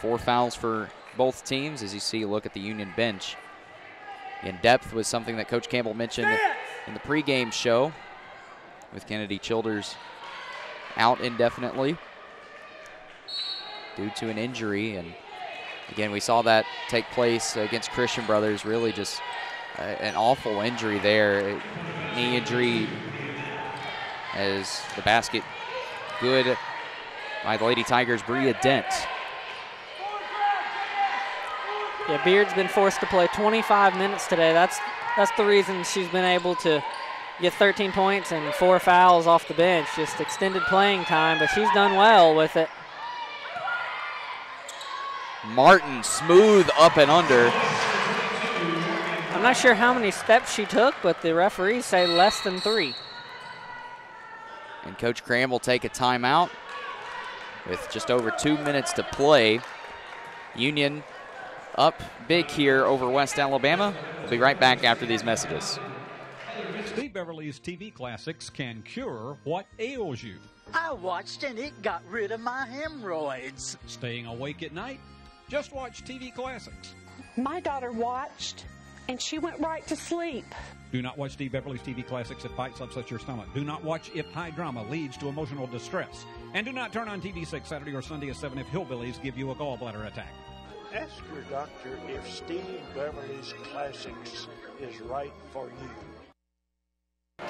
4 fouls for both teams, as you see a look at the Union bench. In depth was something that Coach Campbell mentioned in the pregame show, with Kennedy Childers out indefinitely due to an injury. And again, we saw that take place against Christian Brothers. Really just an awful injury there. Knee injury as the basket good by the Lady Tigers' Bria Dent. Yeah, Beard's been forced to play 25 minutes today. That's the reason she's been able to get 13 points and 4 fouls off the bench. Just extended playing time, but she's done well with it. Martin smooth up and under. I'm not sure how many steps she took, but the referees say less than 3. And Coach Cram will take a timeout with just over 2 minutes to play. Union up big here over West Alabama. We'll be right back after these messages. Steve Beverly's TV Classics can cure what ails you. I watched and it got rid of my hemorrhoids. Staying awake at night? Just watch TV Classics. My daughter watched and she went right to sleep. Do not watch Steve Beverly's TV Classics. It bites upsets your stomach. Do not watch if high drama leads to emotional distress. And do not turn on TV6 Saturday or Sunday at 7 if hillbillies give you a gallbladder attack. Ask your doctor if Steve Beverly's Classics is right for you.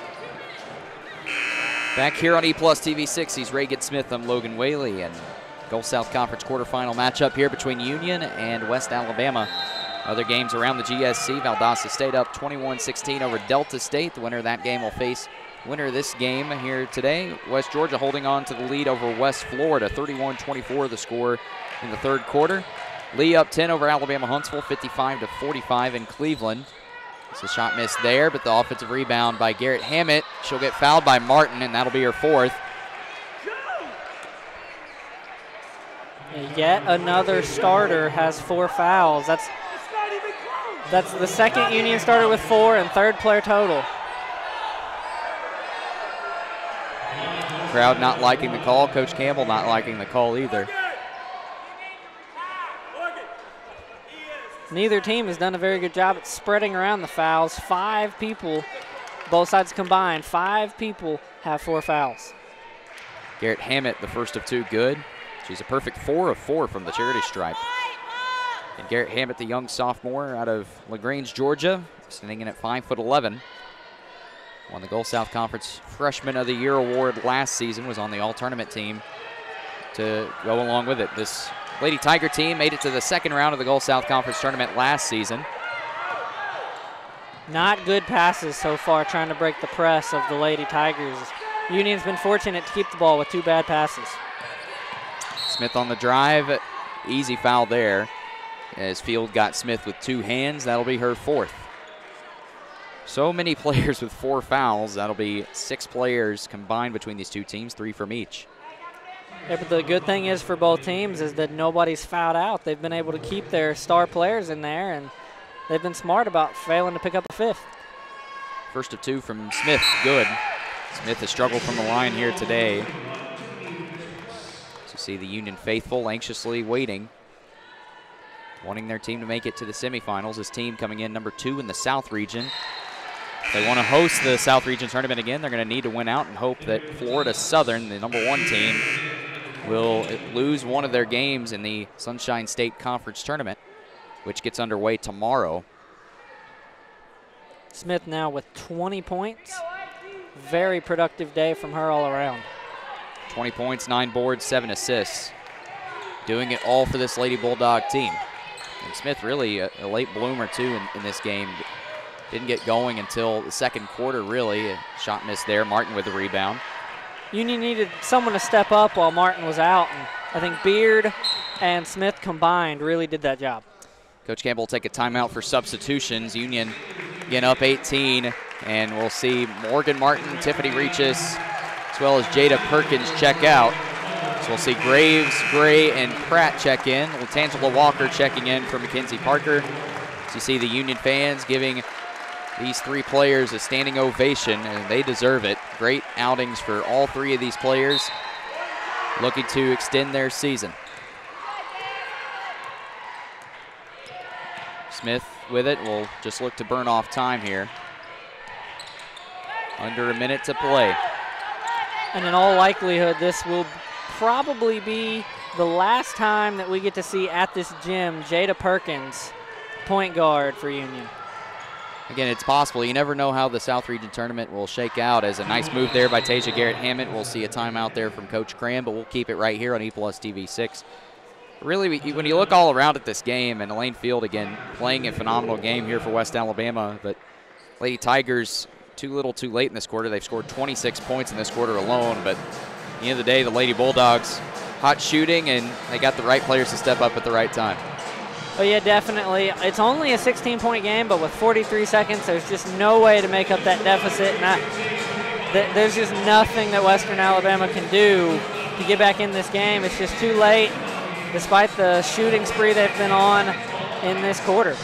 Back here on E-Plus TV6, he's Reagan Smith. I'm Logan Whaley. And Gulf South Conference quarterfinal matchup here between Union and West Alabama. Other games around the GSC, Valdosta State up 21-16 over Delta State. The winner of that game will face winner this game here today. West Georgia holding on to the lead over West Florida, 31-24 the score in the 3rd quarter. Lee up 10 over Alabama Huntsville, 55-45 in Cleveland. It's a shot missed there, but the offensive rebound by Garrett Hammett. She'll get fouled by Martin, and that'll be her 4th. Yet another starter has 4 fouls. That's the second Union starter with 4 and third player total. Crowd not liking the call. Coach Campbell not liking the call either. Neither team has done a very good job at spreading around the fouls. 5 people, both sides combined, 5 people have 4 fouls. Garrett Hammett, the first of 2, good. She's a perfect 4 of 4 from the charity stripe. And Garrett Hammett, the young sophomore out of LaGrange, Georgia, standing in at 5'11". Won the Gulf South Conference Freshman of the Year award last season, was on the all-tournament team to go along with it. This Lady Tiger team made it to the second round of the Gulf South Conference tournament last season. Not good passes so far trying to break the press of the Lady Tigers. Union's been fortunate to keep the ball with 2 bad passes. Smith on the drive, easy foul there. As Field got Smith with 2 hands, that'll be her 4th. So many players with 4 fouls. That'll be 6 players combined between these 2 teams, 3 from each. Yeah, but the good thing is for both teams is that nobody's fouled out. They've been able to keep their star players in there, and they've been smart about failing to pick up a 5th. First of 2 from Smith, good. Smith has struggled from the line here today. So you see the Union faithful anxiously waiting, wanting their team to make it to the semifinals. This team coming in number 2 in the South region. If they want to host the South region tournament again, they're going to need to win out and hope that Florida Southern, the number 1 team, will lose one of their games in the Sunshine State Conference tournament, which gets underway tomorrow. Smith now with 20 points. Very productive day from her all around. 20 points, 9 boards, 7 assists. Doing it all for this Lady Bulldog team. And Smith really a late bloomer too in this game. Didn't get going until the second quarter, really. A shot miss there. Martin with the rebound. Union needed someone to step up while Martin was out, and I think Beard and Smith combined really did that job. Coach Campbell will take a timeout for substitutions. Union again up 18, and we'll see Morgan Martin, Tiffany Reaches, as well as Jada Perkins check out. So we'll see Graves, Gray, and Pratt check in. Tangela Walker checking in for Mackenzie Parker. So you see the Union fans giving these 3 players a standing ovation, and they deserve it. Great outings for all 3 of these players, looking to extend their season. Smith with it. We'll just look to burn off time here. Under a minute to play. And in all likelihood, this will probably be the last time that we get to see at this gym Jada Perkins, point guard for Union. Again, it's possible. You never know how the South Region tournament will shake out. As a nice move there by Tasia Garrett Hammett. We'll see a timeout there from Coach Cram, but we'll keep it right here on E+ TV 6. Really, when you look all around at this game, and Elaine Field, again, playing a phenomenal game here for West Alabama, but Lady Tigers, too little too late in this quarter. They've scored 26 points in this quarter alone, but at the end of the day, the Lady Bulldogs, hot shooting, and they got the right players to step up at the right time. Oh, yeah, definitely. It's only a 16-point game, but with 43 seconds, there's just no way to make up that deficit. And there's just nothing that Western Alabama can do to get back in this game. It's just too late, despite the shooting spree they've been on in this quarter.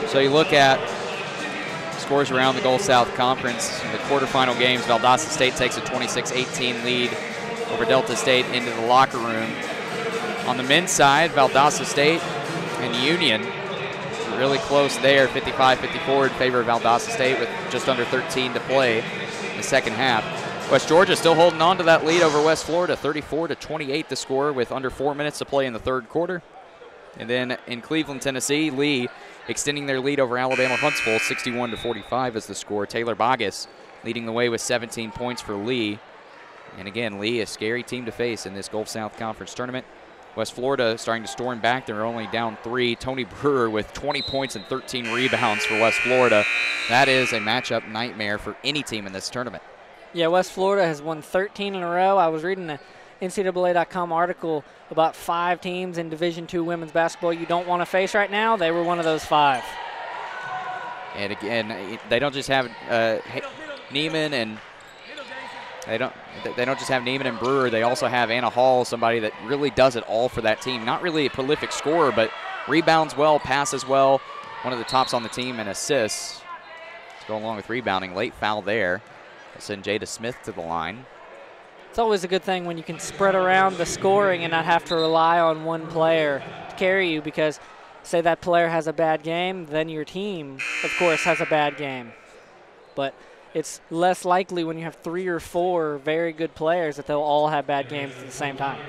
So you look at scores around the Gulf South Conference. In the quarterfinal games, Valdosta State takes a 26-18 lead over Delta State into the locker room. On the men's side, Valdosta State and Union really close there, 55-54 in favor of Valdosta State with just under 13 to play in the second half. West Georgia still holding on to that lead over West Florida, 34-28 the score with under 4 minutes to play in the third quarter. And then in Cleveland, Tennessee, Lee extending their lead over Alabama Huntsville, 61-45 is the score. Taylor Bogus leading the way with 17 points for Lee. And again, Lee, a scary team to face in this Gulf South Conference tournament. West Florida starting to storm back. They're only down 3. Tony Brewer with 20 points and 13 rebounds for West Florida. That is a matchup nightmare for any team in this tournament. Yeah, West Florida has won 13 in a row. I was reading a NCAA.com article about 5 teams in Division II women's basketball you don't want to face right now. They were one of those 5. And again, they don't just have Neiman and They don't just have Neiman and Brewer. They also have Anna Hall, somebody that really does it all for that team. Not really a prolific scorer, but rebounds well, passes well. One of the tops on the team in assists. To go along with rebounding. Late foul there. We'll send Jada Smith to the line. It's always a good thing when you can spread around the scoring and not have to rely on one player to carry you, because say that player has a bad game, then your team, of course, has a bad game. But it's less likely when you have 3 or 4 very good players that they'll all have bad games at the same time.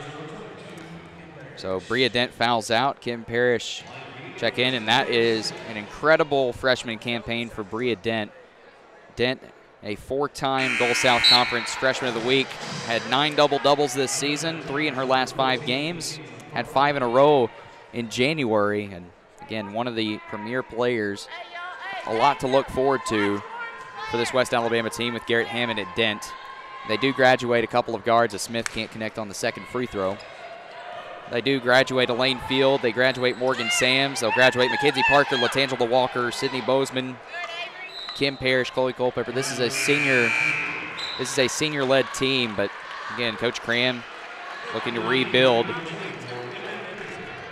So Bria Dent fouls out. Kim Parrish check in, and that is an incredible freshman campaign for Bria Dent. Dent, a 4-time Gulf South Conference Freshman of the Week, had 9 double-doubles this season, 3 in her last 5 games, had 5 in a row in January, and again, one of the premier players. A lot to look forward to for this West Alabama team with Garrett Hammond at Dent. They do graduate a couple of guards as Smith can't connect on the second free throw. They do graduate Elaine Field. They graduate Morgan Sams. They'll graduate Mackenzie Parker, Latangela Walker, Sydney Bozeman, Kim Parrish, Chloe Culpepper. This is a senior-led team, but again, Coach Cram looking to rebuild.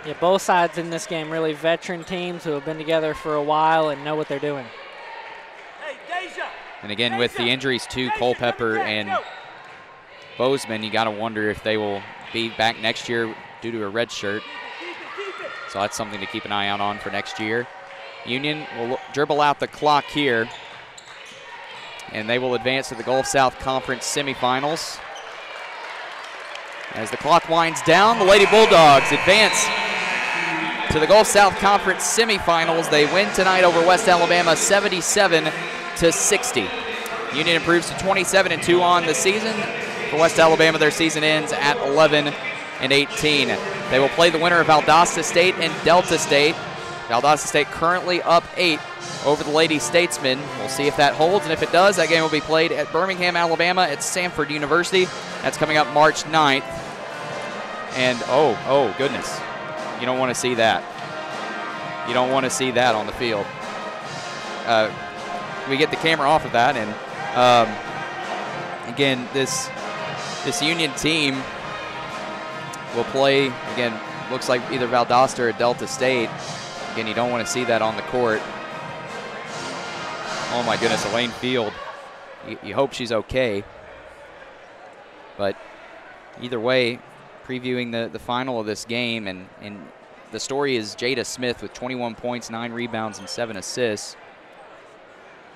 Yeah, both sides in this game really veteran teams who have been together for a while and know what they're doing. And again, with the injuries to Culpepper and Bozeman, you got to wonder if they will be back next year due to a red shirt. So that's something to keep an eye out on for next year. Union will dribble out the clock here, and they will advance to the Gulf South Conference semifinals. As the clock winds down, the Lady Bulldogs advance to the Gulf South Conference semifinals. They win tonight over West Alabama 77-60. Union improves to 27-2 on the season. For West Alabama, their season ends at 11-18. They will play the winner of Valdosta State and Delta State. Valdosta State currently up 8 over the Lady Statesmen. We'll see if that holds, and if it does, that game will be played at Birmingham, Alabama at Samford University. That's coming up March 9th. And oh goodness, you don't want to see that. You don't want to see that on the field. We get the camera off of that, and again, this Union team will play, again, looks like either Valdosta or Delta State. Again, you don't want to see that on the court. Oh my goodness, Elaine Field. You hope she's okay. But either way, previewing the final of this game, and the story is Jada Smith with 21 points, 9 rebounds, and 7 assists.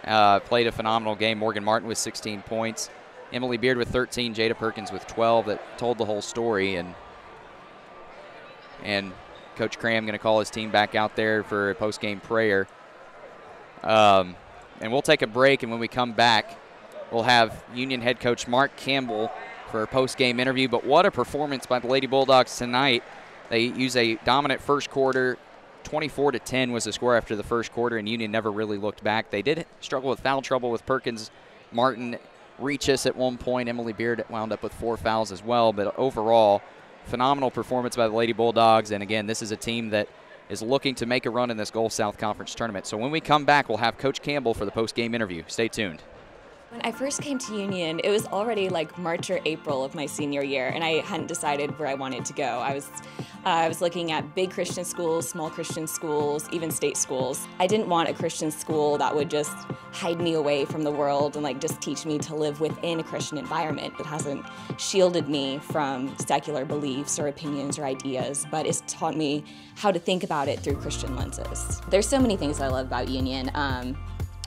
Played a phenomenal game. Morgan Martin with 16 points. Emily Beard with 13, Jada Perkins with 12. That told the whole story. And Coach Cram going to call his team back out there for a post-game prayer. And we'll take a break, and when we come back, we'll have Union head coach Mark Campbell for a post-game interview. But what a performance by the Lady Bulldogs tonight. They use a dominant first quarter. 24-10 was the score after the first quarter, and Union never really looked back. They did struggle with foul trouble with Perkins, Martin, Reachus at one point. Emily Beard wound up with 4 fouls as well. But overall, phenomenal performance by the Lady Bulldogs. And again, this is a team that is looking to make a run in this Gulf South Conference tournament. So when we come back, we'll have Coach Campbell for the post-game interview. Stay tuned. When I first came to Union, it was already like March or April of my senior year, and I hadn't decided where I wanted to go. I was looking at big Christian schools, small Christian schools, even state schools. I didn't want a Christian school that would just hide me away from the world and like just teach me to live within a Christian environment that hasn't shielded me from secular beliefs or opinions or ideas, but it's taught me how to think about it through Christian lenses. There's so many things I love about Union.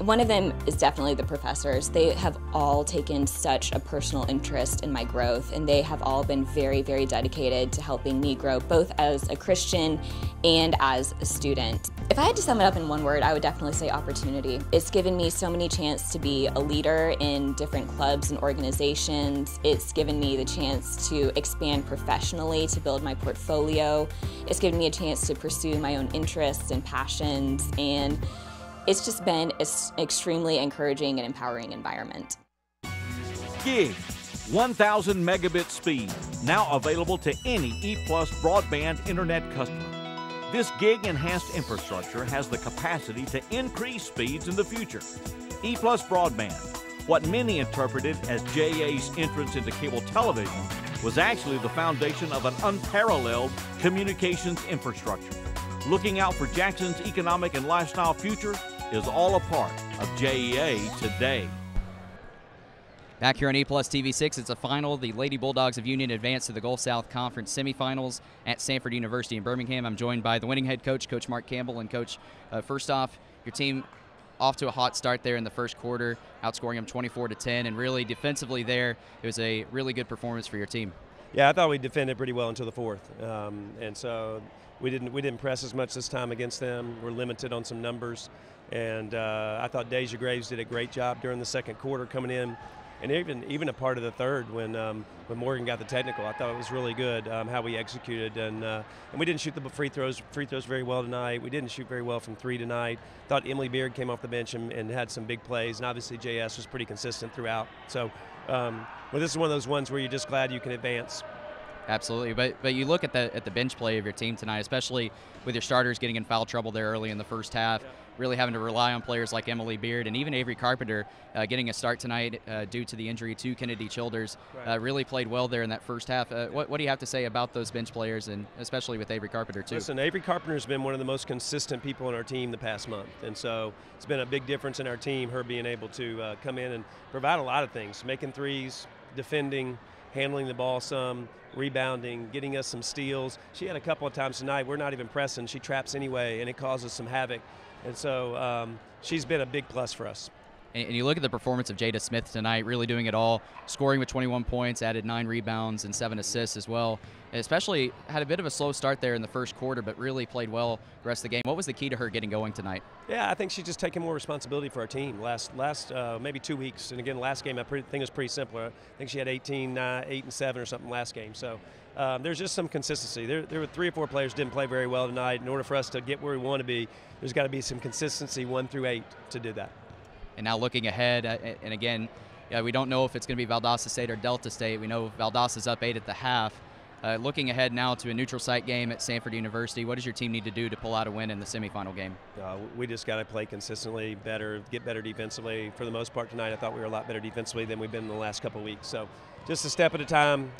One of them is definitely the professors. They have all taken such a personal interest in my growth, and they have all been very, very dedicated to helping me grow, both as a Christian and as a student. If I had to sum it up in one word, I would definitely say opportunity. It's given me so many chances to be a leader in different clubs and organizations. It's given me the chance to expand professionally, to build my portfolio. It's given me a chance to pursue my own interests and passions, and it's just been an extremely encouraging and empowering environment. Gig, 1,000 megabit speed, now available to any E+ broadband internet customer. This gig-enhanced infrastructure has the capacity to increase speeds in the future. E+ broadband, What many interpreted as JA's entrance into cable television was actually the foundation of an unparalleled communications infrastructure. Looking out for Jackson's economic and lifestyle future is all a part of JEA today. Back here on E-Plus TV6, it's a final. The Lady Bulldogs of Union advanced to the Gulf South Conference semifinals at Sanford University in Birmingham. I'm joined by the winning head coach, Coach Mark Campbell. And, Coach, first off, your team off to a hot start there in the first quarter, outscoring them 24-10, and really defensively there, it was a really good performance for your team. Yeah, I thought we defended pretty well until the fourth, and so we didn't press as much this time against them. We're limited on some numbers, and I thought Deja Graves did a great job during the second quarter coming in. And even a part of the third when Morgan got the technical, I thought it was really good how we executed, and we didn't shoot the free throws very well tonight. We didn't shoot very well from three tonight. Thought Emily Beard came off the bench and had some big plays, and obviously JS was pretty consistent throughout. So, well, this is one of those ones where you're just glad you can advance. Absolutely, but you look at the bench play of your team tonight, especially with your starters getting in foul trouble there early in the first half, really having to rely on players like Emily Beard and even Avery Carpenter getting a start tonight due to the injury to Kennedy Childers. Really played well there in that first half. What do you have to say about those bench players, and especially with Avery Carpenter too? Listen, Avery Carpenter's been one of the most consistent people on our team the past month, and so it's been a big difference in our team, her being able to come in and provide a lot of things, making threes, defending, handling the ball some, rebounding, getting us some steals. She had a couple of times tonight, we're not even pressing, she traps anyway, and it causes some havoc. And so she's been a big plus for us. And you look at the performance of Jada Smith tonight, really doing it all, scoring with 21 points, added 9 rebounds and 7 assists as well. And especially had a bit of a slow start there in the first quarter, but really played well the rest of the game. What was the key to her getting going tonight? Yeah, I think she's just taking more responsibility for our team. Last maybe 2 weeks, and again, last game I think it was pretty simple. I think she had 8 and 7 or something last game. So there's just some consistency. There were 3 or 4 players didn't play very well tonight. In order for us to get where we want to be, there's got to be some consistency 1 through 8 to do that. And now looking ahead, and again, we don't know if it's going to be Valdosta State or Delta State. We know Valdosta's up 8 at the half. Looking ahead now to a neutral site game at Sanford University, what does your team need to do to pull out a win in the semifinal game? We just got to play consistently better, get better defensively. For the most part tonight, I thought we were a lot better defensively than we've been in the last couple of weeks. So just a step at a time,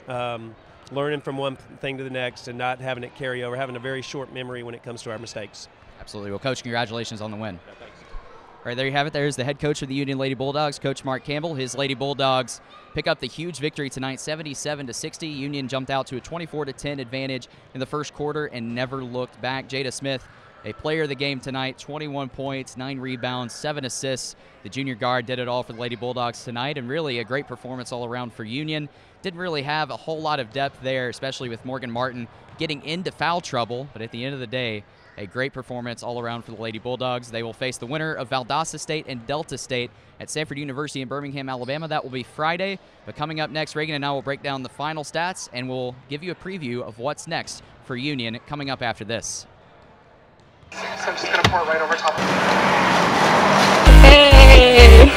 learning from one thing to the next and not having it carry over, having a very short memory when it comes to our mistakes. Absolutely. Well, Coach, congratulations on the win. Yeah, thanks. All right, there you have it. There's the head coach of the Union Lady Bulldogs, Coach Mark Campbell. His Lady Bulldogs pick up the huge victory tonight, 77-60. Union jumped out to a 24-10 advantage in the first quarter and never looked back. Jada Smith, a player of the game tonight, 21 points, 9 rebounds, 7 assists. The junior guard did it all for the Lady Bulldogs tonight, and really a great performance all around for Union. Didn't really have a whole lot of depth there, especially with Morgan Martin getting into foul trouble, but at the end of the day, a great performance all around for the Lady Bulldogs. They will face the winner of Valdosta State and Delta State at Sanford University in Birmingham, Alabama. That will be Friday. But coming up next, Reagan and I will break down the final stats, and we'll give you a preview of what's next for Union coming up after this. So I'm just going to pour it right over top. Hey!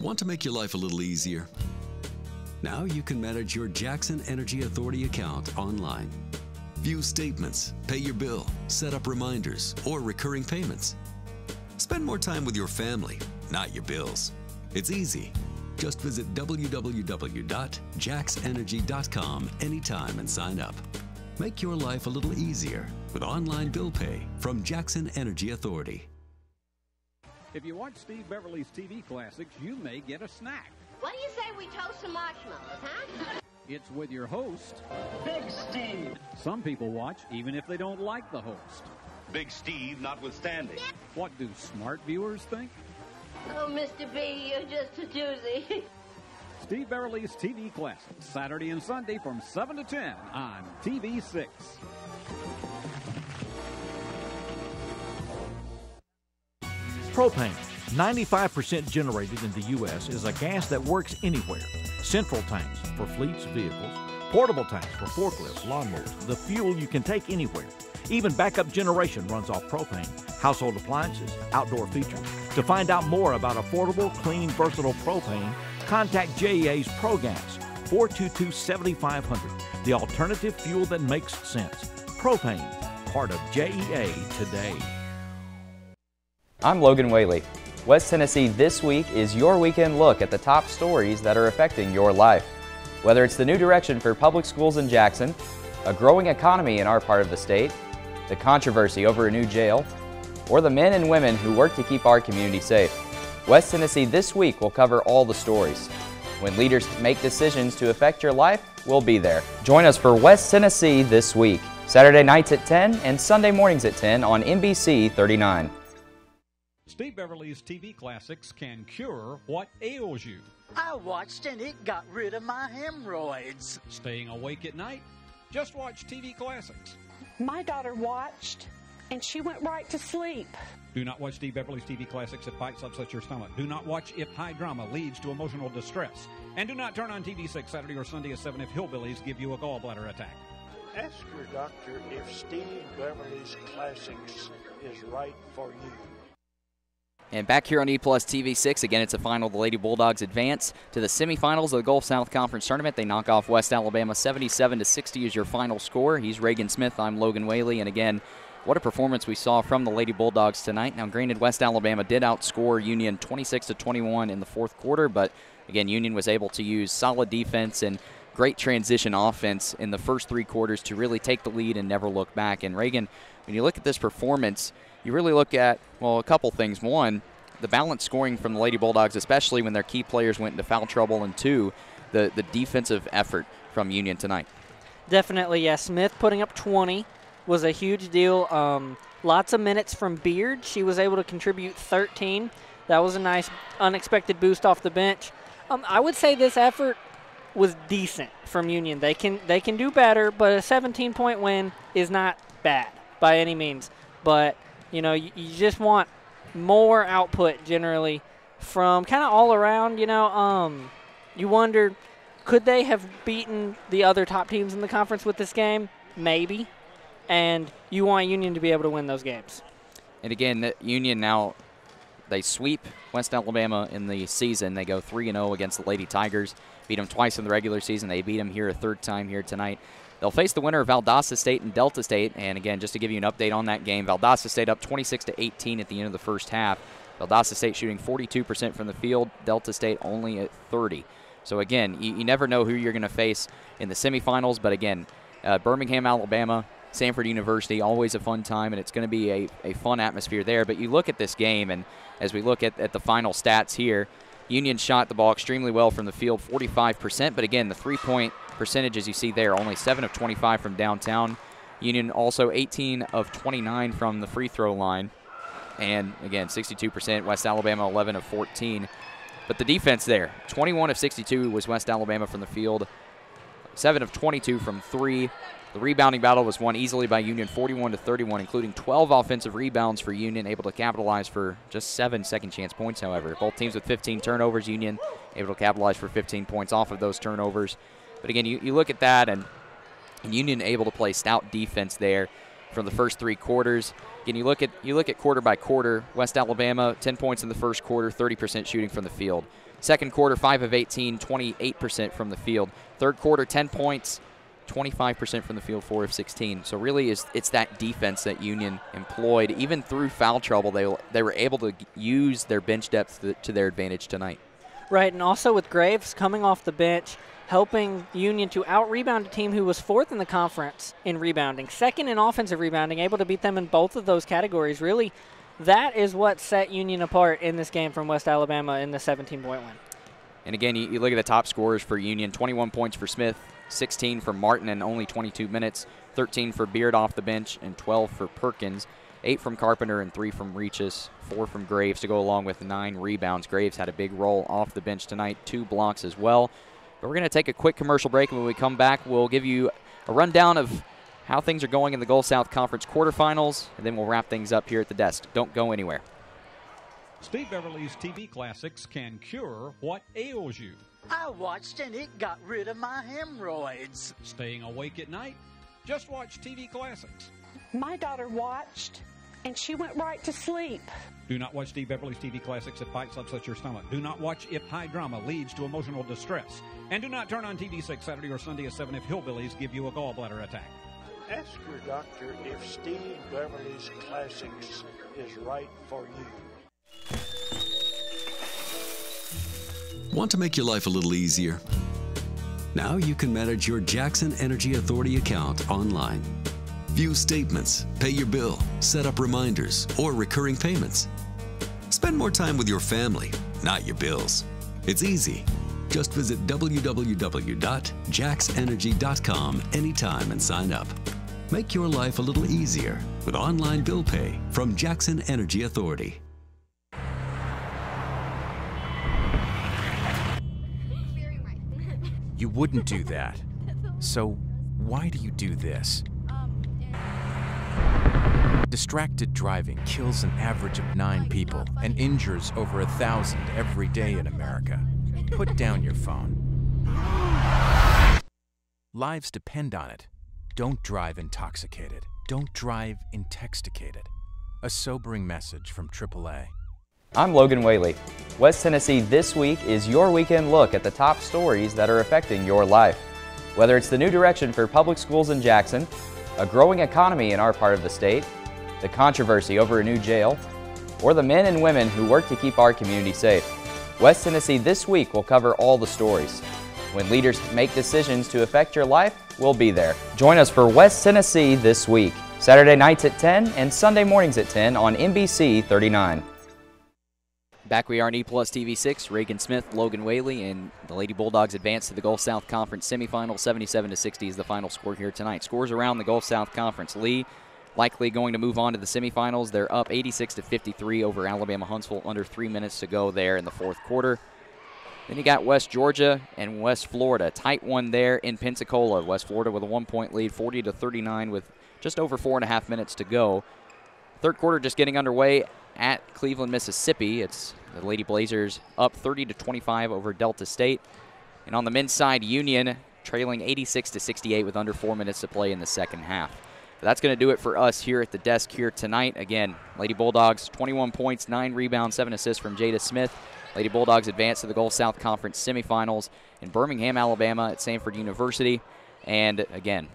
Want to make your life a little easier? Now you can manage your Jackson Energy Authority account online. View statements, pay your bill, set up reminders, or recurring payments. Spend more time with your family, not your bills. It's easy. Just visit www.jaxenergy.com anytime and sign up. Make your life a little easier with online bill pay from Jackson Energy Authority. If you watch Steve Beverly's TV classics, you may get a snack. What do you say we toast some marshmallows, huh? It's with your host, Big Steve. Some people watch even if they don't like the host. Big Steve notwithstanding. What do smart viewers think? Oh, Mr. B, you're just a doozy. Steve Beverly's TV classics, Saturday and Sunday from 7 to 10 on TV6. Propane, 95% generated in the U.S. is a gas that works anywhere. Central tanks for fleets, vehicles, portable tanks for forklifts, lawnmowers, the fuel you can take anywhere. Even backup generation runs off propane, household appliances, outdoor features. To find out more about affordable, clean, versatile propane, contact JEA's ProGas, 422-7500, the alternative fuel that makes sense. Propane, part of JEA today. I'm Logan Whaley. West Tennessee This Week is your weekend look at the top stories that are affecting your life. Whether it's the new direction for public schools in Jackson, a growing economy in our part of the state, the controversy over a new jail, or the men and women who work to keep our community safe, West Tennessee This Week will cover all the stories. When leaders make decisions to affect your life, we'll be there. Join us for West Tennessee This Week, Saturday nights at 10 and Sunday mornings at 10 on NBC 39. Steve Beverly's TV Classics can cure what ails you. I watched and it got rid of my hemorrhoids. Staying awake at night? Just watch TV Classics. My daughter watched and she went right to sleep. Do not watch Steve Beverly's TV Classics. It bites upsets your stomach. Do not watch if high drama leads to emotional distress. And do not turn on TV6 Saturday or Sunday at 7 if hillbillies give you a gallbladder attack. Ask your doctor if Steve Beverly's Classics is right for you. And back here on E+ TV6, again, it's a final. The Lady Bulldogs advance to the semifinals of the Gulf South Conference Tournament. They knock off West Alabama 77-60 is your final score. He's Reagan Smith. I'm Logan Whaley. And again, what a performance we saw from the Lady Bulldogs tonight. Now, granted, West Alabama did outscore Union 26-21 in the fourth quarter, but again, Union was able to use solid defense and great transition offense in the first three quarters to really take the lead and never look back. And Reagan, when you look at this performance, you really look at, well, a couple things. One, the balanced scoring from the Lady Bulldogs, especially when their key players went into foul trouble, and two, the defensive effort from Union tonight. Definitely, yeah. Smith putting up 20 was a huge deal. Lots of minutes from Beard. She was able to contribute 13. That was a nice unexpected boost off the bench. I would say this effort was decent from Union. They can do better, but a 17-point win is not bad by any means. But you know, you just want more output generally from kind of all around. You know, you wonder, could they have beaten the other top teams in the conference with this game? Maybe. And you want Union to be able to win those games. And again, Union now, they sweep West Alabama in the season. They go 3-0 against the Lady Tigers. Beat them twice in the regular season. They beat them here a third time here tonight. They'll face the winner of Valdosta State and Delta State. And again, just to give you an update on that game, Valdosta State up 26-18 at the end of the first half. Valdosta State shooting 42% from the field. Delta State only at 30. So again, you never know who you're going to face in the semifinals. But again, Birmingham, Alabama, Samford University, always a fun time, and it's going to be a fun atmosphere there. But you look at this game, and as we look at the final stats here, Union shot the ball extremely well from the field, 45%. But again, the three-point percentages you see there, only 7 of 25 from downtown. Union also 18 of 29 from the free throw line. And again, 62%. West Alabama 11 of 14. But the defense there, 21 of 62 was West Alabama from the field, 7 of 22 from three. The rebounding battle was won easily by Union, 41-31, including 12 offensive rebounds for Union, able to capitalize for just 7 second-chance points, however. Both teams with 15 turnovers. Union able to capitalize for 15 points off of those turnovers. But again, you look at that, and Union able to play stout defense there from the first three quarters. Again, you look at quarter by quarter. West Alabama, 10 points in the first quarter, 30% shooting from the field. Second quarter, 5 of 18, 28% from the field. Third quarter, 10 points, 25% from the field, 4 of 16. So really, it's that defense that Union employed. Even through foul trouble, they were able to use their bench depth to their advantage tonight. Right, and also with Graves coming off the bench, helping Union to out-rebound a team who was fourth in the conference in rebounding, second in offensive rebounding, able to beat them in both of those categories. Really, that is what set Union apart in this game from West Alabama in the 17-point win. And again, you look at the top scorers for Union, 21 points for Smith, 16 for Martin in only 22 minutes, 13 for Beard off the bench, and 12 for Perkins, 8 from Carpenter and 3 from Reaches, 4 from Graves to go along with 9 rebounds. Graves had a big role off the bench tonight, 2 blocks as well. But we're going to take a quick commercial break, and when we come back, we'll give you a rundown of how things are going in the Gulf South Conference quarterfinals, and then we'll wrap things up here at the desk. Don't go anywhere. Steve Beverly's TV Classics can cure what ails you. I watched and it got rid of my hemorrhoids. Staying awake at night? Just watch TV Classics. My daughter watched and she went right to sleep. Do not watch Steve Beverly's TV Classics if bikes upset your stomach. Do not watch if high drama leads to emotional distress. And do not turn on TV6 Saturday or Sunday at 7 if hillbillies give you a gallbladder attack. Ask your doctor if Steve Beverly's Classics is right for you. Want to make your life a little easier? Now you can manage your Jackson Energy Authority account online. View statements, pay your bill, set up reminders, or recurring payments. Spend more time with your family, not your bills. It's easy. Just visit www.jaxenergy.com anytime and sign up. Make your life a little easier with online bill pay from Jackson Energy Authority. You wouldn't do that. So why do you do this? Distracted driving kills an average of 9 people and injures over 1,000 every day in America. Put down your phone. Lives depend on it. Don't drive intoxicated. Don't drive intoxicated. A sobering message from AAA. I'm Logan Whaley. West Tennessee This Week is your weekend look at the top stories that are affecting your life. Whether it's the new direction for public schools in Jackson, a growing economy in our part of the state, the controversy over a new jail, or the men and women who work to keep our community safe, West Tennessee This Week will cover all the stories. When leaders make decisions to affect your life, we'll be there. Join us for West Tennessee This Week, Saturday nights at 10 and Sunday mornings at 10 on NBC 39. Back we are on E+ TV6. Reagan Smith, Logan Whaley, and the Lady Bulldogs advance to the Gulf South Conference semifinal. 77-60 is the final score here tonight. Scores around the Gulf South Conference. Lee likely going to move on to the semifinals. They're up 86-53 over Alabama Huntsville. Under 3 minutes to go there in the fourth quarter. Then you got West Georgia and West Florida. Tight one there in Pensacola. West Florida with a 1-point lead, 40-39 with just over 4.5 minutes to go. Third quarter just getting underway at Cleveland, Mississippi. It's the Lady Blazers up 30-25 over Delta State. And on the men's side, Union trailing 86-68 with under 4 minutes to play in the second half. But that's going to do it for us here at the desk here tonight. Again, Lady Bulldogs, 21 points, 9 rebounds, 7 assists from Jada Smith. Lady Bulldogs advance to the Gulf South Conference semifinals in Birmingham, Alabama at Samford University. And again,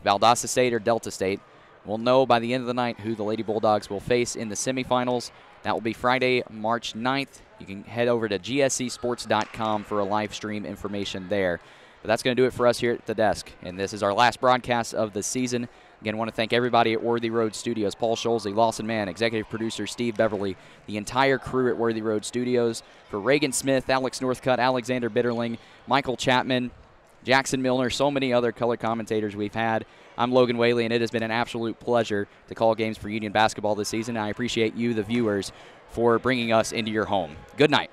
Valdosta State or Delta State, we'll know by the end of the night who the Lady Bulldogs will face in the semifinals. That will be Friday, March 9th. You can head over to gscsports.com for a live stream information there. But that's going to do it for us here at the desk. And this is our last broadcast of the season. Again, I want to thank everybody at Worthy Road Studios. Paul Scholze, Lawson Mann, executive producer Steve Beverly, the entire crew at Worthy Road Studios. For Reagan Smith, Alex Northcutt, Alexander Bitterling, Michael Chapman, Jackson Milner, so many other color commentators we've had. I'm Logan Whaley, and it has been an absolute pleasure to call games for Union basketball this season. I appreciate you, the viewers, for bringing us into your home. Good night.